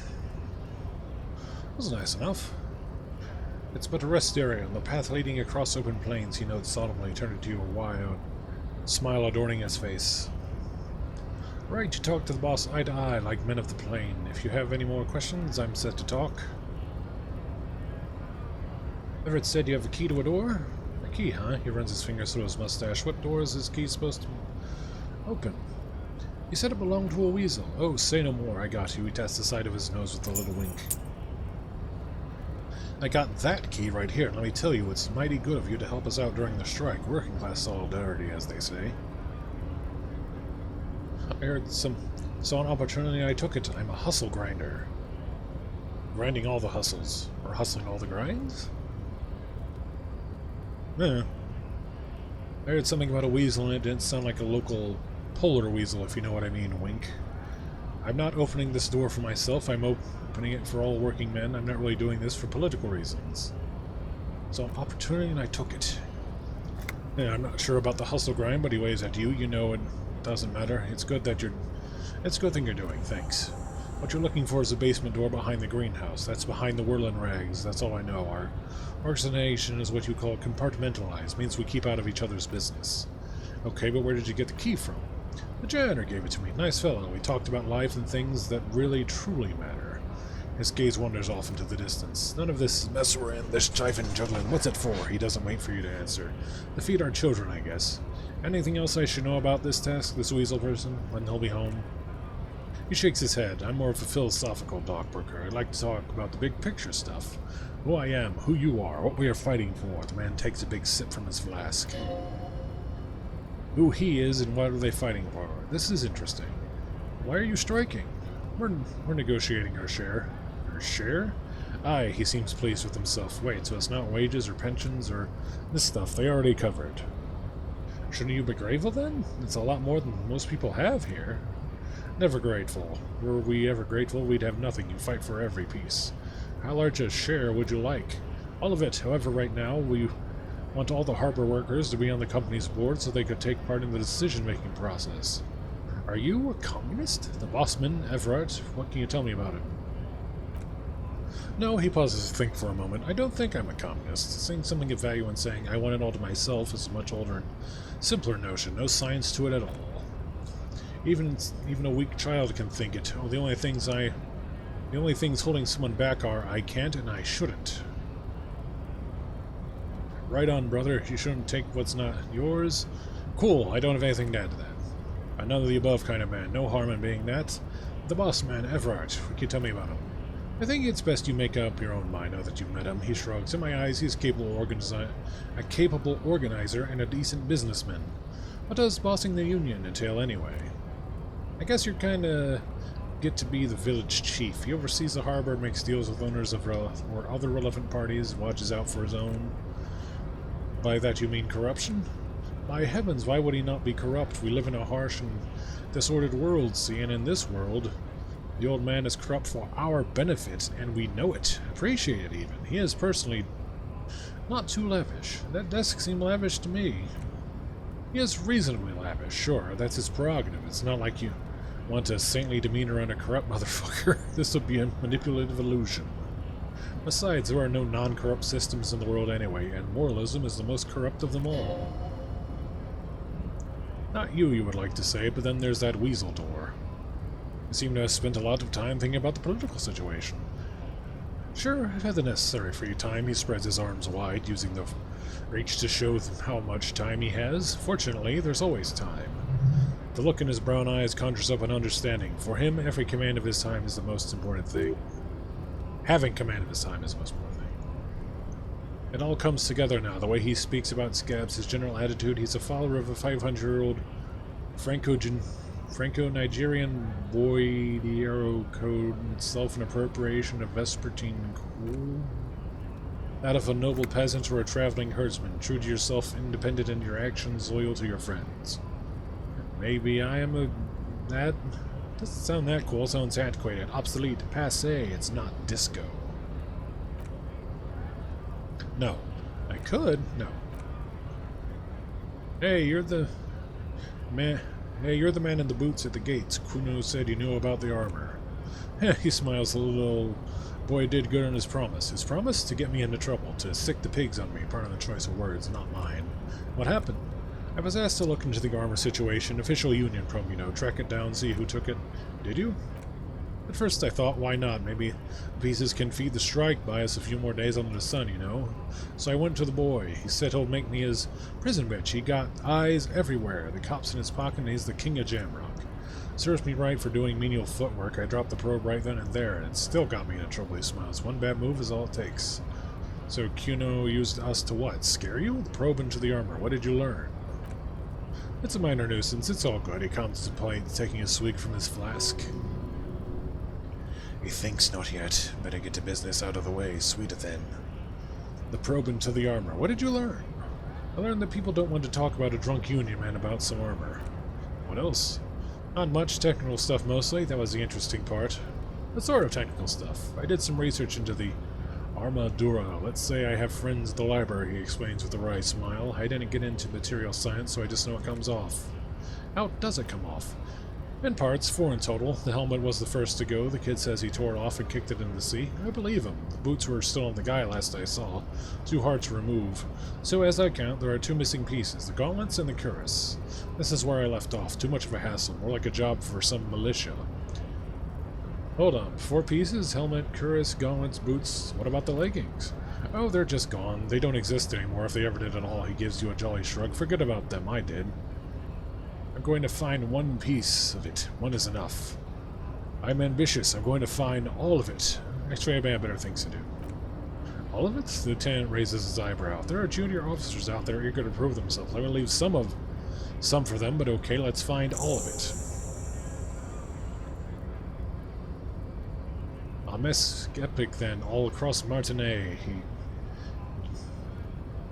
was nice enough. It's but a rest area, and the path leading across open plains, he notes solemnly, turning to you, a wide smile adorning his face. Right, to talk to the boss eye to eye, like men of the plain. If you have any more questions, I'm set to talk. Everett said you have a key to a door? A key, huh? He runs his fingers through his mustache. What door is this key supposed to open? He said it belonged to a weasel. Oh, say no more, I got you. He taps the side of his nose with a little wink. I got that key right here. Let me tell you, it's mighty good of you to help us out during the strike. Working class solidarity, as they say. I heard saw an opportunity, I took it. I'm a hustle grinder. Grinding all the hustles. Or hustling all the grinds? Yeah. I heard something about a weasel and it didn't sound like a local polar weasel, if you know what I mean, wink. I'm not opening this door for myself, I'm opening it for all working men. I'm not really doing this for political reasons. So an opportunity and I took it. Yeah, I'm not sure about the hustle grind, but he waves at you. You know it doesn't matter. It's a good thing you're doing, thanks. What you're looking for is the basement door behind the greenhouse. That's behind the whirling rags. That's all I know. Our organization is what you call compartmentalized. Means we keep out of each other's business. Okay, but where did you get the key from? The janitor gave it to me. Nice fellow. We talked about life and things that really, truly matter. His gaze wanders off into the distance. None of this mess we're in, this jiving juggling. What's it for? He doesn't wait for you to answer. To feed our children, I guess. Anything else I should know about this task, this weasel person, when he'll be home? He shakes his head. I'm more of a philosophical Dockbroker. I'd like to talk about the big picture stuff. Who I am, who you are, what we are fighting for. The man takes a big sip from his flask. Who he is and what are they fighting for? This is interesting. Why are you striking? We're negotiating our share. Our share? Aye, he seems pleased with himself. Wait, so it's not wages or pensions or this stuff. They already covered. Shouldn't you be grateful then? It's a lot more than most people have here. Never grateful. Were we ever grateful, we'd have nothing. You fight for every piece. How large a share would you like? All of it. However, right now, we want all the harbor workers to be on the company's board so they could take part in the decision-making process. Are you a communist? The bossman, Everett? What can you tell me about him? No, he pauses to think for a moment. I don't think I'm a communist. Seeing something of value in saying I want it all to myself is a much older and simpler notion. No science to it at all. Even a weak child can think it. Oh, the only things holding someone back are I can't and I shouldn't. Right on, brother. You shouldn't take what's not yours. Cool, I don't have anything to add to that. I'm none of the above kind of man. No harm in being that. The boss man, Everard. What can you tell me about him? I think it's best you make up your own mind now that you've met him. He shrugs. In my eyes, he's a capable organizer and a decent businessman. What does bossing the union entail anyway? I guess you're kinda get to be the village chief. He oversees the harbor, makes deals with owners of or other relevant parties, watches out for his own. By that you mean corruption? By heavens, why would he not be corrupt? We live in a harsh and disordered world, see, and in this world, the old man is corrupt for our benefit, and we know it. Appreciate it, even. He is personally not too lavish. That desk seemed lavish to me. He is reasonably lavish, sure. That's his prerogative. It's not like you want a saintly demeanor on a corrupt motherfucker. This would be a manipulative illusion. Besides, there are no non-corrupt systems in the world anyway, and moralism is the most corrupt of them all. Not you would like to say, but then there's that weasel door. You seem to have spent a lot of time thinking about the political situation. Sure, I've had the necessary free time. He spreads his arms wide, using the reach to show how much time he has. Fortunately, there's always time. The look in his brown eyes conjures up an understanding. For him, every command of his time is the most important thing. Having command of his time is the most important thing. It all comes together now. The way he speaks about scabs, his general attitude. He's a follower of a 500-year-old Franco-Nigerian Boidiero code, itself an appropriation of Vespertine cool. That of a noble peasant or a traveling herdsman, true to yourself, independent in your actions, loyal to your friends. Maybe I am a... that... doesn't sound that cool, sounds antiquated, obsolete, passé, it's not disco. No. I could? No. Hey, you're the... man... Hey, you're the man in the boots at the gates. Kuno said you knew about the armor. He smiles. The little boy did good on his promise. His promise? To get me into trouble, to sick the pigs on me. Pardon the choice of words, not mine. What happened? I was asked to look into the armor situation. Official Union probe, you know. Track it down, see who took it. Did you? At first I thought, why not? Maybe the pieces can feed the strike, buy us a few more days under the sun, you know? So I went to the boy. He said he'll make me his prison bitch. He got eyes everywhere. The cop's in his pocket and he's the king of Jamrock. Serves me right for doing menial footwork. I dropped the probe right then and there, and it still got me into trouble, he smiles. One bad move is all it takes. So Kuno used us to what? Scare you? The probe into the armor. What did you learn? It's a minor nuisance. It's all good. He contemplates taking a swig from his flask. He thinks not yet. Better get to business out of the way. Sweeter then. The probe into the armor. What did you learn? I learned that people don't want to talk about a drunk Union man about some armor. What else? Not much. Technical stuff mostly. That was the interesting part. What sort of technical stuff? I did some research into the Armadura. Let's say I have friends at the library, he explains with a wry smile. I didn't get into material science, so I just know it comes off. How does it come off? In parts, 4 in total. The helmet was the first to go. The kid says he tore it off and kicked it into the sea. I believe him. The boots were still on the guy last I saw. Too hard to remove. So as I count, there are 2 missing pieces, the gauntlets and the cuirass. This is where I left off. Too much of a hassle. More like a job for some militia. Hold on. 4 pieces? Helmet, cuirass, gauntlets, boots. What about the leggings? Oh, they're just gone. They don't exist anymore if they ever did at all. He gives you a jolly shrug. Forget about them. I did. I'm going to find 1 piece of it. 1 is enough. I'm ambitious. I'm going to find all of it. Actually, I have better things to do. All of it? The lieutenant raises his eyebrow. There are junior officers out there eager to prove themselves. I will leave some for them, but okay, let's find all of it. A mess epic then, all across Martinet.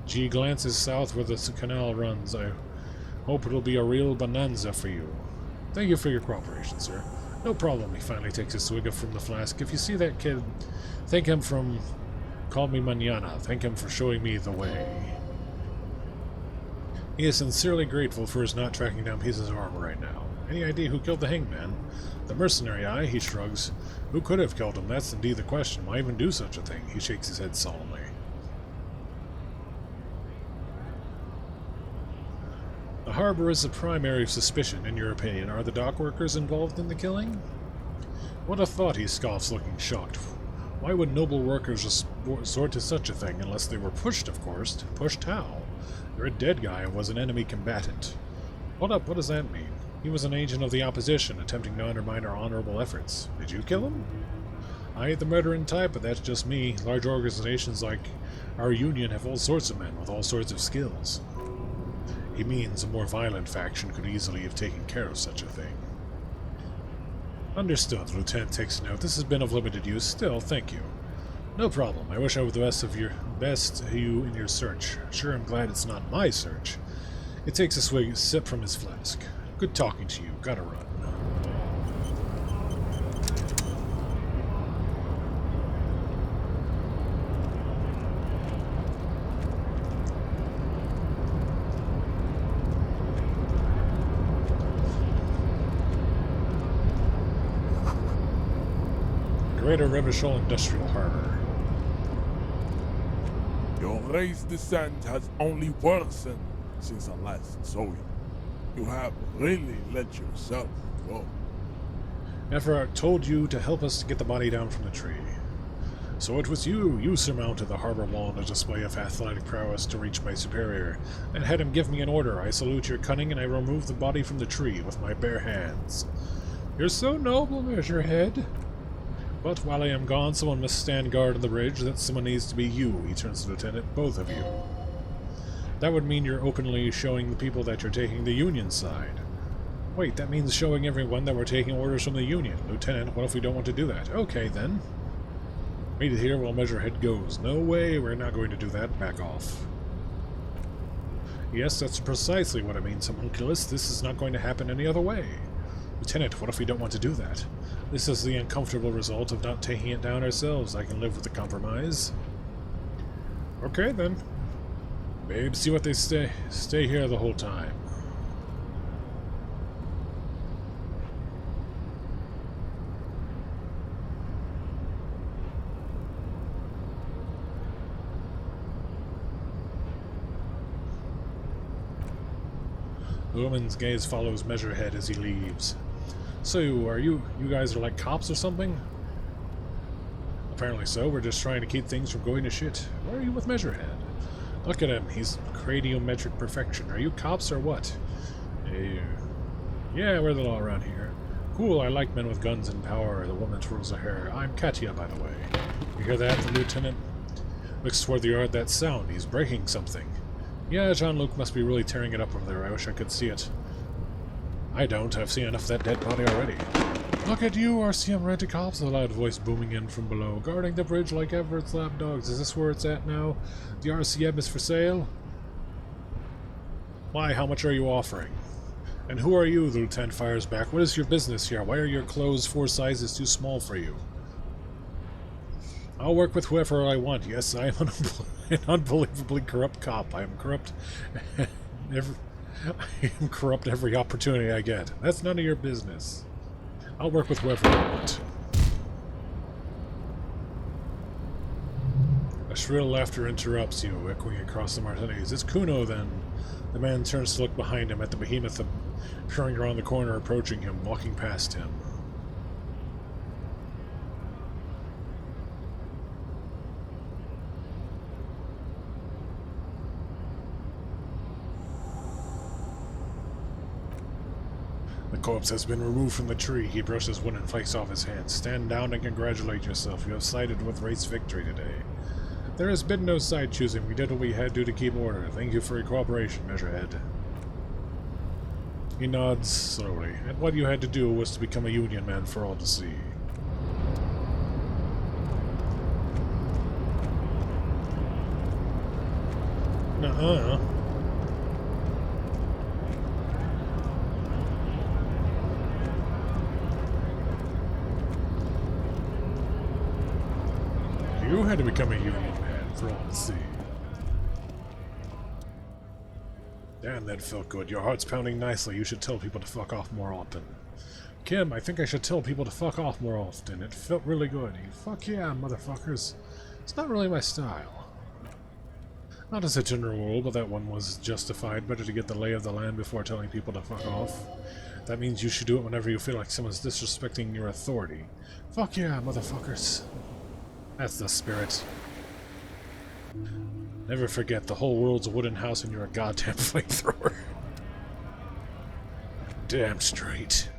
G glances south where the canal runs. I hope it'll be a real bonanza for you. Thank you for your cooperation, sir. No problem. He finally takes a swig from the flask. If you see that kid, thank him from Call Me Mañana. Thank him for showing me the way. He is sincerely grateful for his not tracking down pieces of armor right now. Any idea who killed the hangman? The mercenary eye, he shrugs. Who could have killed him? That's indeed the question. Why even do such a thing? He shakes his head solemnly. The harbor is the primary suspicion, in your opinion. Are the dock workers involved in the killing? What a thought, he scoffs, looking shocked. Why would noble workers resort to such a thing, unless they were pushed, of course? Pushed how? You're a dead guy and was an enemy combatant. Hold up, what does that mean? He was an agent of the opposition, attempting to undermine our honorable efforts. Did you kill him? I ain't the murdering type, but that's just me. Large organizations like our union have all sorts of men with all sorts of skills. He means a more violent faction could easily have taken care of such a thing. Understood. The lieutenant takes note. This has been of limited use. Still, thank you. No problem. I wish I were the best of you in your search. Sure, I'm glad it's not my search. It takes a sip from his flask. Good talking to you. Gotta run. Greater Revachol Industrial Harbor. Your race descent has only worsened since I last saw you. You have really let yourself go. Nefer told you to help us get the body down from the tree. So it was you surmounted the harbor wall in a display of athletic prowess to reach my superior, and had him give me an order. I salute your cunning, and I remove the body from the tree with my bare hands. You're so noble, Measurehead. But while I am gone, someone must stand guard on the bridge. That someone needs to be you, he turns to the lieutenant, both of you. That would mean you're openly showing the people that you're taking the Union side. Wait, that means showing everyone that we're taking orders from the Union. Lieutenant, what if we don't want to do that? Okay, then. Meet it here while Measurehead goes. No way, we're not going to do that. Back off. Yes, that's precisely what I mean, homunculus. This is not going to happen any other way. Lieutenant, what if we don't want to do that? This is the uncomfortable result of not taking it down ourselves. I can live with the compromise. Okay, then. Babe, see what they stay here the whole time. The woman's gaze follows Measurehead as he leaves. So, are you guys are like cops or something? Apparently so. We're just trying to keep things from going to shit. Why are you with Measurehead? Look at him. He's cradiometric perfection. Are you cops or what? Yeah, we're the law around here. Cool, I like men with guns and power. The woman twirls her hair. I'm Katya, by the way. You hear that, the lieutenant? Looks toward the yard. That sound. He's breaking something. Yeah, Jean-Luc must be really tearing it up over there. I wish I could see it. I don't. I've seen enough of that dead body already. Look at you, RCM Rent-A-Cops, a loud voice booming in from below. Guarding the bridge like Everett's lapdogs. Is this where it's at now? The RCM is for sale? Why, how much are you offering? And who are you? The lieutenant fires back. What is your business here? Why are your clothes 4 sizes too small for you? I'll work with whoever I want. Yes, I am an unbelievably corrupt cop. I am corrupt every opportunity I get. That's none of your business. I'll work with whoever I want. A shrill laughter interrupts you, echoing across the Martinis. It's Kuno, then. The man turns to look behind him at the behemoth appearing around the corner, approaching him, walking past him. The corpse has been removed from the tree. He brushes wooden flakes off his hands. Stand down and congratulate yourself. You have sided with race victory today. There has been no side choosing. We did what we had to keep order. Thank you for your cooperation, Measurehead. He nods slowly. And what you had to do was to become a Union man for all to see. Nuh-uh. You had to become a Union man for all to see. Damn, that felt good. Your heart's pounding nicely. You should tell people to fuck off more often. Kim, I think I should tell people to fuck off more often. It felt really good. Fuck yeah, motherfuckers. It's not really my style. Not as a general rule, but that one was justified. Better to get the lay of the land before telling people to fuck off. That means you should do it whenever you feel like someone's disrespecting your authority. Fuck yeah, motherfuckers. That's the spirit. Never forget, the whole world's a wooden house and you're a goddamn flamethrower. Damn straight.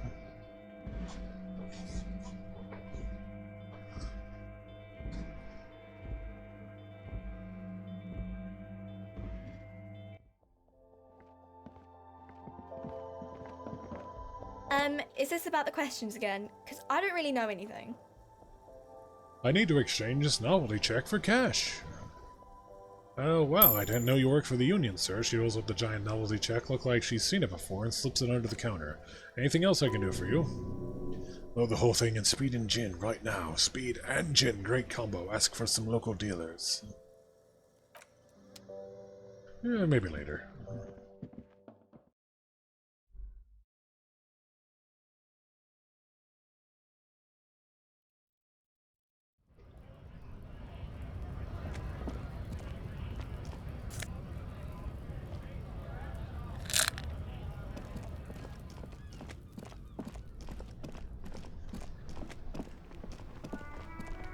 Is this about the questions again? Because I don't really know anything. I need to exchange this novelty check for cash. Oh, wow, I didn't know you worked for the Union, sir. She rolls up the giant novelty check, look like she's seen it before, and slips it under the counter. Anything else I can do for you? Load the whole thing in speed and gin right now. Speed and gin, great combo. Ask for some local dealers. Yeah, maybe later.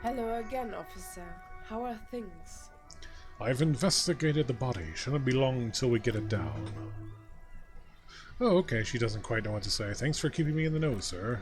Hello again, officer. How are things? I've investigated the body. Shouldn't be long until we get it down. Oh, okay, she doesn't quite know what to say. Thanks for keeping me in the know, sir.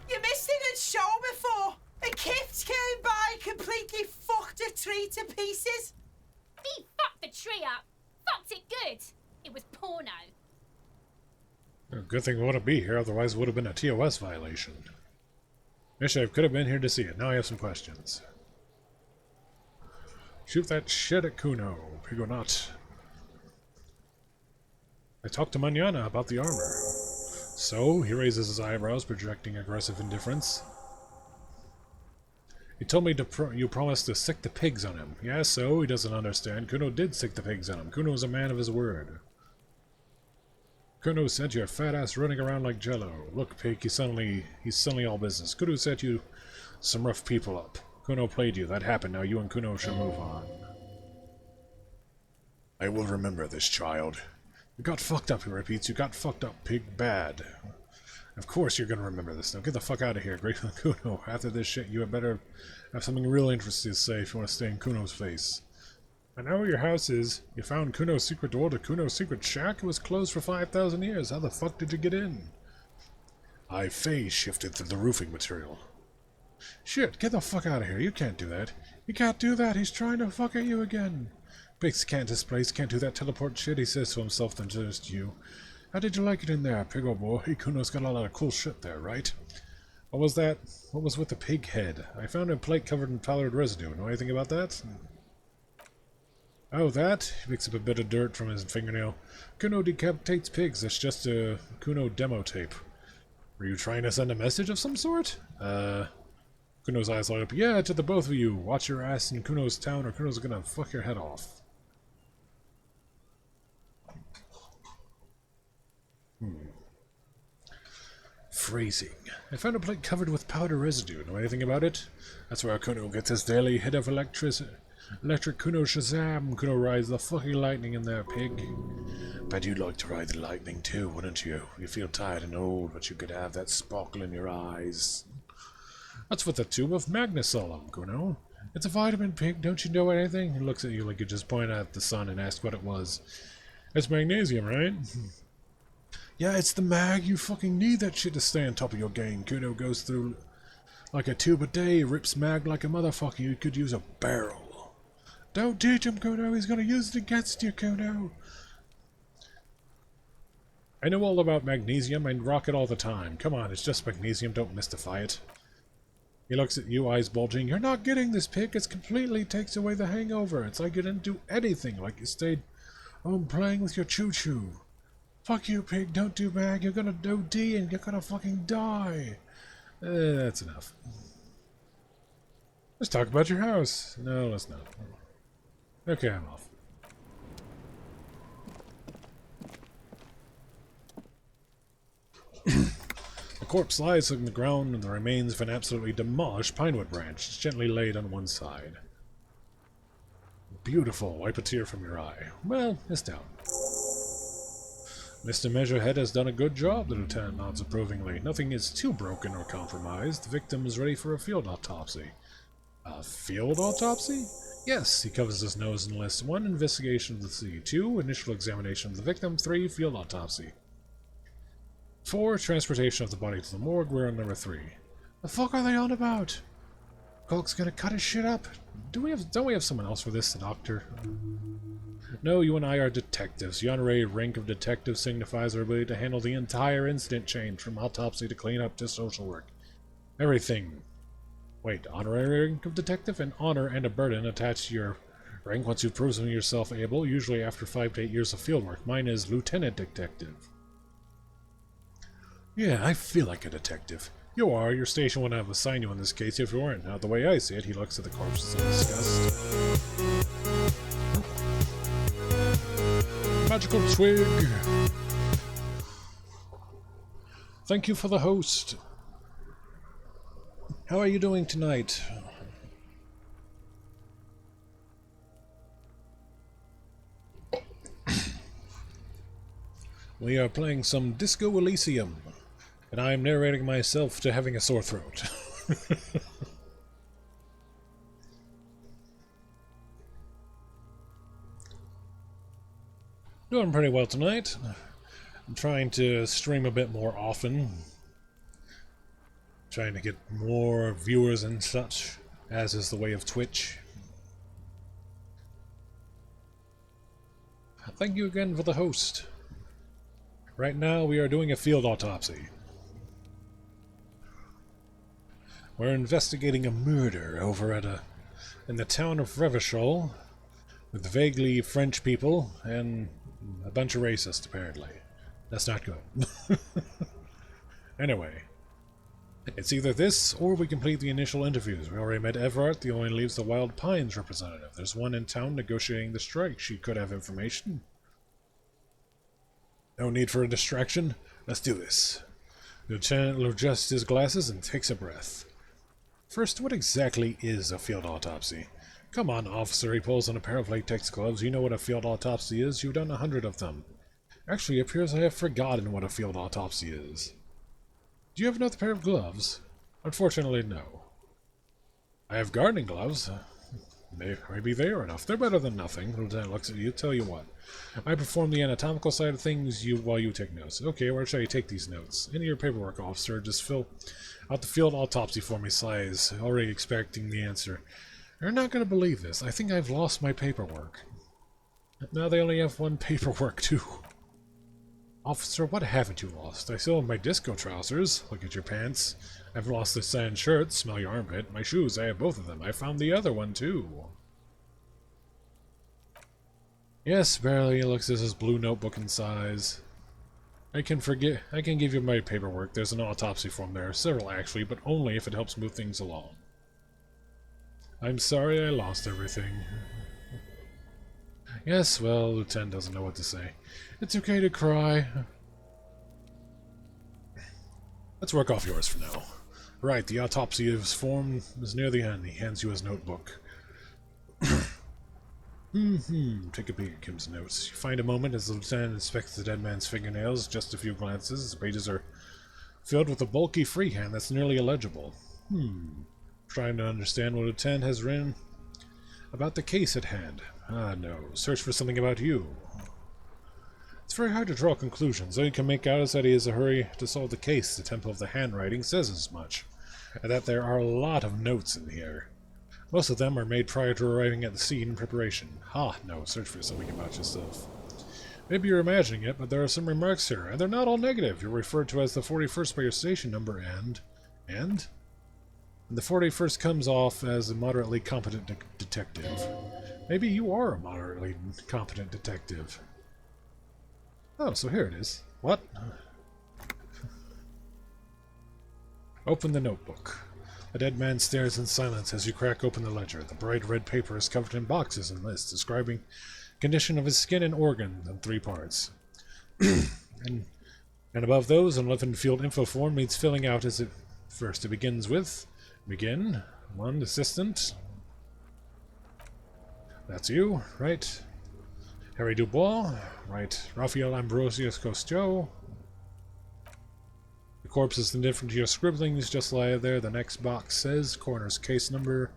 You missed a good show before. A gift came by, completely fucked a tree to pieces. He fucked the tree up. Fucked it good. It was porno. Good thing we wouldn't be here, otherwise it would have been a TOS violation. Wish I could have been here to see it. Now I have some questions. Shoot that shit at Kuno. Pig or not. I talked to Manana about the armor. So, he raises his eyebrows, projecting aggressive indifference. He told me you promised to sick the pigs on him. Yeah, so? He doesn't understand. Kuno did sick the pigs on him. Kuno is a man of his word. Kuno sent your fat ass running around like jello. Look, pig, he's suddenly all business. Kuno set you some rough people up. Kuno played you. That happened. Now you and Kuno should move on. I will remember this, child. You got fucked up, he repeats. You got fucked up, pig. Bad. Of course you're gonna remember this. Now get the fuck out of here, Great Kuno. After this shit, you had better have something real interesting to say if you want to stay in Kuno's face. I know where your house is. You found Kuno's secret door to Kuno's secret shack? It was closed for 5,000 years. How the fuck did you get in? I phase shifted through the roofing material. Shit, get the fuck out of here. You can't do that. You can't do that. He's trying to fuck at you again. Pigs can't displace, can't do that teleport shit, he says to himself, then turns to you. How did you like it in there, pig old boy? Kuno's got a lot of cool shit there, right? What was that? What was with the pig head? I found a plate covered in powdered residue. Know anything about that? Oh, that? He picks up a bit of dirt from his fingernail. Kuno decapitates pigs. That's just a Kuno demo tape. Were you trying to send a message of some sort? Kuno's eyes light up. Yeah, to the both of you. Watch your ass in Kuno's town or Kuno's gonna fuck your head off. Phrasing. I found a plate covered with powder residue. Know anything about it? That's where Kuno gets his daily hit of electric Kuno Shazam. Kuno rides the fucking lightning in there, pig. Bet you'd like to ride the lightning too, wouldn't you? You feel tired and old, but you could have that sparkle in your eyes. That's with a tube of magnesolum, Kuno. It's a vitamin, pig. Don't you know anything? He looks at you like you just pointed at the sun and asked what it was. It's magnesium, right? Yeah, it's the mag. You fucking need that shit to stay on top of your game. Kuno goes through like a tube a day, rips mag like a motherfucker. You could use a barrel. Don't teach him, Kuno. He's gonna use it against you, Kuno. I know all about magnesium. I rock it all the time. Come on, it's just magnesium. Don't mystify it. He looks at you, eyes bulging. You're not getting this, pig. It completely takes away the hangover. It's like you didn't do anything, like you stayed home playing with your choo-choo. Fuck you, pig. Don't do mag. You're gonna OD and you're gonna fucking die. That's enough. Let's talk about your house. No, let's not. Okay, I'm off. A corpse lies on the ground and the remains of an absolutely demolished pinewood branch. It's gently laid on one side. Beautiful. Wipe a tear from your eye. Well, it's down. Mr. Measurehead has done a good job, the lieutenant nods approvingly. Nothing is too broken or compromised. The victim is ready for a field autopsy. A field autopsy? Yes, he covers his nose and lists 1. Investigation of the sea. 2. Initial examination of the victim. 3. Field autopsy. 4. Transportation of the body to the morgue. We're on number 3. The fuck are they on about? Colk's gonna cut his shit up. Don't we have someone else for this, the doctor? No, you and I are detectives. The honorary rank of detective signifies our ability to handle the entire incident chain, from autopsy to cleanup to social work. Everything. Wait, honorary rank of detective? An honor and a burden attached to your rank once you've proven yourself able, usually after 5 to 8 years of fieldwork. Mine is lieutenant detective. Yeah, I feel like a detective. You are. Your station wouldn't have assigned you in this case if you weren't. Now, the way I see it, he looks at the corpses in disgust. Magical twig! Thank you for the host. How are you doing tonight? We are playing some Disco Elysium, and I am narrating myself to having a sore throat. Doing pretty well tonight. I'm trying to stream a bit more often. Trying to get more viewers and such, as is the way of Twitch. Thank you again for the host. Right now we are doing a field autopsy. We're investigating a murder over at in the town of Revachol with vaguely French people and a bunch of racists, apparently. That's not good. Anyway, it's either this or we complete the initial interviews. We already met Everett, the only leaves the Wild Pines representative. There's one in town negotiating the strike. She could have information. No need for a distraction. Let's do this. The lieutenant adjusts his glasses and takes a breath. First, what exactly is a field autopsy? Come on, officer, he pulls on a pair of latex gloves. You know what a field autopsy is. You've done 100 of them. Actually, it appears I have forgotten what a field autopsy is. Do you have another pair of gloves? Unfortunately, no. I have gardening gloves. Maybe they are enough. They're better than nothing. The lieutenant looks at you. Tell you what. I perform the anatomical side of things while you take notes. Okay, where shall you take these notes? Into your paperwork, officer. Just fill out the field autopsy for me, Sighs, already expecting the answer. You're not going to believe this. I think I've lost my paperwork. Now they only have one paperwork, too. Officer, what haven't you lost? I still have my disco trousers. Look at your pants. I've lost the sand shirt. Smell your armpit. My shoes, I have both of them. I found the other one, too. Yes, barely. It looks as his blue notebook in size. I can give you my paperwork. There's an autopsy form there. Several, actually, but only if it helps move things along. I'm sorry I lost everything. Yes, well, Lieutenant doesn't know what to say. It's okay to cry. Let's work off yours for now. Right, the autopsy form is near the end. He hands you his notebook. Take a peek at Kim's notes. You find a moment as the lieutenant inspects the dead man's fingernails. Just a few glances. The pages are filled with a bulky freehand that's nearly illegible. Trying to understand what the lieutenant has written about the case at hand. Ah, no. Search for something about you. It's very hard to draw conclusions. All you can make out is that he is in a hurry to solve the case. The tempo of the handwriting says as much. And that there are a lot of notes in here. Most of them are made prior to arriving at the scene in preparation. No. Search for something about yourself. Maybe you're imagining it, but there are some remarks here, and they're not all negative. You're referred to as the 41st by your station number, and the 41st comes off as a moderately competent detective. Maybe you are a moderately competent detective. Oh, so here it is. What? Open the notebook. The dead man stares in silence as you crack open the ledger. The bright red paper is covered in boxes and lists describing condition of his skin and organs in 3 parts. and above those, an 11-field info form needs filling out as it first. It begins with begin. 1 assistant. That's you, right? Harry Dubois, right? Raphael Ambrosius Costeau. The corpse is indifferent to your scribblings, just lie there. The next box says coroner's case number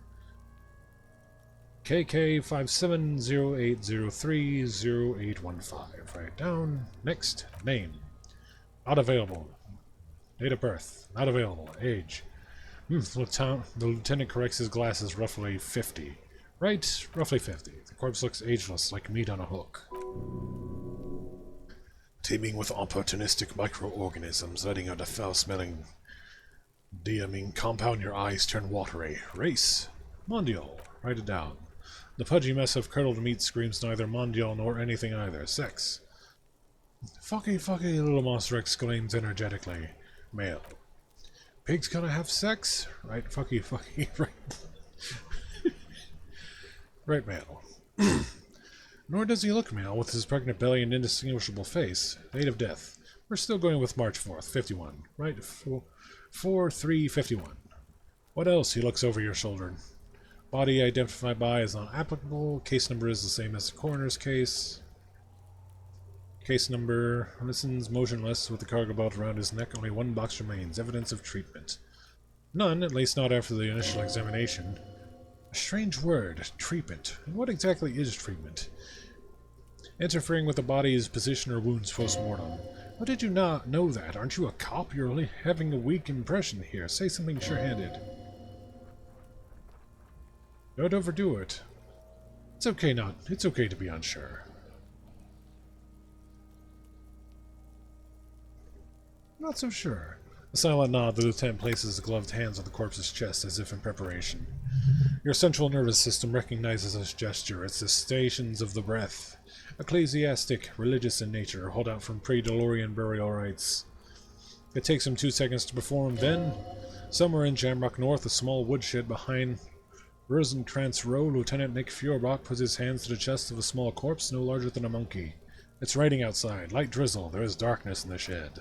KK5708030815. Write down. Next. Name. Not available. Date of birth. Not available. Age. The lieutenant corrects his glasses. Roughly 50. Right? Roughly 50. The corpse looks ageless, like meat on a hook. Teeming with opportunistic microorganisms, letting out a foul-smelling diamine compound. Your eyes turn watery. Race. Mondial. Write it down. The pudgy mess of curdled meat screams neither mondial nor anything either. Sex. Fucky, little monster exclaims energetically. Male. Pigs gonna have sex? Right, fucky, right. Right, male. Nor does he look male, with his pregnant belly and indistinguishable face. Date of death. We're still going with March 4th, 51. Right? 4/3/51. What else? He looks over your shoulder. Body identified by is not applicable. Case number is the same as the coroner's case. Case number listens motionless with the cargo belt around his neck. Only 1 box remains. Evidence of treatment. None, at least not after the initial examination. A strange word. Treatment. And what exactly is treatment? Interfering with the body's position or wounds post-mortem. How did you not know that? Aren't you a cop? You're only having a weak impression here. Say something sure-handed. Don't overdo it. It's okay to be unsure. Not so sure. A silent nod, the lieutenant places the gloved hands on the corpse's chest as if in preparation. Your central nervous system recognizes this gesture. It's the stations of the breath. Ecclesiastic, religious in nature, hold out from pre-Delorean burial rites. It takes him 2 seconds to perform, then, somewhere in Jamrock North, a small woodshed behind Rosenkrantz Row, Lieutenant Nick Feuerbach puts his hands to the chest of a small corpse no larger than a monkey. It's raining outside. Light drizzle. There is darkness in the shed.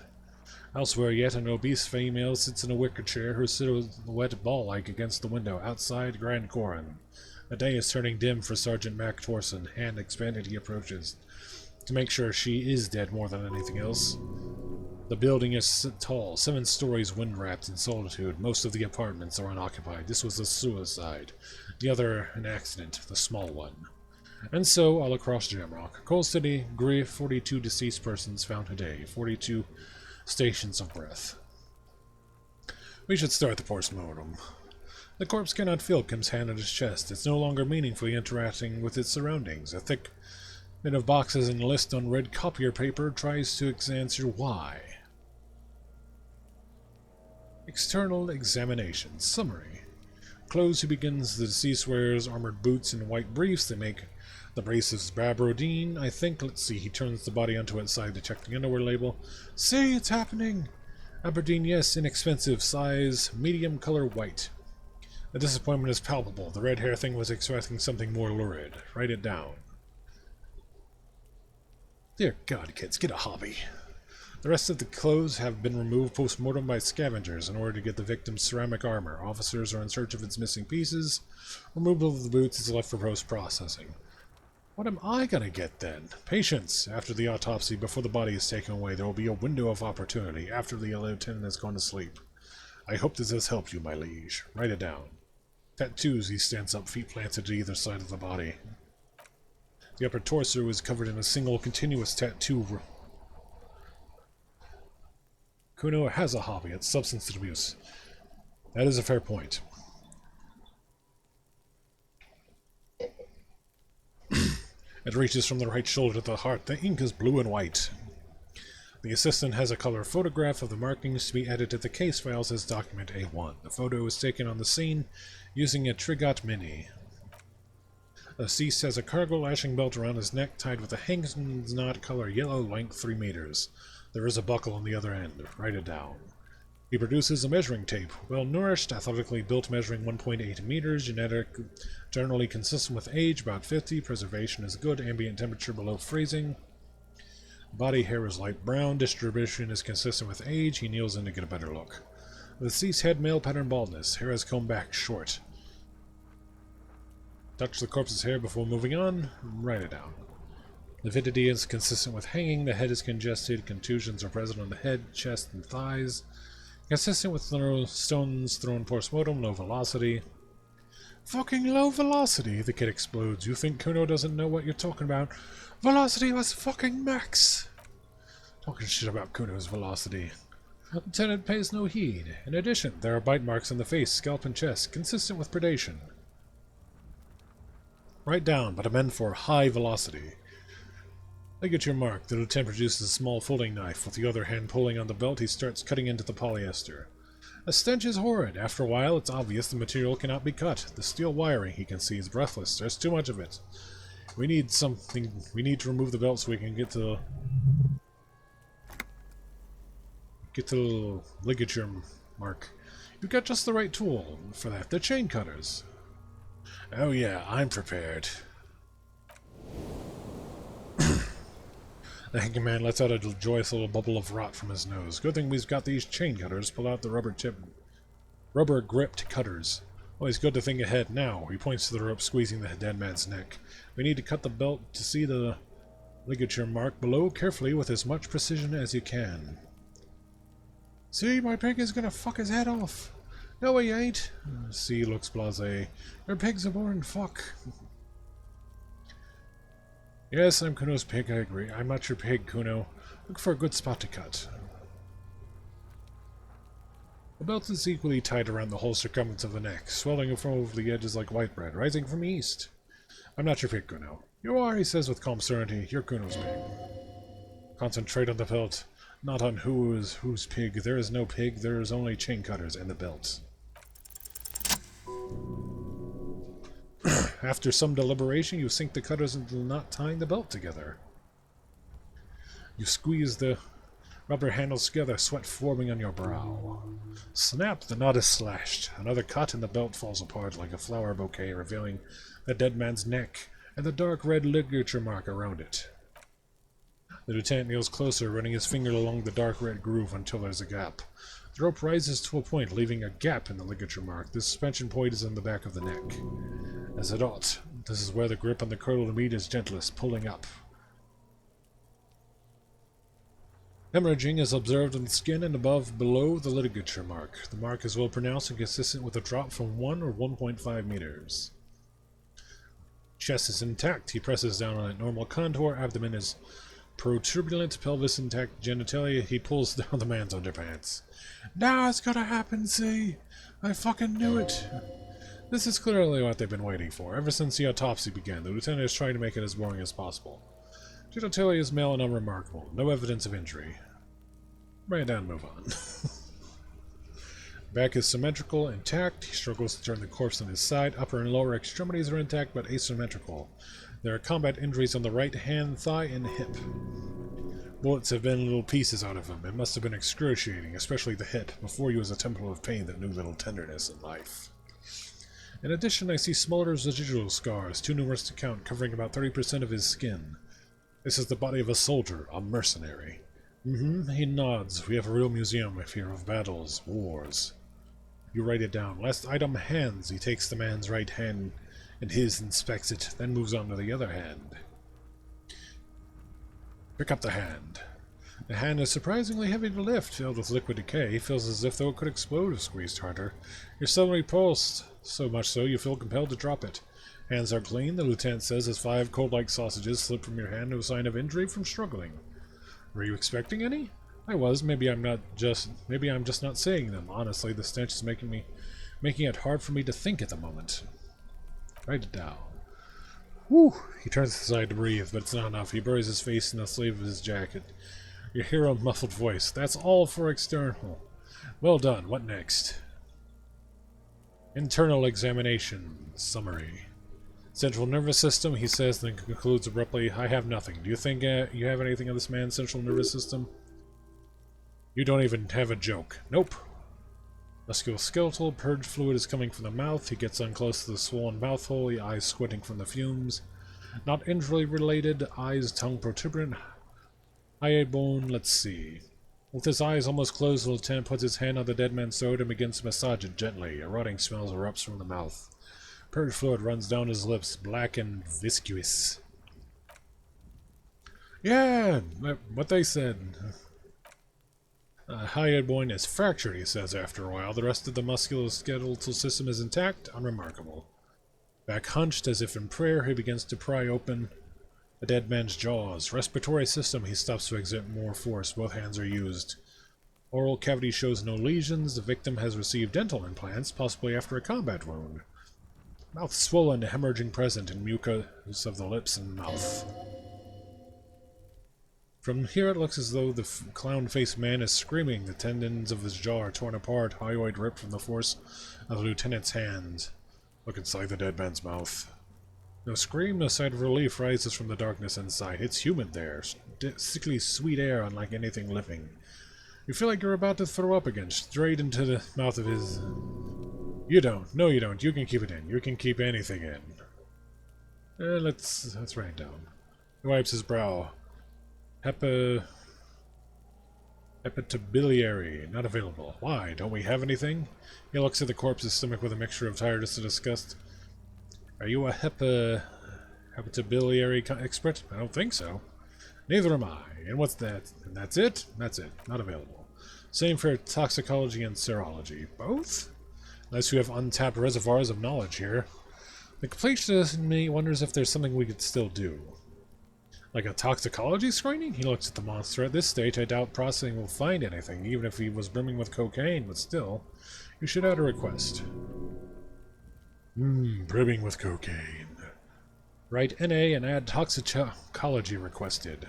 Elsewhere yet, an obese female sits in a wicker chair, her silhouette ball-like against the window. Outside, Grand Corin. The day is turning dim for Sergeant Mac Torson. Hand expanded, he approaches. To make sure she is dead more than anything else. The building is tall, 7 stories wind-wrapped in solitude. Most of the apartments are unoccupied. This was a suicide. The other, an accident, the small one. And so, all across Jamrock. Coal City, Gray, 42 deceased persons found today. 42 stations of breath. We should start the post-mortem. The corpse cannot feel Kim's hand on his chest. It's no longer meaningfully interacting with its surroundings. A thick bit of boxes and a list on red copier paper tries to answer why. External examination. Summary. Clothes. He begins. The deceased wears armored boots and white briefs. They make the braces Babrodine, I think. Let's see. He turns the body onto its side to check the underwear label. See, it's happening. Aberdeen, yes. Inexpensive. Size. Medium color white. The disappointment is palpable. The red hair thing was expecting something more lurid. Write it down. Dear God, kids, get a hobby. The rest of the clothes have been removed post-mortem by scavengers in order to get the victim's ceramic armor. Officers are in search of its missing pieces. Removal of the boots is left for post-processing. What am I gonna get then? Patience. After the autopsy, before the body is taken away, there will be a window of opportunity after the lieutenant has gone to sleep. I hope this has helped you, my liege. Write it down. Tattoos. He stands up, feet planted to either side of the body. The upper torso is covered in a single continuous tattoo. Kuno has a hobby. It's substance abuse. That is a fair point. It reaches from the right shoulder to the heart. The ink is blue and white. The assistant has a color photograph of the markings to be added to the case files as document A1. The photo is taken on the scene using a Trigot Mini. The deceased has a cargo lashing belt around his neck tied with a hangman's knot color yellow, length 3 meters. There is a buckle on the other end. Write it down. He produces a measuring tape. Well-nourished, athletically built, measuring 1.8 meters. Generally consistent with age, about 50. Preservation is good. Ambient temperature below freezing. Body hair is light brown. Distribution is consistent with age. He kneels in to get a better look. The deceased head male pattern baldness. Hair is combed back short. Touch the corpse's hair before moving on. Write it down. Lividity is consistent with hanging. The head is congested. Contusions are present on the head, chest, and thighs. Consistent with stones thrown post-mortem. Low velocity. Fucking low velocity! The kid explodes. You think Kuno doesn't know what you're talking about? Velocity was fucking max! Talking shit about Kuno's velocity. Lieutenant pays no heed. In addition, there are bite marks on the face, scalp, and chest, consistent with predation. Write down, but amend for high velocity. Ligature mark. The lieutenant produces a small folding knife. With the other hand pulling on the belt, he starts cutting into the polyester. The stench is horrid. After a while, it's obvious the material cannot be cut. The steel wiring, he can see, is breathless. There's too much of it. We need something. We need to remove the belt so we can get to the ligature mark. You've got just the right tool for that. The chain cutters. Oh yeah, I'm prepared. The hanging man lets out a joyous little bubble of rot from his nose. Good thing we've got these chain cutters. Pull out the rubber-gripped cutters. Always good to think ahead. Now, he points to the rope squeezing the dead man's neck. We need to cut the belt to see the ligature mark below carefully with as much precision as you can. See, my pig is gonna fuck his head off. No, he ain't. C looks blasé. Your pig's a boring fuck. Yes, I'm Kuno's pig, I agree. I'm not your pig, Kuno. Look for a good spot to cut. The belt is equally tight around the whole circumference of the neck, swelling from over the edges like white bread, rising from the east. I'm not your pig, Kuno. You are, he says with calm certainty. You're Kuno's pig. Concentrate on the belt, not on whose pig. There is no pig, there is only chain cutters and the belt. After some deliberation, you sink the cutters into the knot tying the belt together. You squeeze the rubber handles together, sweat forming on your brow. Snap! The knot is slashed. Another cut and the belt falls apart like a flower bouquet, revealing the dead man's neck and the dark red ligature mark around it. The lieutenant kneels closer, running his finger along the dark red groove until there's a gap. The rope rises to a point, leaving a gap in the ligature mark. This suspension point is in the back of the neck. As it ought. This is where the grip on the curdled meat is gentlest, pulling up. Hemorrhaging is observed on the skin and below the ligature mark. The mark is well pronounced and consistent with a drop from 1 or 1.5 meters. Chest is intact. He presses down on it. Normal contour. Abdomen is protuberant. Pelvis intact. Genitalia. He pulls down the man's underpants. Now it's gonna happen, see? I fucking knew it. This is clearly what they've been waiting for. Ever since the autopsy began, the lieutenant is trying to make it as boring as possible. Genitalia is male and unremarkable. No evidence of injury. Write it down and move on. Back is symmetrical, intact. He struggles to turn the corpse on his side. Upper and lower extremities are intact but asymmetrical. There are combat injuries on the right hand, thigh, and hip. Bullets have been little pieces out of him. It must have been excruciating, especially the hip. Before he was a temple of pain that knew little tenderness in life. In addition, I see smaller residual scars, too numerous to count, covering about 30% of his skin. This is the body of a soldier, a mercenary. He nods. We have a real museum here of battles, wars. You write it down. Last item, hands. He takes the man's right hand and his inspects it, then moves on to the other hand. Pick up the hand. The hand is surprisingly heavy to lift, filled with liquid decay. Feels as if though it could explode if squeezed harder. You're suddenly repulsed, so much so you feel compelled to drop it. Hands are clean, the lieutenant says, as 5 cold-like sausages slip from your hand, no sign of injury from struggling. Were you expecting any? I was. Maybe I'm just not seeing them. Honestly, the stench is making it hard for me to think at the moment. Write it down. Whew! He turns aside to breathe, but it's not enough. He buries his face in the sleeve of his jacket. You hear a muffled voice. That's all for external. Well done. What next? Internal examination. Summary. Central nervous system, he says, then concludes abruptly, I have nothing. Do you think you have anything on this man's central nervous system? You don't even have a joke. Nope. Musculoskeletal, purge fluid is coming from the mouth. He gets on close to the swollen mouth hole, the eyes squinting from the fumes. Not injury related, eyes, tongue protuberant. Eye bone, let's see. With his eyes almost closed, the lieutenant puts his hand on the dead man's throat and begins to massage it gently. A rotting smell erupts from the mouth. Purge fluid runs down his lips, black and viscous. Yeah, what they said. Hyoid bone is fractured, he says after a while. The rest of the musculoskeletal system is intact, unremarkable. Back hunched, as if in prayer, he begins to pry open the dead man's jaws. Respiratory system, he stops to exert more force. Both hands are used. Oral cavity shows no lesions. The victim has received dental implants, possibly after a combat wound. Mouth swollen, hemorrhaging present in mucus of the lips and mouth. From here it looks as though the clown-faced man is screaming, the tendons of his jaw are torn apart, hyoid ripped from the force of the lieutenant's hands. Look inside the dead man's mouth. No scream, no sign of relief rises from the darkness inside. It's humid there, sickly sweet air unlike anything living. You feel like you're about to throw up again, straight into the mouth of his... You don't. No, you don't. You can keep it in. You can keep anything in. Let's write it down. He wipes his brow. Hepatobiliary. Not available. Why? Don't we have anything? He looks at the corpse's stomach with a mixture of tiredness and disgust. Are you a hepatobiliary expert? I don't think so. Neither am I. And what's that? And that's it? That's it. Not available. Same for toxicology and serology. Both? Unless you have untapped reservoirs of knowledge here. The completionist in me wonders if there's something we could still do. Like a toxicology screening? He looks at the monster. At this stage, I doubt processing will find anything, even if he was brimming with cocaine, but still. You should add a request. Brimming with cocaine. Write NA and add toxicology requested.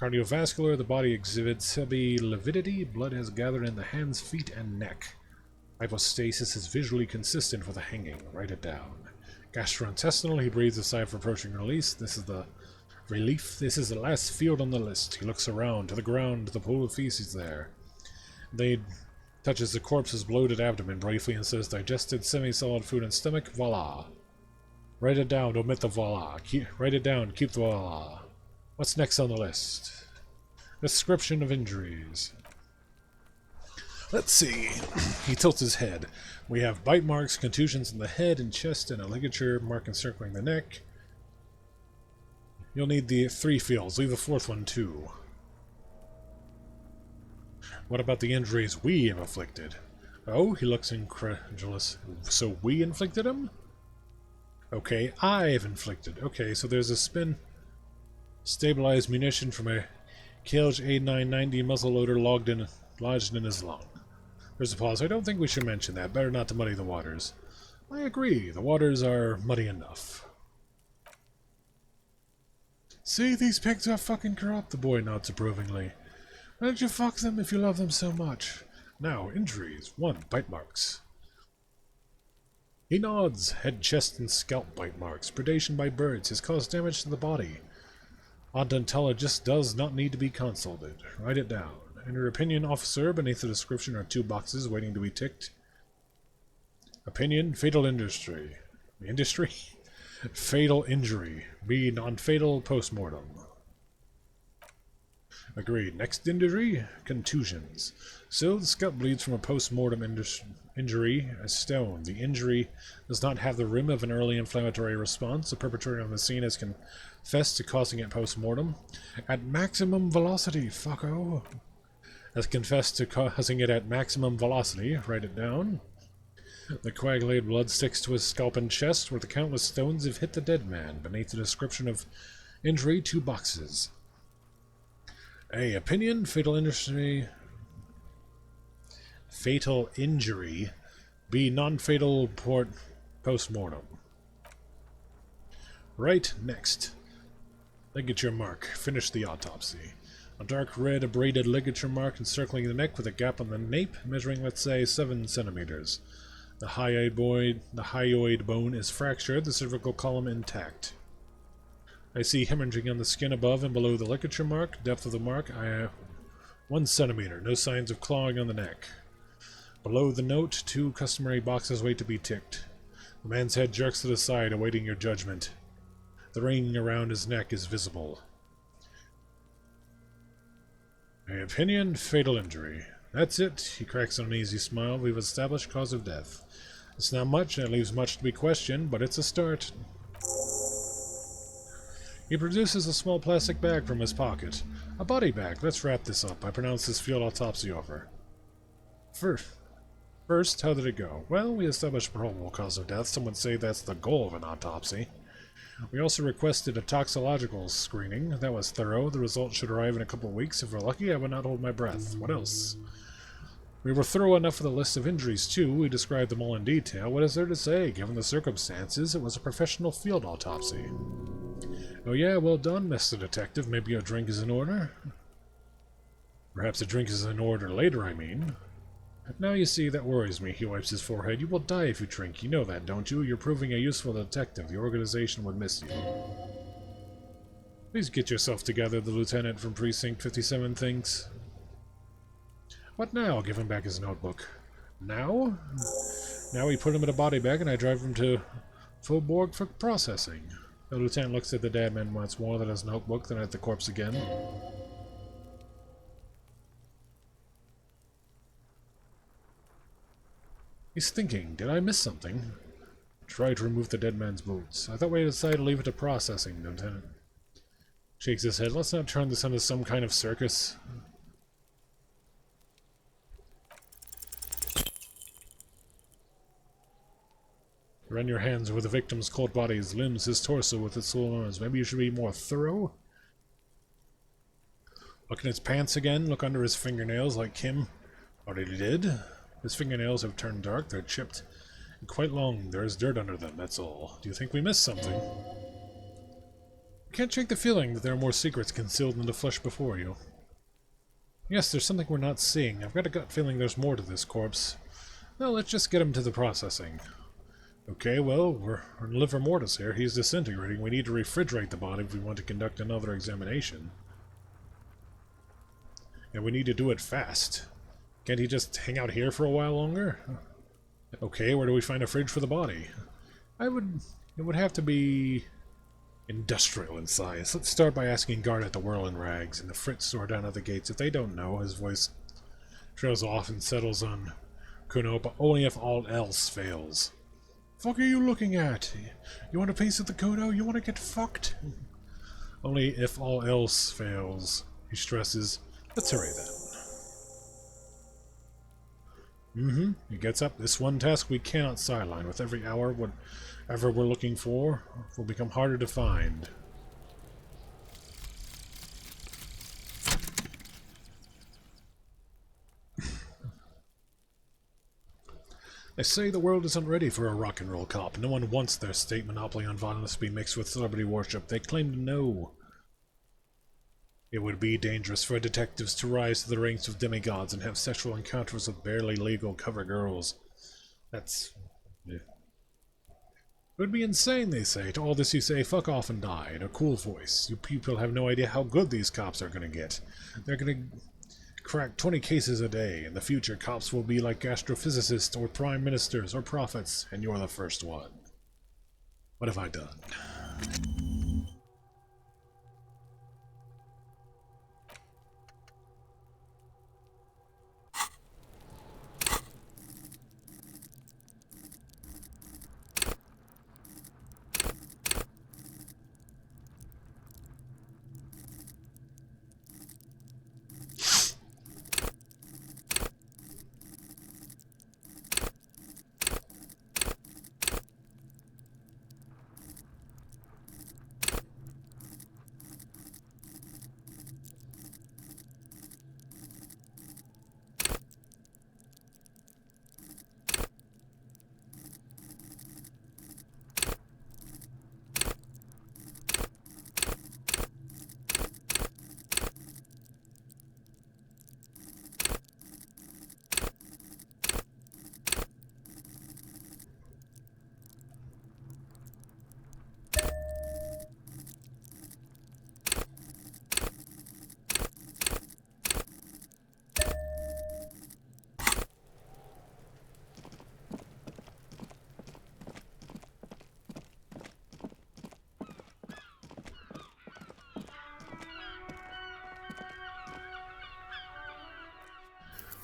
Cardiovascular, the body exhibits heavy lividity. Blood has gathered in the hands, feet, and neck. Hypostasis is visually consistent with a hanging. Write it down. Gastrointestinal, he breathes a sigh of approaching release. This is the relief. This is the last field on the list. He looks around, to the ground, to the pool of feces there. They touches the corpse's bloated abdomen briefly and says, digested semi-solid food and stomach, voila. Write it down, omit the voila. Write it down, keep the voila. What's next on the list? Description of injuries. Let's see. He tilts his head. We have bite marks, contusions in the head and chest, and a ligature mark encircling the neck. You'll need the 3 fields. Leave the 4th one too. What about the injuries we have inflicted? Oh, he looks incredulous. So we inflicted him? Okay, I've inflicted. Okay, so there's a spin. Stabilized munition from a Kelge A990 muzzleloader lodged in his lung. There's a pause. I don't think we should mention that. Better not to muddy the waters. I agree. The waters are muddy enough. See, these pigs are fucking corrupt, the boy nods approvingly. Why don't you fuck them if you love them so much? Now, injuries. 1. Bite marks. He nods. Head, chest, and scalp bite marks. Predation by birds has caused damage to the body. Odontologist does not need to be consulted. Write it down. In your opinion, officer, beneath the description are 2 boxes waiting to be ticked. Opinion, fatal industry. Industry? Fatal injury. B. Non-fatal postmortem. Agreed. Next injury? Contusions. So the scalp bleeds from a post-mortem injury, a stone. The injury does not have the rim of an early inflammatory response. The perpetrator on the scene has confessed to causing it post-mortem. At maximum velocity, fucko. Has confessed to causing it at maximum velocity. Write it down. The coagulated blood sticks to his scalp and chest where the countless stones have hit the dead man. Beneath the description of injury, 2 boxes. A. Opinion, fatal injury. Fatal injury. B. Non-fatal post-mortem. Right, next. Ligature mark. Finish the autopsy. A dark red abraded ligature mark encircling the neck with a gap on the nape, measuring, let's say, 7 centimeters. The hyoid bone is fractured, the cervical column intact. I see hemorrhaging on the skin above and below the ligature mark. Depth of the mark, 1 centimeter. No signs of clawing on the neck. Below the note, 2 customary boxes wait to be ticked. The man's head jerks to the side, awaiting your judgment. The ring around his neck is visible. My opinion, fatal injury. That's it. He cracks an uneasy smile. We've established cause of death. It's not much, and it leaves much to be questioned, but it's a start. He produces a small plastic bag from his pocket. A body bag. Let's wrap this up. I pronounce this field autopsy over. First, how did it go? Well, we established probable cause of death. Some would say that's the goal of an autopsy. We also requested a toxicological screening. That was thorough. The results should arrive in a couple of weeks. If we're lucky, I would not hold my breath. What else? We were thorough enough for the list of injuries, too. We described them all in detail. What is there to say? Given the circumstances, it was a professional field autopsy. Oh yeah, well done, Mr. Detective. Maybe a drink is in order? Perhaps a drink is in order later, I mean. Now you see, that worries me. He wipes his forehead. You will die if you drink. You know that, don't you? You're proving a useful detective. The organization would miss you. Please get yourself together, the lieutenant from Precinct 57 thinks. What now? Give him back his notebook. Now? Now we put him in a body bag and I drive him to Faubourg for processing. The lieutenant looks at the dead man once more, then at his notebook, then at the corpse again. He's thinking, did I miss something? Try to remove the dead man's boots. I thought we had decided to leave it to processing, Lieutenant. Shakes his head. Let's not turn this into some kind of circus. Run your hands over the victim's cold body, his limbs, his torso with its swollen arms. Maybe you should be more thorough? Look in his pants again. Look under his fingernails like Kim already did. His fingernails have turned dark. They're chipped and quite long. There is dirt under them, that's all. Do you think we missed something? I can't shake the feeling that there are more secrets concealed in the flesh before you. Yes, there's something we're not seeing. I've got a gut feeling there's more to this corpse. Well, let's just get him to the processing. Okay, well, we're in livor mortis here. He's disintegrating. We need to refrigerate the body if we want to conduct another examination. And we need to do it fast. Can't he just hang out here for a while longer? Okay, where do we find a fridge for the body? It would have to be industrial in size. Let's start by asking guard at the Whirling Rags and the Fritz store down at the gates. If they don't know, his voice trails off and settles on Kuno, but only if all else fails. Fuck are you looking at? You want a piece of the Kuno? You want to get fucked? Only if all else fails, he stresses. Let's hurry then. He gets up. This one task we cannot sideline. With every hour, whatever we're looking for will become harder to find. They say the world isn't ready for a rock and roll cop. No one wants their state monopoly on violence to be mixed with celebrity worship. They claim to know. It would be dangerous for detectives to rise to the ranks of demigods and have sexual encounters with barely legal cover girls. That's... It would be insane, they say. To all this you say, fuck off and die, in a cool voice. You people have no idea how good these cops are gonna get. They're gonna crack 20 cases a day. In the future, cops will be like astrophysicists or prime ministers or prophets, and you're the first one. What have I done?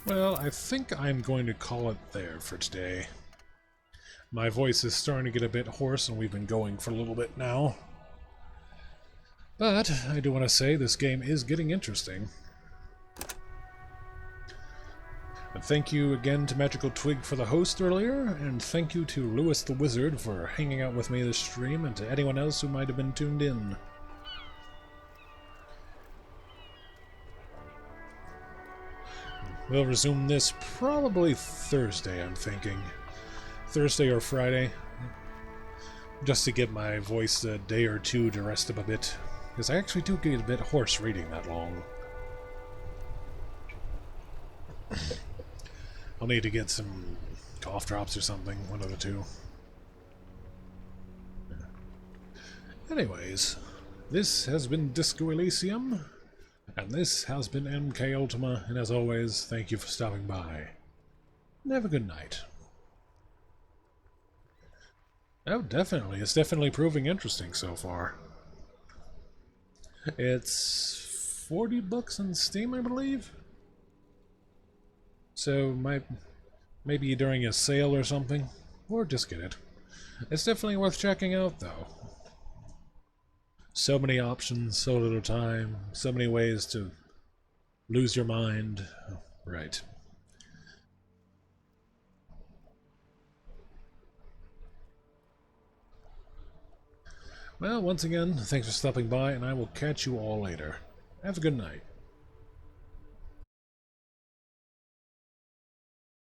Well, I think I'm going to call it there for today. My voice is starting to get a bit hoarse, and we've been going for a little bit now. But I do want to say this game is getting interesting. And thank you again to Magical Twig for the host earlier, and thank you to Lewis the Wizard for hanging out with me this stream, and to anyone else who might have been tuned in. We'll resume this probably Thursday, I'm thinking. Thursday or Friday. Just to give my voice a day or two to rest up a bit. Because I actually do get a bit hoarse reading that long. I'll need to get some cough drops or something, one of the two. Anyways, this has been Disco Elysium. And this has been MK Ultima, and as always, thank you for stopping by. And have a good night. Oh, definitely. It's definitely proving interesting so far. It's $40 on Steam, I believe? So, maybe during a sale or something? Or just get it. It's definitely worth checking out, though. So many options, so little time, so many ways to lose your mind. Right. Well, once again, thanks for stopping by, and I will catch you all later. Have a good night.